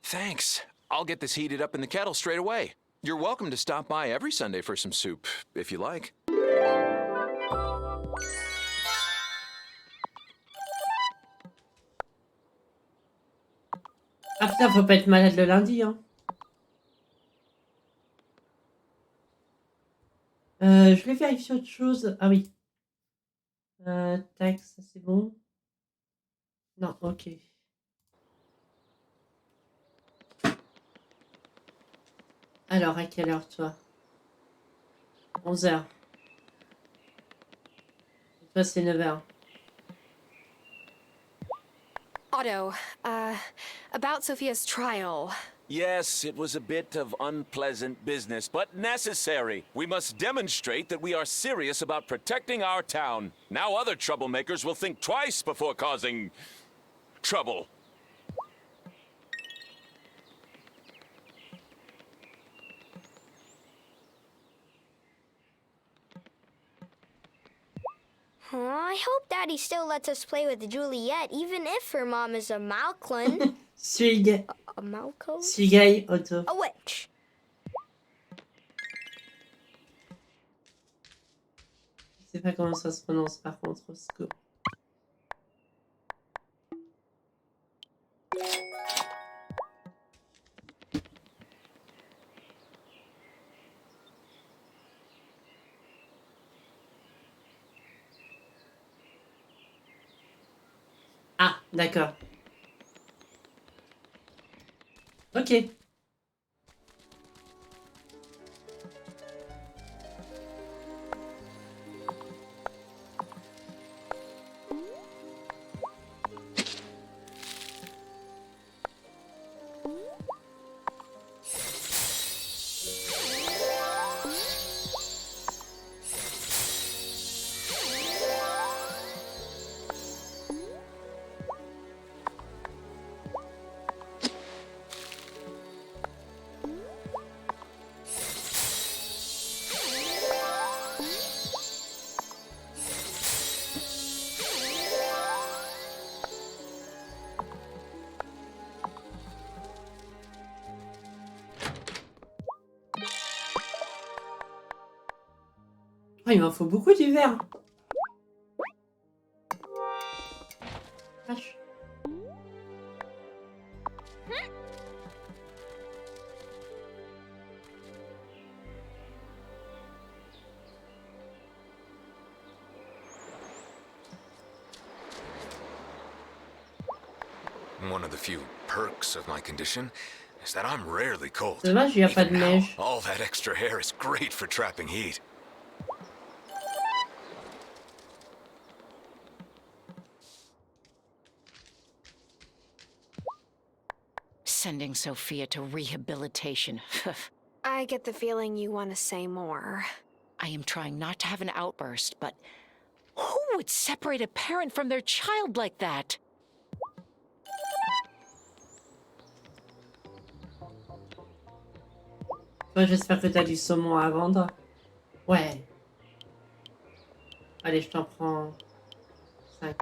Speaker 17: Thanks. I'll get this heated up in the kettle straight away. You're welcome to stop by every Sunday for some soup, if you like.
Speaker 1: Ah putain, faut pas être malade le lundi, hein. Je vais vérifier autre chose. Ah oui. Tac, ça c'est bon. Non, ok. Alors, à quelle heure, toi? 11h. Toi, c'est 9h.
Speaker 2: Otto, about Sophia's trial.
Speaker 8: Yes, it was a bit of unpleasant business, but necessary. We must demonstrate that we are serious about protecting our town. Now other troublemakers will think twice before causing trouble.
Speaker 4: I hope Daddy still lets us play with Juliet, even if her mom is a Malklin. A Malco?
Speaker 1: Suis gay, Otto.
Speaker 4: A witch.
Speaker 1: Je sais pas comment ça se prononce par contre, au secours. D'accord. Ok. Oh, il m'en faut beaucoup du verre. Vache.
Speaker 5: One of the few perks of my condition is that I'm rarely cold.
Speaker 1: Dommage, il n'y a pas de
Speaker 5: Even now,
Speaker 1: neige.
Speaker 5: all that extra hair is great for trapping heat.
Speaker 19: Sending Sophia to rehabilitation.
Speaker 2: I get the feeling you want to say more.
Speaker 19: I am trying not to have an outburst, but who would separate a parent from their child like that?
Speaker 1: Toi, j'espère que t'as du saumon à vendre. Ouais. Allez, je t'en prends 5.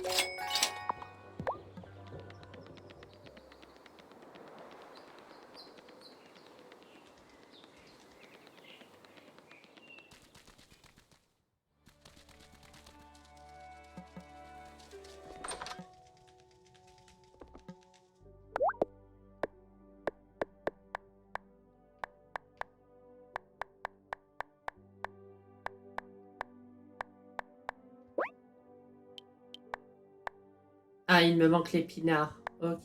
Speaker 1: Ah, il me manque l'épinard. Ok.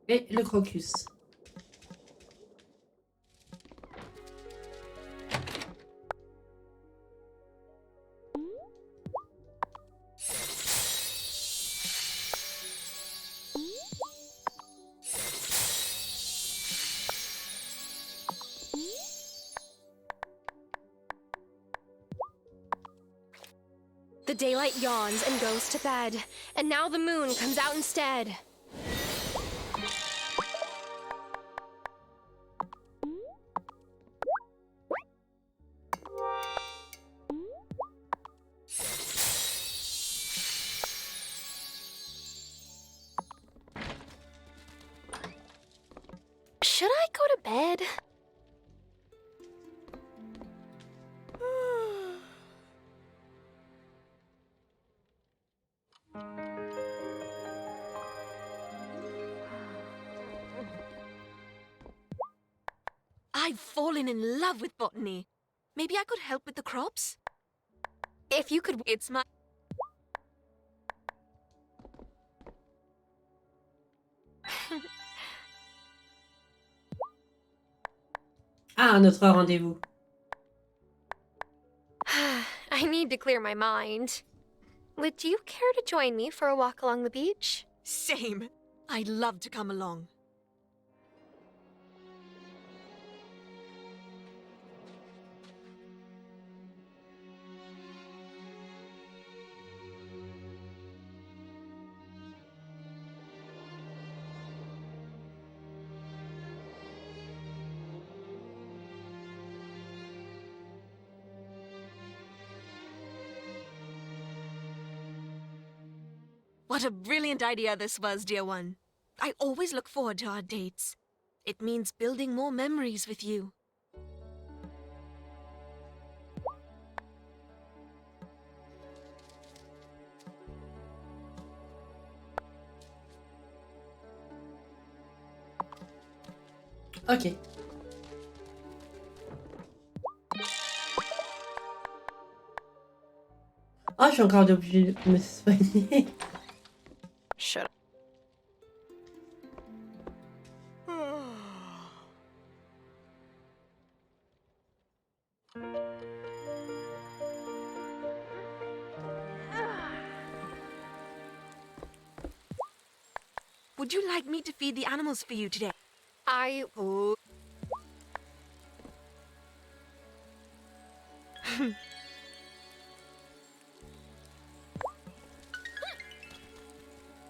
Speaker 1: Et le crocus.
Speaker 10: The daylight yawns and goes to bed, and now the moon comes out instead. Should I go to bed?
Speaker 15: I've fallen in love with botany. Maybe I could help with the crops?
Speaker 2: If you could,
Speaker 15: It's my...
Speaker 1: Ah, notre rendez-vous.
Speaker 2: I need to clear my mind. Would you care to join me for a walk along the beach?
Speaker 15: Same. I'd love to come along. What a brilliant idea this was, dear one. I always look forward to our dates. It means building more memories with you.
Speaker 1: Ok. Ah, je suis encore obligée de me soigner.
Speaker 26: Shut up.
Speaker 7: Would you like me to feed the animals for you today?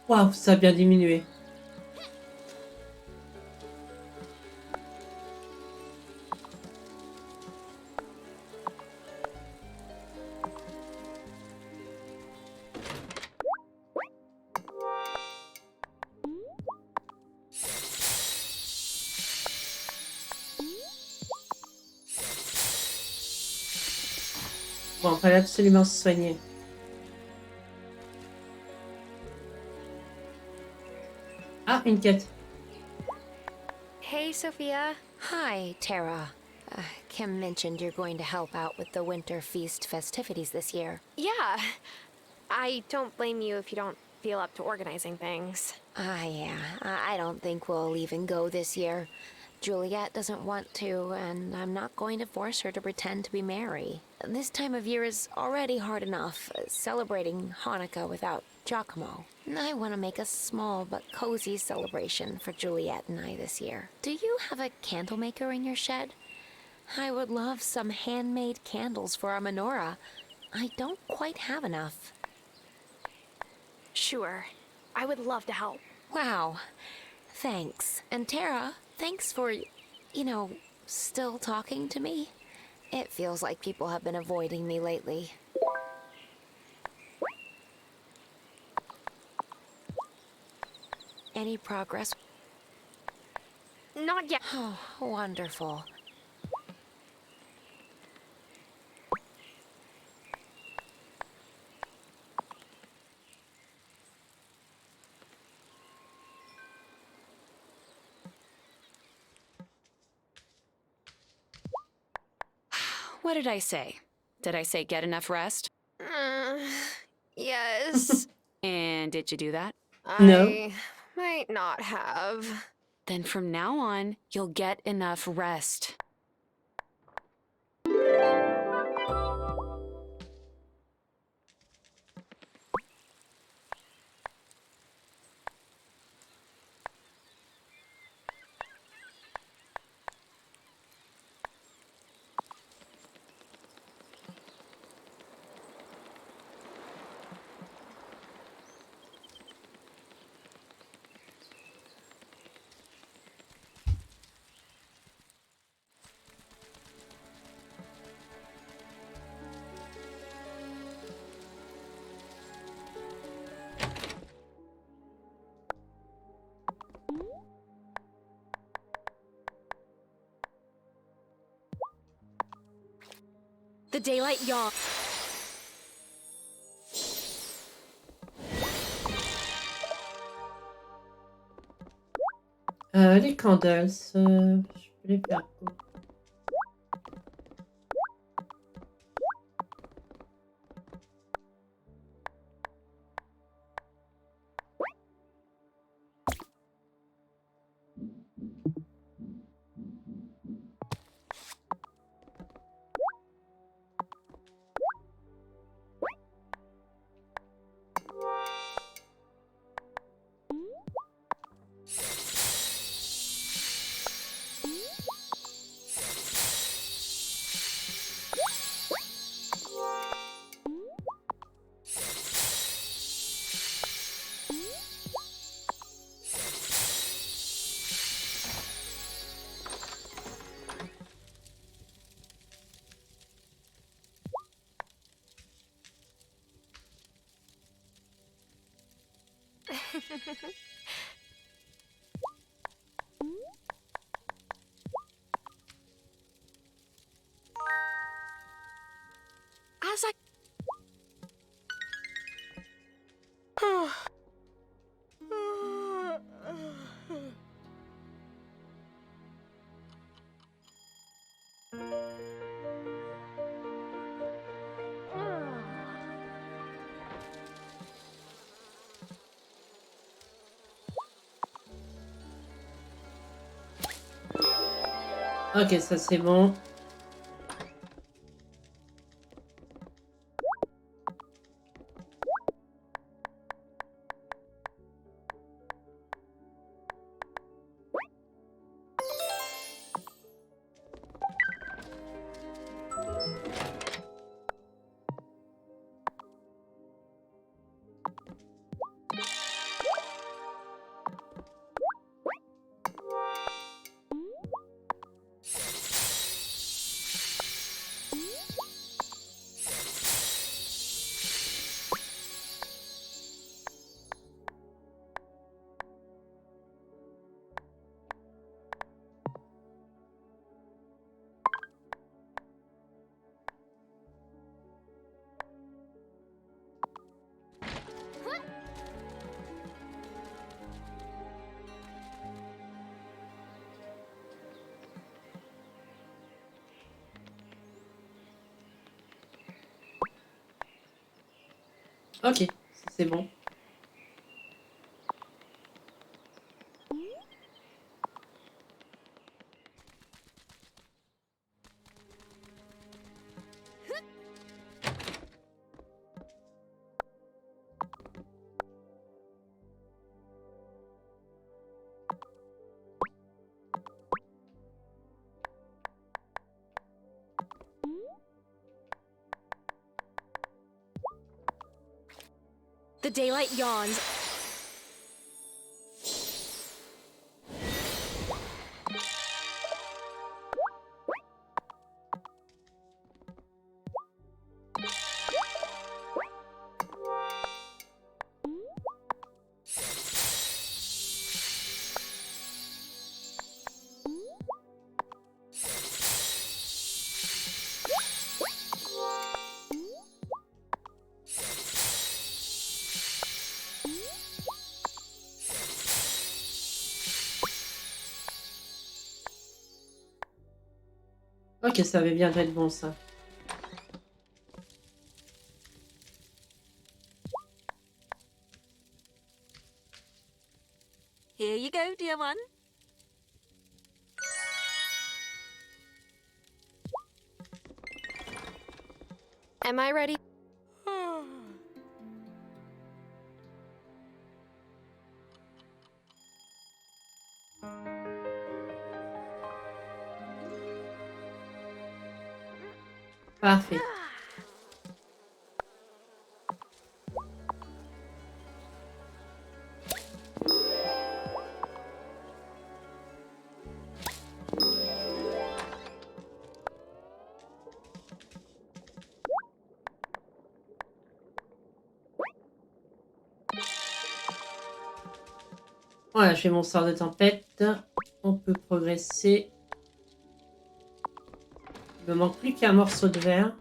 Speaker 1: Waouh, ça a bien diminué. Bon, il fallait absolument se soigner. Ah, une quête.
Speaker 10: Hey, Sophia. Hi, Tara. Kim mentioned you're going to help out with the Winter Feast festivities this year.
Speaker 2: Yeah. I don't blame you if you don't feel up to organizing things.
Speaker 10: Yeah. I don't think we'll even go this year. Juliet doesn't want to, and I'm not going to force her to pretend to be Mary. This time of year is already hard enough, celebrating Hanukkah without Giacomo. I want to make a small but cozy celebration for Juliet and I this year. Do you have a candle maker in your shed? I would love some handmade candles for our menorah. I don't quite have enough.
Speaker 2: Sure. I would love to help.
Speaker 10: Wow. Thanks. And Tara, thanks for, still talking to me. It feels like people have been avoiding me lately. Any progress?
Speaker 2: Not yet.
Speaker 10: Oh, wonderful.
Speaker 7: What did I say? Did I say get enough rest?
Speaker 2: Yes.
Speaker 7: And did you do that?
Speaker 2: I might not have.
Speaker 7: Then from now on, you'll get enough rest.
Speaker 10: The daylight yawn.
Speaker 1: Les candles, je peux les faire.
Speaker 2: As I...
Speaker 1: Ok, ça c'est bon. Ok, c'est bon.
Speaker 10: The daylight yawns.
Speaker 1: Ok, ça avait bien être bon ça.
Speaker 12: Here you go, dear one.
Speaker 2: Am I ready?
Speaker 1: Parfait. Voilà, j'ai mon sort de tempête. On peut progresser. Il me manque plus qu'un morceau de verre.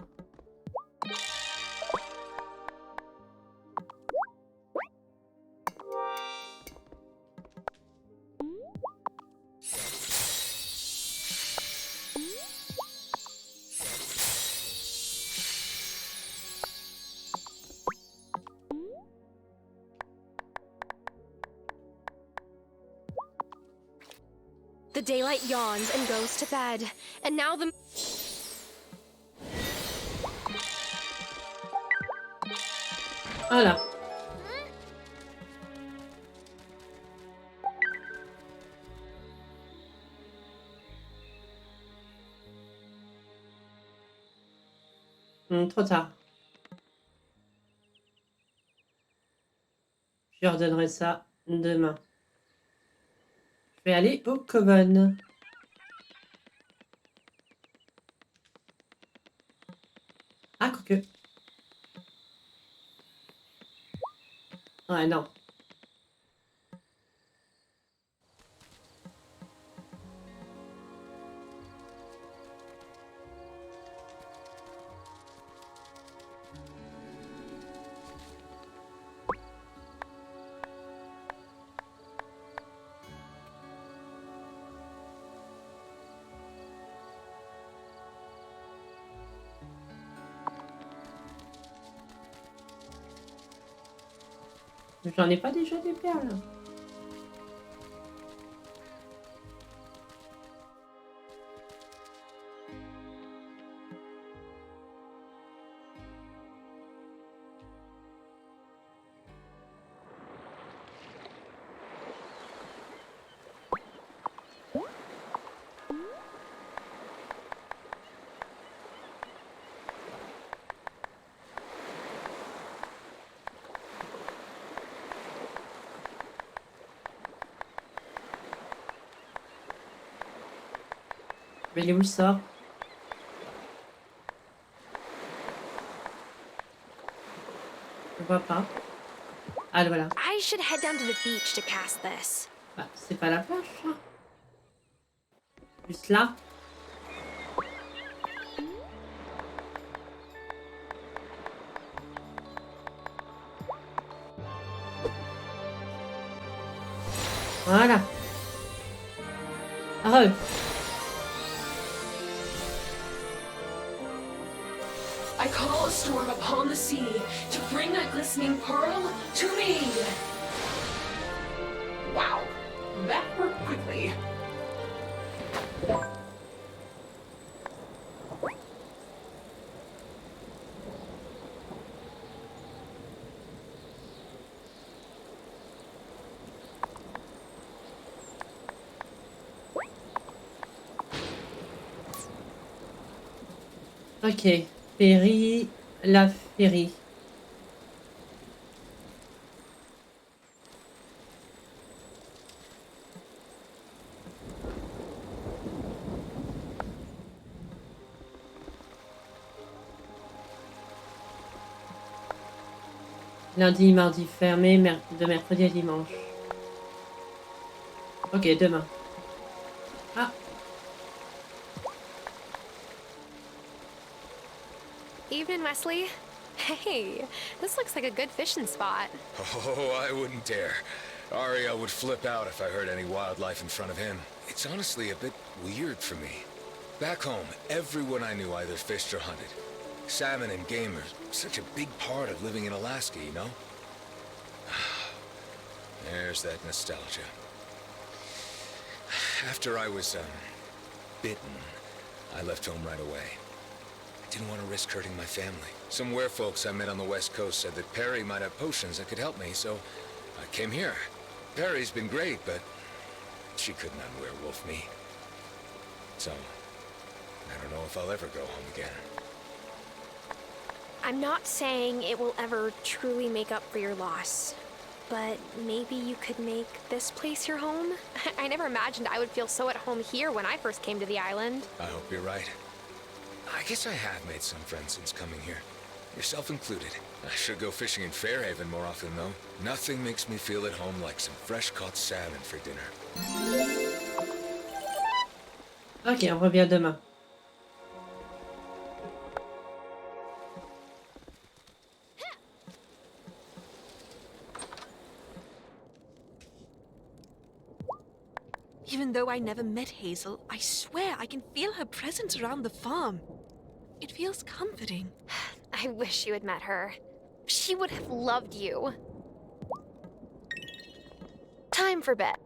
Speaker 10: The daylight yawns and goes to bed. And now the...
Speaker 1: Voilà. Trop tard. Je leur donnerai ça demain. Je vais aller au Coven. Ah, quoique. Ouais, non. J'en ai pas déjà des perles. Mais il est où le sort? Je vois pas. Ah, le voilà.
Speaker 2: I should head down to the beach to cast this.
Speaker 1: Ah, c'est pas la plage, ça. Juste là. Voilà. Heureux.
Speaker 18: I call a storm upon the sea to bring that glistening pearl to me. Wow, that worked quickly.
Speaker 1: Ok. Ferry. La ferry. Lundi, mardi fermé, de mercredi à dimanche. Ok, demain. Ah,
Speaker 2: Evening, Wesley. Hey, this looks like a good fishing spot.
Speaker 5: Oh, I wouldn't dare. Ariel would flip out if I heard any wildlife in front of him. It's honestly a bit weird for me. Back home, everyone I knew either fished or hunted. Salmon and game are such a big part of living in Alaska, you know? There's that nostalgia. After I was, bitten, I left home right away. I didn't want to risk hurting my family. Some werefolks I met on the West Coast said that Perry might have potions that could help me, so I came here. Perry's been great, but she couldn't unwerewolf me. So, I don't know if I'll ever go home again.
Speaker 2: I'm not saying it will ever truly make up for your loss, but maybe you could make this place your home? I never imagined I would feel so at home here when I first came to the island.
Speaker 5: I hope you're right. I guess I have made some friends since coming here. Yourself included. I should go fishing in Fairhaven more often, though. Nothing makes me feel at home like some fresh-caught salmon for dinner.
Speaker 1: ok, on revient demain.
Speaker 15: Even though I never met Hazel, I swear I can feel her presence around the farm. It feels comforting.
Speaker 2: I wish you had met her. She would have loved you. Time for bed.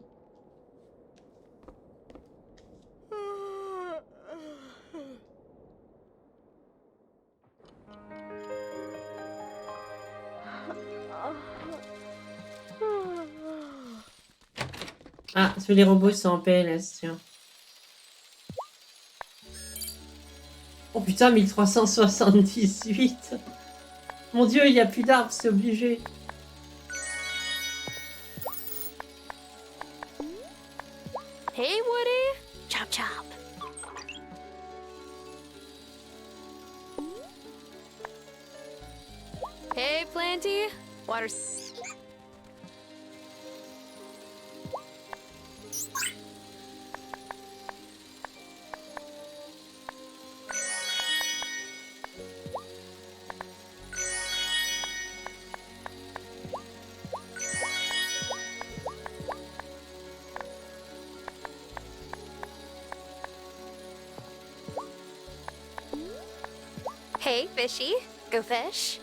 Speaker 1: Ah, tous les robots sont en PLS, tiens. Oh putain, 1378. Mon dieu, il n'y a plus d'arbres, c'est obligé.
Speaker 2: Hey, Woody. Chop chop. Hey, Planty. Water. Hey, fishy. Go fish.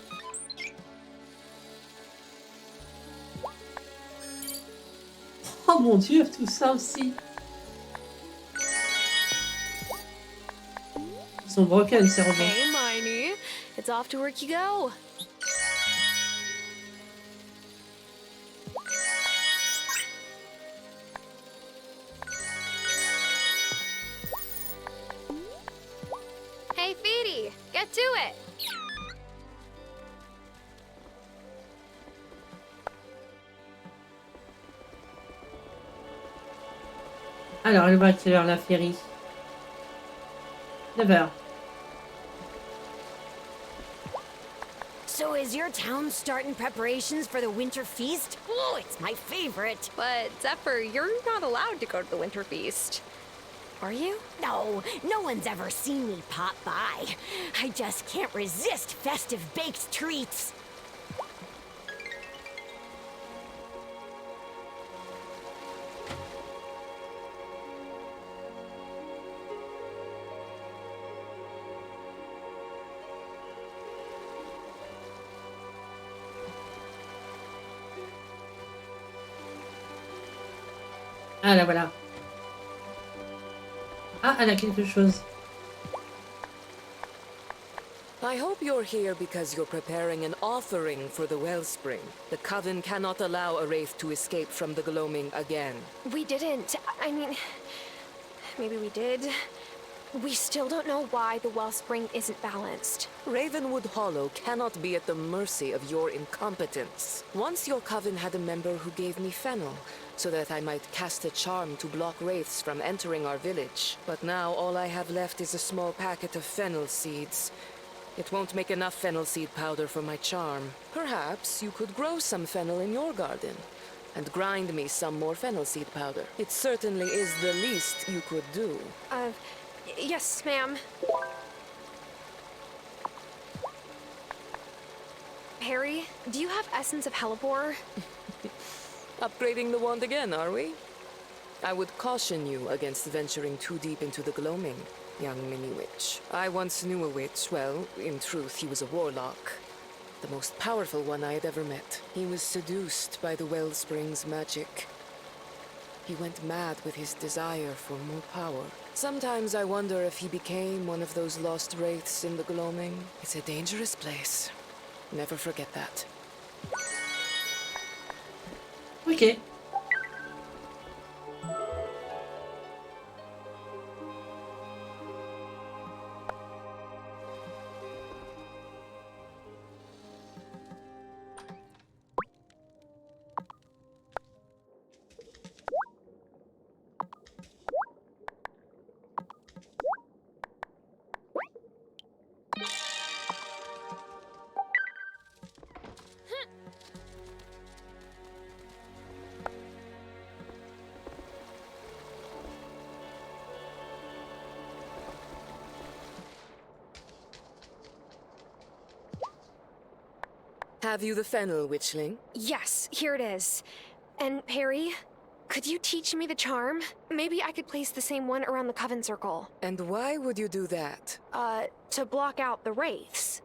Speaker 1: Oh mon dieu, tout ça aussi. Ils sont broken, ces robots.
Speaker 2: Hey, Miney. It's off to work you go. Hey, Feety. Get to it.
Speaker 1: Alors, elle va à quelle heure la ferry? 9h.
Speaker 3: So is your town starting preparations for the winter feast? Oh, it's my favorite.
Speaker 2: But Zephyr, you're not allowed to go to the winter feast. Are you?
Speaker 3: No, no one's ever seen me pop by. I just can't resist festive baked treats.
Speaker 1: Ah, la voilà. Ah, elle a quelque chose.
Speaker 12: I hope you're here because you're preparing an offering for the wellspring. The Coven cannot allow a wraith to escape from the gloaming again.
Speaker 2: We didn't. I mean, maybe we did. We still don't know why the wellspring isn't balanced.
Speaker 12: Ravenwood Hollow cannot be at the mercy of your incompetence. Once your Coven had a member who gave me fennel, so that I might cast a charm to block wraiths from entering our village. But now all I have left is a small packet of fennel seeds. It won't make enough fennel seed powder for my charm. Perhaps you could grow some fennel in your garden and grind me some more fennel seed powder. It certainly is the least you could do.
Speaker 2: Yes, ma'am. Harry, do you have Essence of Hellebore?
Speaker 12: Upgrading the wand again, are we? I would caution you against venturing too deep into the gloaming, young mini-witch. I once knew a witch. Well, in truth, he was a warlock. The most powerful one I had ever met. He was seduced by the wellspring's magic. He went mad with his desire for more power. Sometimes I wonder if he became one of those lost wraiths in the gloaming. It's a dangerous place. Never forget that.
Speaker 1: Ok.
Speaker 12: Have you the fennel, witchling?
Speaker 2: Yes, here it is. And Harry, could you teach me the charm? Maybe I could place the same one around the Coven Circle.
Speaker 12: And why would you do that?
Speaker 2: To block out the wraiths.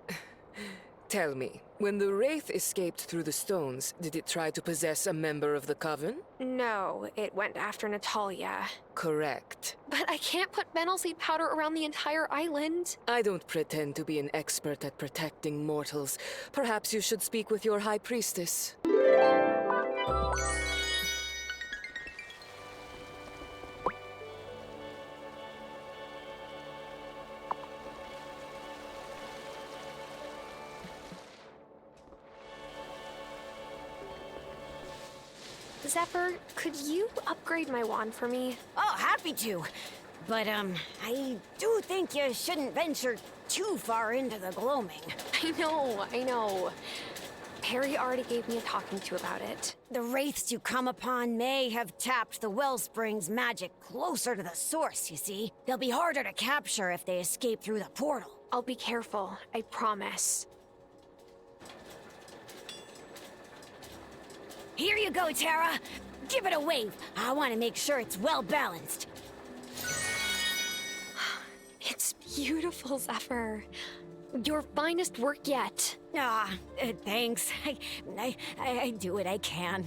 Speaker 12: Tell me, when the wraith escaped through the stones, did it try to possess a member of the Coven?
Speaker 2: No, it went after Natalia.
Speaker 12: Correct.
Speaker 2: But I can't put fennel seed powder around the entire island.
Speaker 12: I don't pretend to be an expert at protecting mortals. Perhaps you should speak with your High Priestess.
Speaker 2: Zephyr, could you upgrade my wand for me?
Speaker 3: Oh, happy to. But, I do think you shouldn't venture too far into the gloaming.
Speaker 2: I know. Harry already gave me a talking to about it.
Speaker 3: The wraiths you come upon may have tapped the wellspring's magic closer to the source, you see. They'll be harder to capture if they escape through the portal.
Speaker 2: I'll be careful, I promise.
Speaker 3: Here you go, Tara. Give it a wave. I want to make sure it's well balanced.
Speaker 2: It's beautiful, Zephyr. Your finest work yet.
Speaker 3: Thanks. I do what I can.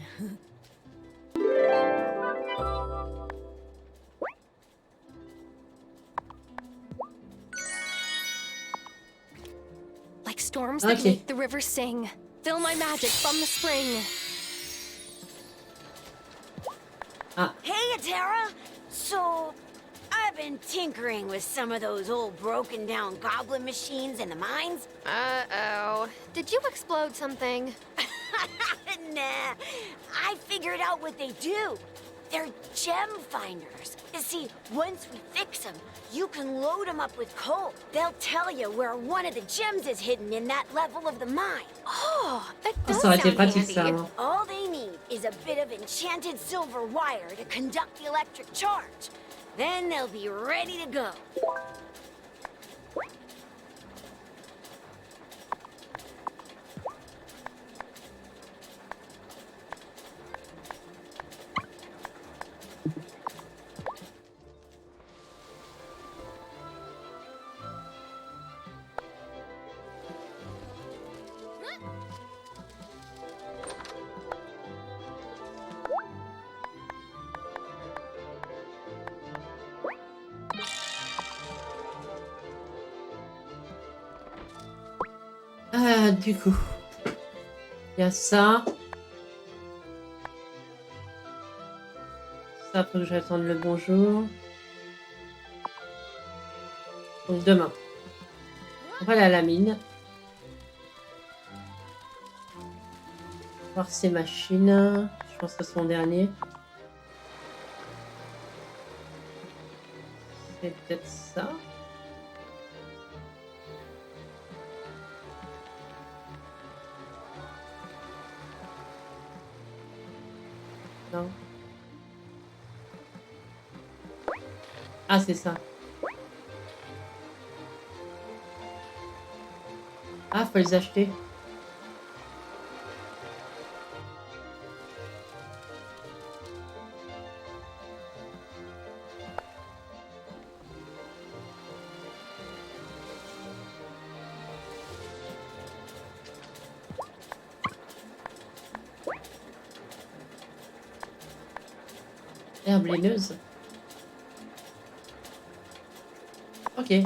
Speaker 2: Like storms that make the river sing. Fill my magic from the spring.
Speaker 3: Hey, Tara! So, I've been tinkering with some of those old broken down goblin machines in the mines.
Speaker 2: Uh-oh. Did you explode something?
Speaker 3: Nah, I figured out what they do. They're gem finders. You see, once we fix them, you can load them up with coal. They'll tell you where one of the gems is hidden in that level of the mine.
Speaker 2: Oh, that
Speaker 1: Oh,
Speaker 2: does
Speaker 1: ça aurait été
Speaker 2: sound
Speaker 1: pratique
Speaker 2: handy.
Speaker 1: ça. Hein.
Speaker 3: All they need is a bit of enchanted silver wire to conduct the electric charge. Then they'll be ready to go.
Speaker 1: Ah, du coup, il y a ça. Ça, faut que j'attende le bonjour. Donc demain, on va aller à la mine. Voir ces machines. Je pense que c'est mon dernier. C'est peut-être ça. Non. Ah, c'est ça. Ah, faut les acheter. Herbe laineuse. Ok. Eh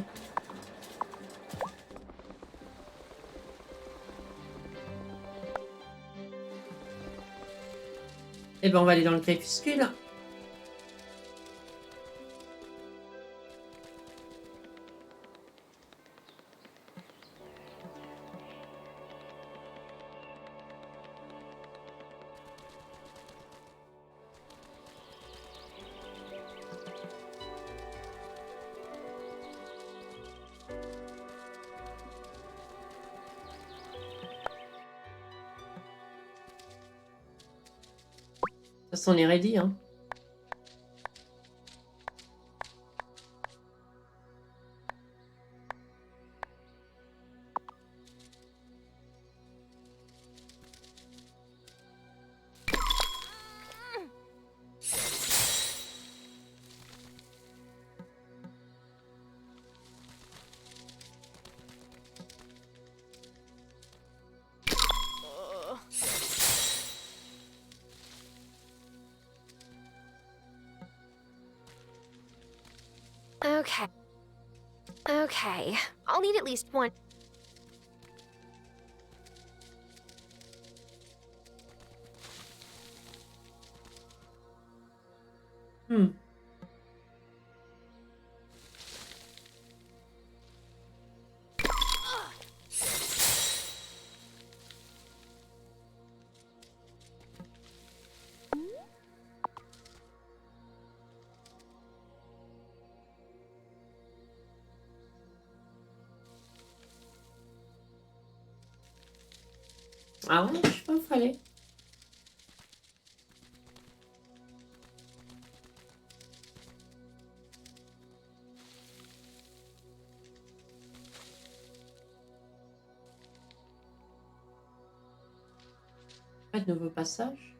Speaker 1: ben, on va aller dans le crépuscule. De toute façon, on est ready, hein.
Speaker 2: Okay. Okay. I'll need at least one. Ah ouais, je sais pas où fallait. Pas de nouveau passage.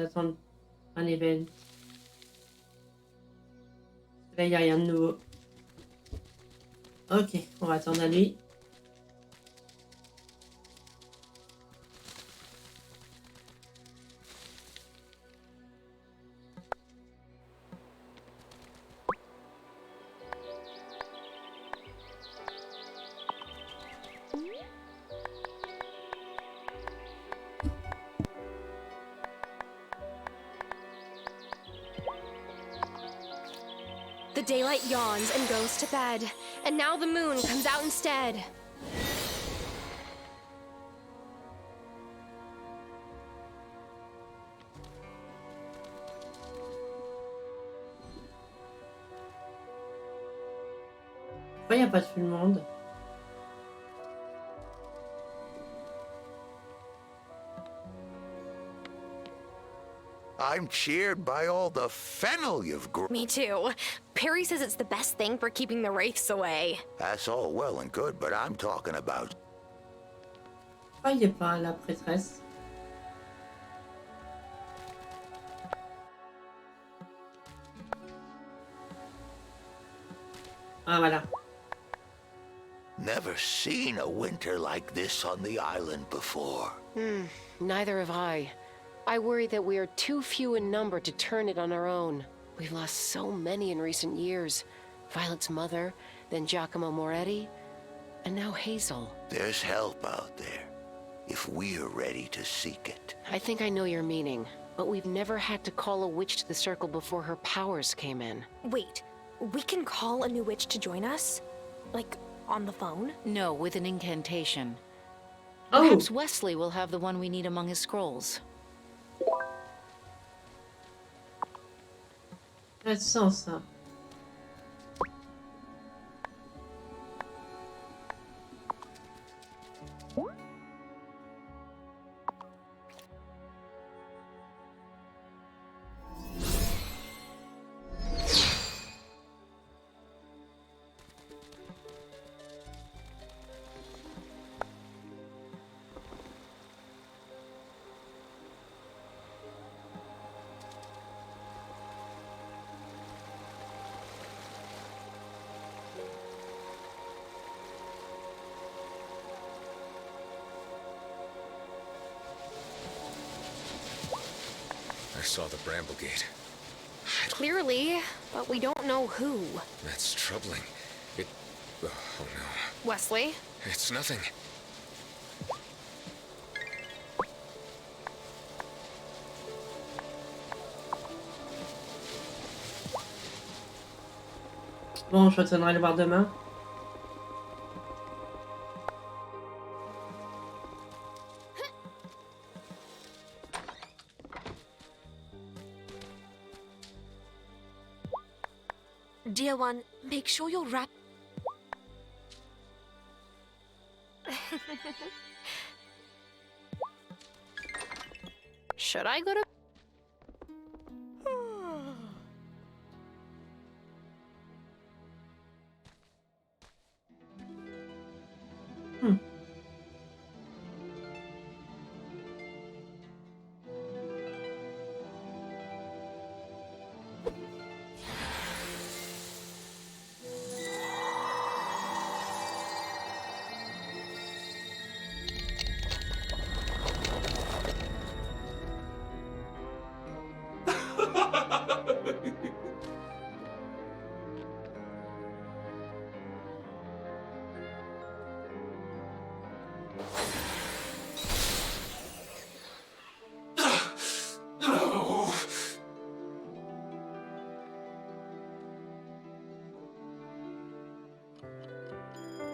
Speaker 1: d'attendre un event. Là, il n'y a rien de nouveau. Ok, on va attendre la nuit.
Speaker 2: The daylight yawns and goes to bed, and now the moon comes out instead.
Speaker 1: Pourquoi il n'y a pas tout le monde?
Speaker 6: I'm cheered by all the fennel you've grown.
Speaker 2: Me too. Perry says it's the best thing for keeping the wraiths away.
Speaker 6: That's all well and good, but I'm talking about...
Speaker 1: Pourquoi il n'est pas la prêtresse? Ah, voilà.
Speaker 6: Never seen a winter like this on the island before.
Speaker 16: Neither have I. I worry that we are too few in number to turn it on our own. We've lost so many in recent years. Violet's mother, then Giacomo Moretti, and now Hazel.
Speaker 6: There's help out there, if we're ready to seek it.
Speaker 16: I think I know your meaning, but we've never had to call a witch to the circle before her powers came in.
Speaker 2: Wait, we can call a new witch to join us? Like, on the phone?
Speaker 19: No, with an incantation.
Speaker 1: Oh.
Speaker 19: Perhaps Wesley will have the one we need among his scrolls.
Speaker 1: Ça a du sens, ça.
Speaker 5: I saw the Bramble Gate.
Speaker 2: Clearly, but we don't know who.
Speaker 5: That's troubling. Oh no.
Speaker 2: Wesley?
Speaker 5: It's nothing.
Speaker 1: Bon, je retournerai le voir demain.
Speaker 15: Dear one, make sure you're wrapped.
Speaker 2: Should I go to...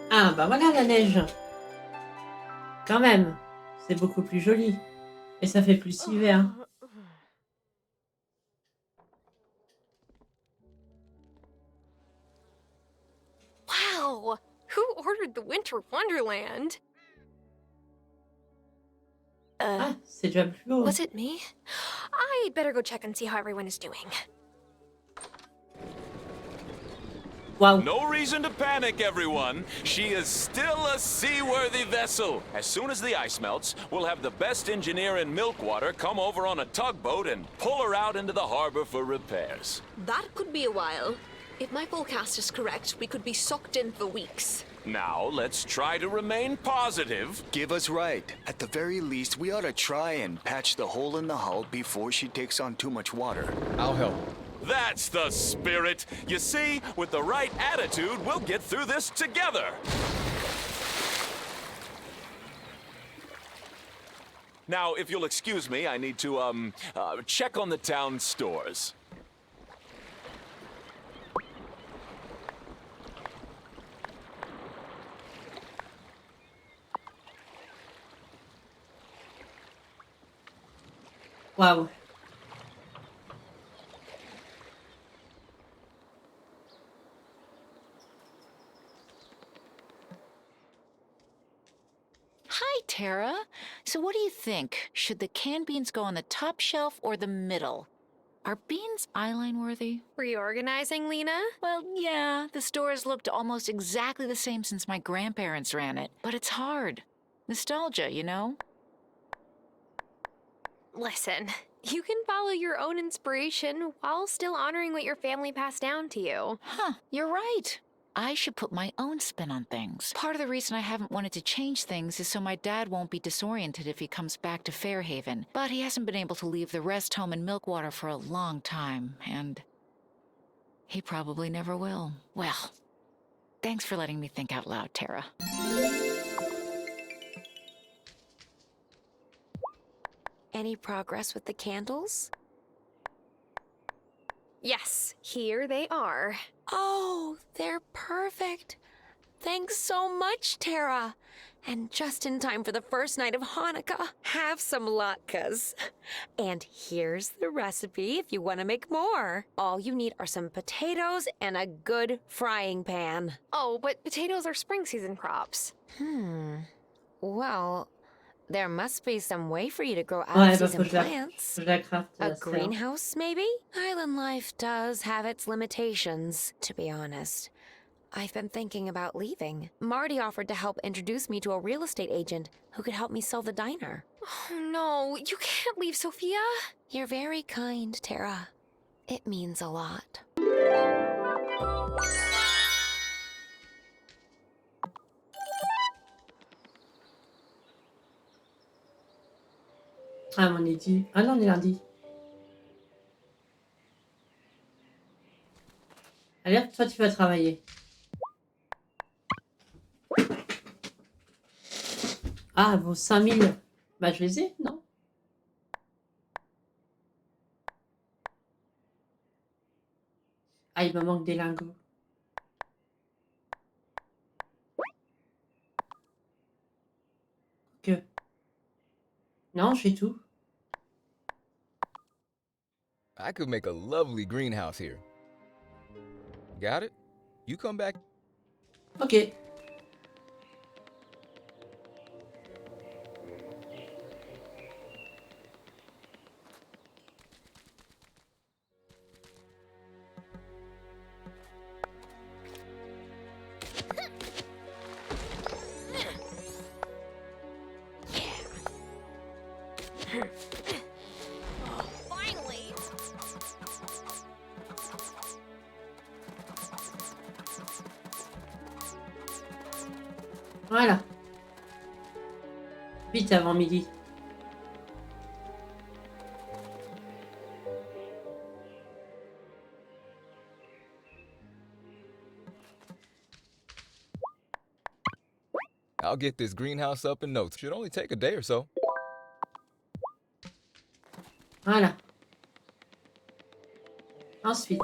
Speaker 1: Ah, bah voilà la neige. Quand même, c'est beaucoup plus joli. Et ça fait plus hiver.
Speaker 2: Wow! Who ordered the Winter Wonderland?
Speaker 1: Ah, c'est déjà plus beau.
Speaker 2: Was it me? I better go check and see how everyone is doing.
Speaker 1: Wow.
Speaker 8: No reason to panic, everyone. She is still a seaworthy vessel. As soon as the ice melts, we'll have the best engineer in Milkwater come over on a tugboat and pull her out into the harbor for repairs.
Speaker 15: That could be a while. If my forecast is correct, we could be socked in for weeks.
Speaker 8: Now, let's try to remain positive.
Speaker 13: Give us right. At the very least, we ought to try and patch the hole in the hull before she takes on too much water.
Speaker 14: I'll help.
Speaker 8: That's the spirit. You see, with the right attitude, we'll get through this together. Now, if you'll excuse me, I need to, check on the town stores.
Speaker 1: Wow.
Speaker 19: Hi, Tara. So what do you think? Should the canned beans go on the top shelf or the middle? Are beans eyeline worthy?
Speaker 2: Reorganizing, Lena?
Speaker 19: Well, yeah. The store has looked almost exactly the same since my grandparents ran it. But it's hard. Nostalgia, you know?
Speaker 2: Listen, you can follow your own inspiration while still honoring what your family passed down to you.
Speaker 19: Huh, you're right. I should put my own spin on things. Part of the reason I haven't wanted to change things is so my dad won't be disoriented if he comes back to Fairhaven. But he hasn't been able to leave the rest home in Milkwater for a long time, and he probably never will. Well, thanks for letting me think out loud, Tara.
Speaker 10: Any progress with the candles?
Speaker 2: Yes, here they are.
Speaker 10: Oh, they're perfect. Thanks so much, Tara. And just in time for the first night of Hanukkah. Have some latkes. And here's the recipe if you want to make more. All you need are some potatoes and a good frying pan.
Speaker 2: Oh, but potatoes are spring season crops.
Speaker 10: Well, there must be some way for you to grow
Speaker 1: Ouais, bah,
Speaker 10: out-of-season
Speaker 1: faut que
Speaker 10: plants.
Speaker 1: je la crafte,
Speaker 10: A
Speaker 1: la sœur.
Speaker 10: greenhouse, maybe? Island life does have its limitations, to be honest. I've been thinking about leaving. Marty offered to help introduce me to a real estate agent who could help me sell the diner.
Speaker 2: Oh no, you can't leave, Sophia.
Speaker 10: You're very kind, Tara. It means a lot.
Speaker 1: Ah, mais on est dit. Ah non, on est lundi. Allez, hop, toi, tu vas travailler. Ah, vos 5000. Bah, je les ai, non? Ah, il me manque des lingots. Que? Non, j'ai tout.
Speaker 14: I could make a lovely greenhouse here. Got it? You come back.
Speaker 1: Ok.
Speaker 10: Finally!
Speaker 1: Voilà. Vite avant midi.
Speaker 14: I'll get this greenhouse up in no time. Should only take a day or so.
Speaker 1: Voilà. Ensuite.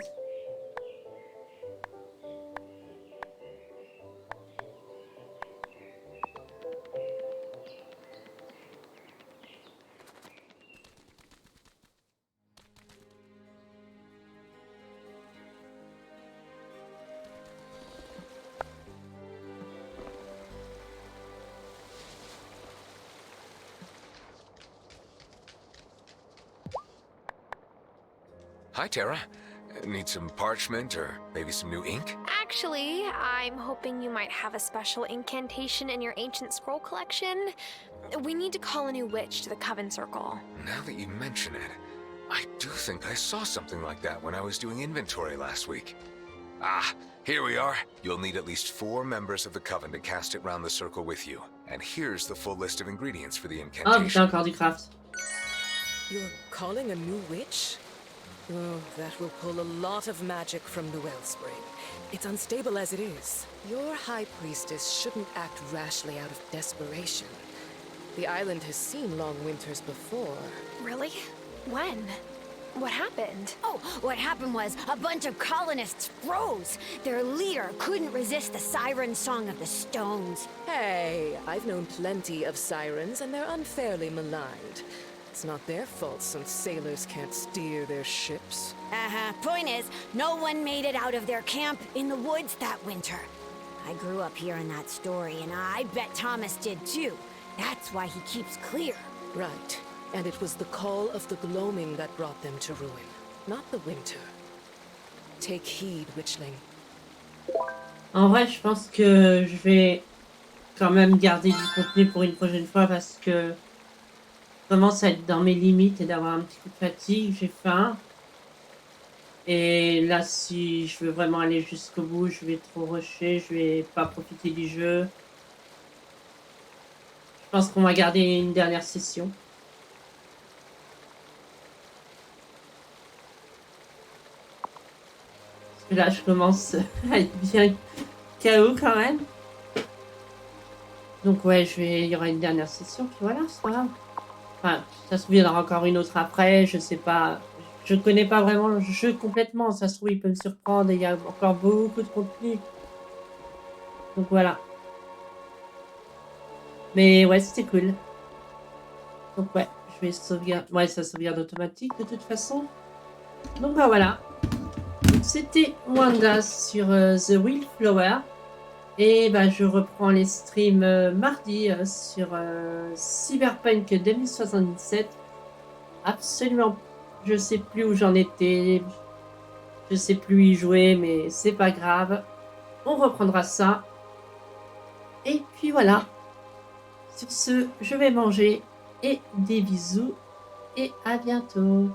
Speaker 5: Hi, Tara. Need some parchment or maybe some new ink?
Speaker 2: Actually, I'm hoping you might have a special incantation in your ancient scroll collection. We need to call a new witch to the Coven Circle.
Speaker 5: Now that you mention it, I do think I saw something like that when I was doing inventory last week. Ah, here we are. You'll need at least 4 members of the Coven to cast it round the circle with you. And here's the full list of ingredients for the
Speaker 1: Oh
Speaker 5: incantation.
Speaker 1: putain, encore du craft.
Speaker 12: You're calling a new witch? Oh, that will pull a lot of magic from the wellspring. It's unstable as it is. Your high priestess shouldn't act rashly out of desperation. The island has seen long winters before.
Speaker 2: Really? When? What happened?
Speaker 3: Oh, what happened was a bunch of colonists froze. Their leader couldn't resist the siren song of the stones.
Speaker 12: Hey, I've known plenty of sirens, and they're unfairly maligned. It's not their fault some sailors can't steer their ships.
Speaker 3: Point is, no one made it out of their camp in the woods that winter. I grew up hearing that story, and I bet Thomas did too. That's why he keeps clear.
Speaker 12: Right. And it was the call of the gloaming that brought them to ruin, not the winter. Take heed, witchling.
Speaker 1: En vrai, je pense que je vais quand même garder du contenu pour une prochaine fois parce que je commence à être dans mes limites et d'avoir un petit coup de fatigue, j'ai faim. Et là, si je veux vraiment aller jusqu'au bout, je vais trop rusher, je vais pas profiter du jeu. Je pense qu'on va garder une dernière session. Parce que là, je commence à être bien KO quand même. Donc ouais, il y aura une dernière session, puis voilà, c'est pas grave. Enfin, ça se trouve, il y en aura encore une autre après, je sais pas. Je connais pas vraiment le jeu complètement, ça se trouve, il peut me surprendre et il y a encore beaucoup de contenu. Donc voilà. Mais ouais, c'était cool. Donc ouais, je vais sauvegarder. Ouais, ça sauvegarde automatique de toute façon. Donc bah voilà. C'était Wanda sur The Wylde Flower. Et bah je reprends les streams mardi sur Cyberpunk 2077. Absolument, je sais plus où j'en étais. Je sais plus y jouer, mais c'est pas grave. On reprendra ça. Et puis voilà. Sur ce, je vais manger. Et des bisous. Et à bientôt.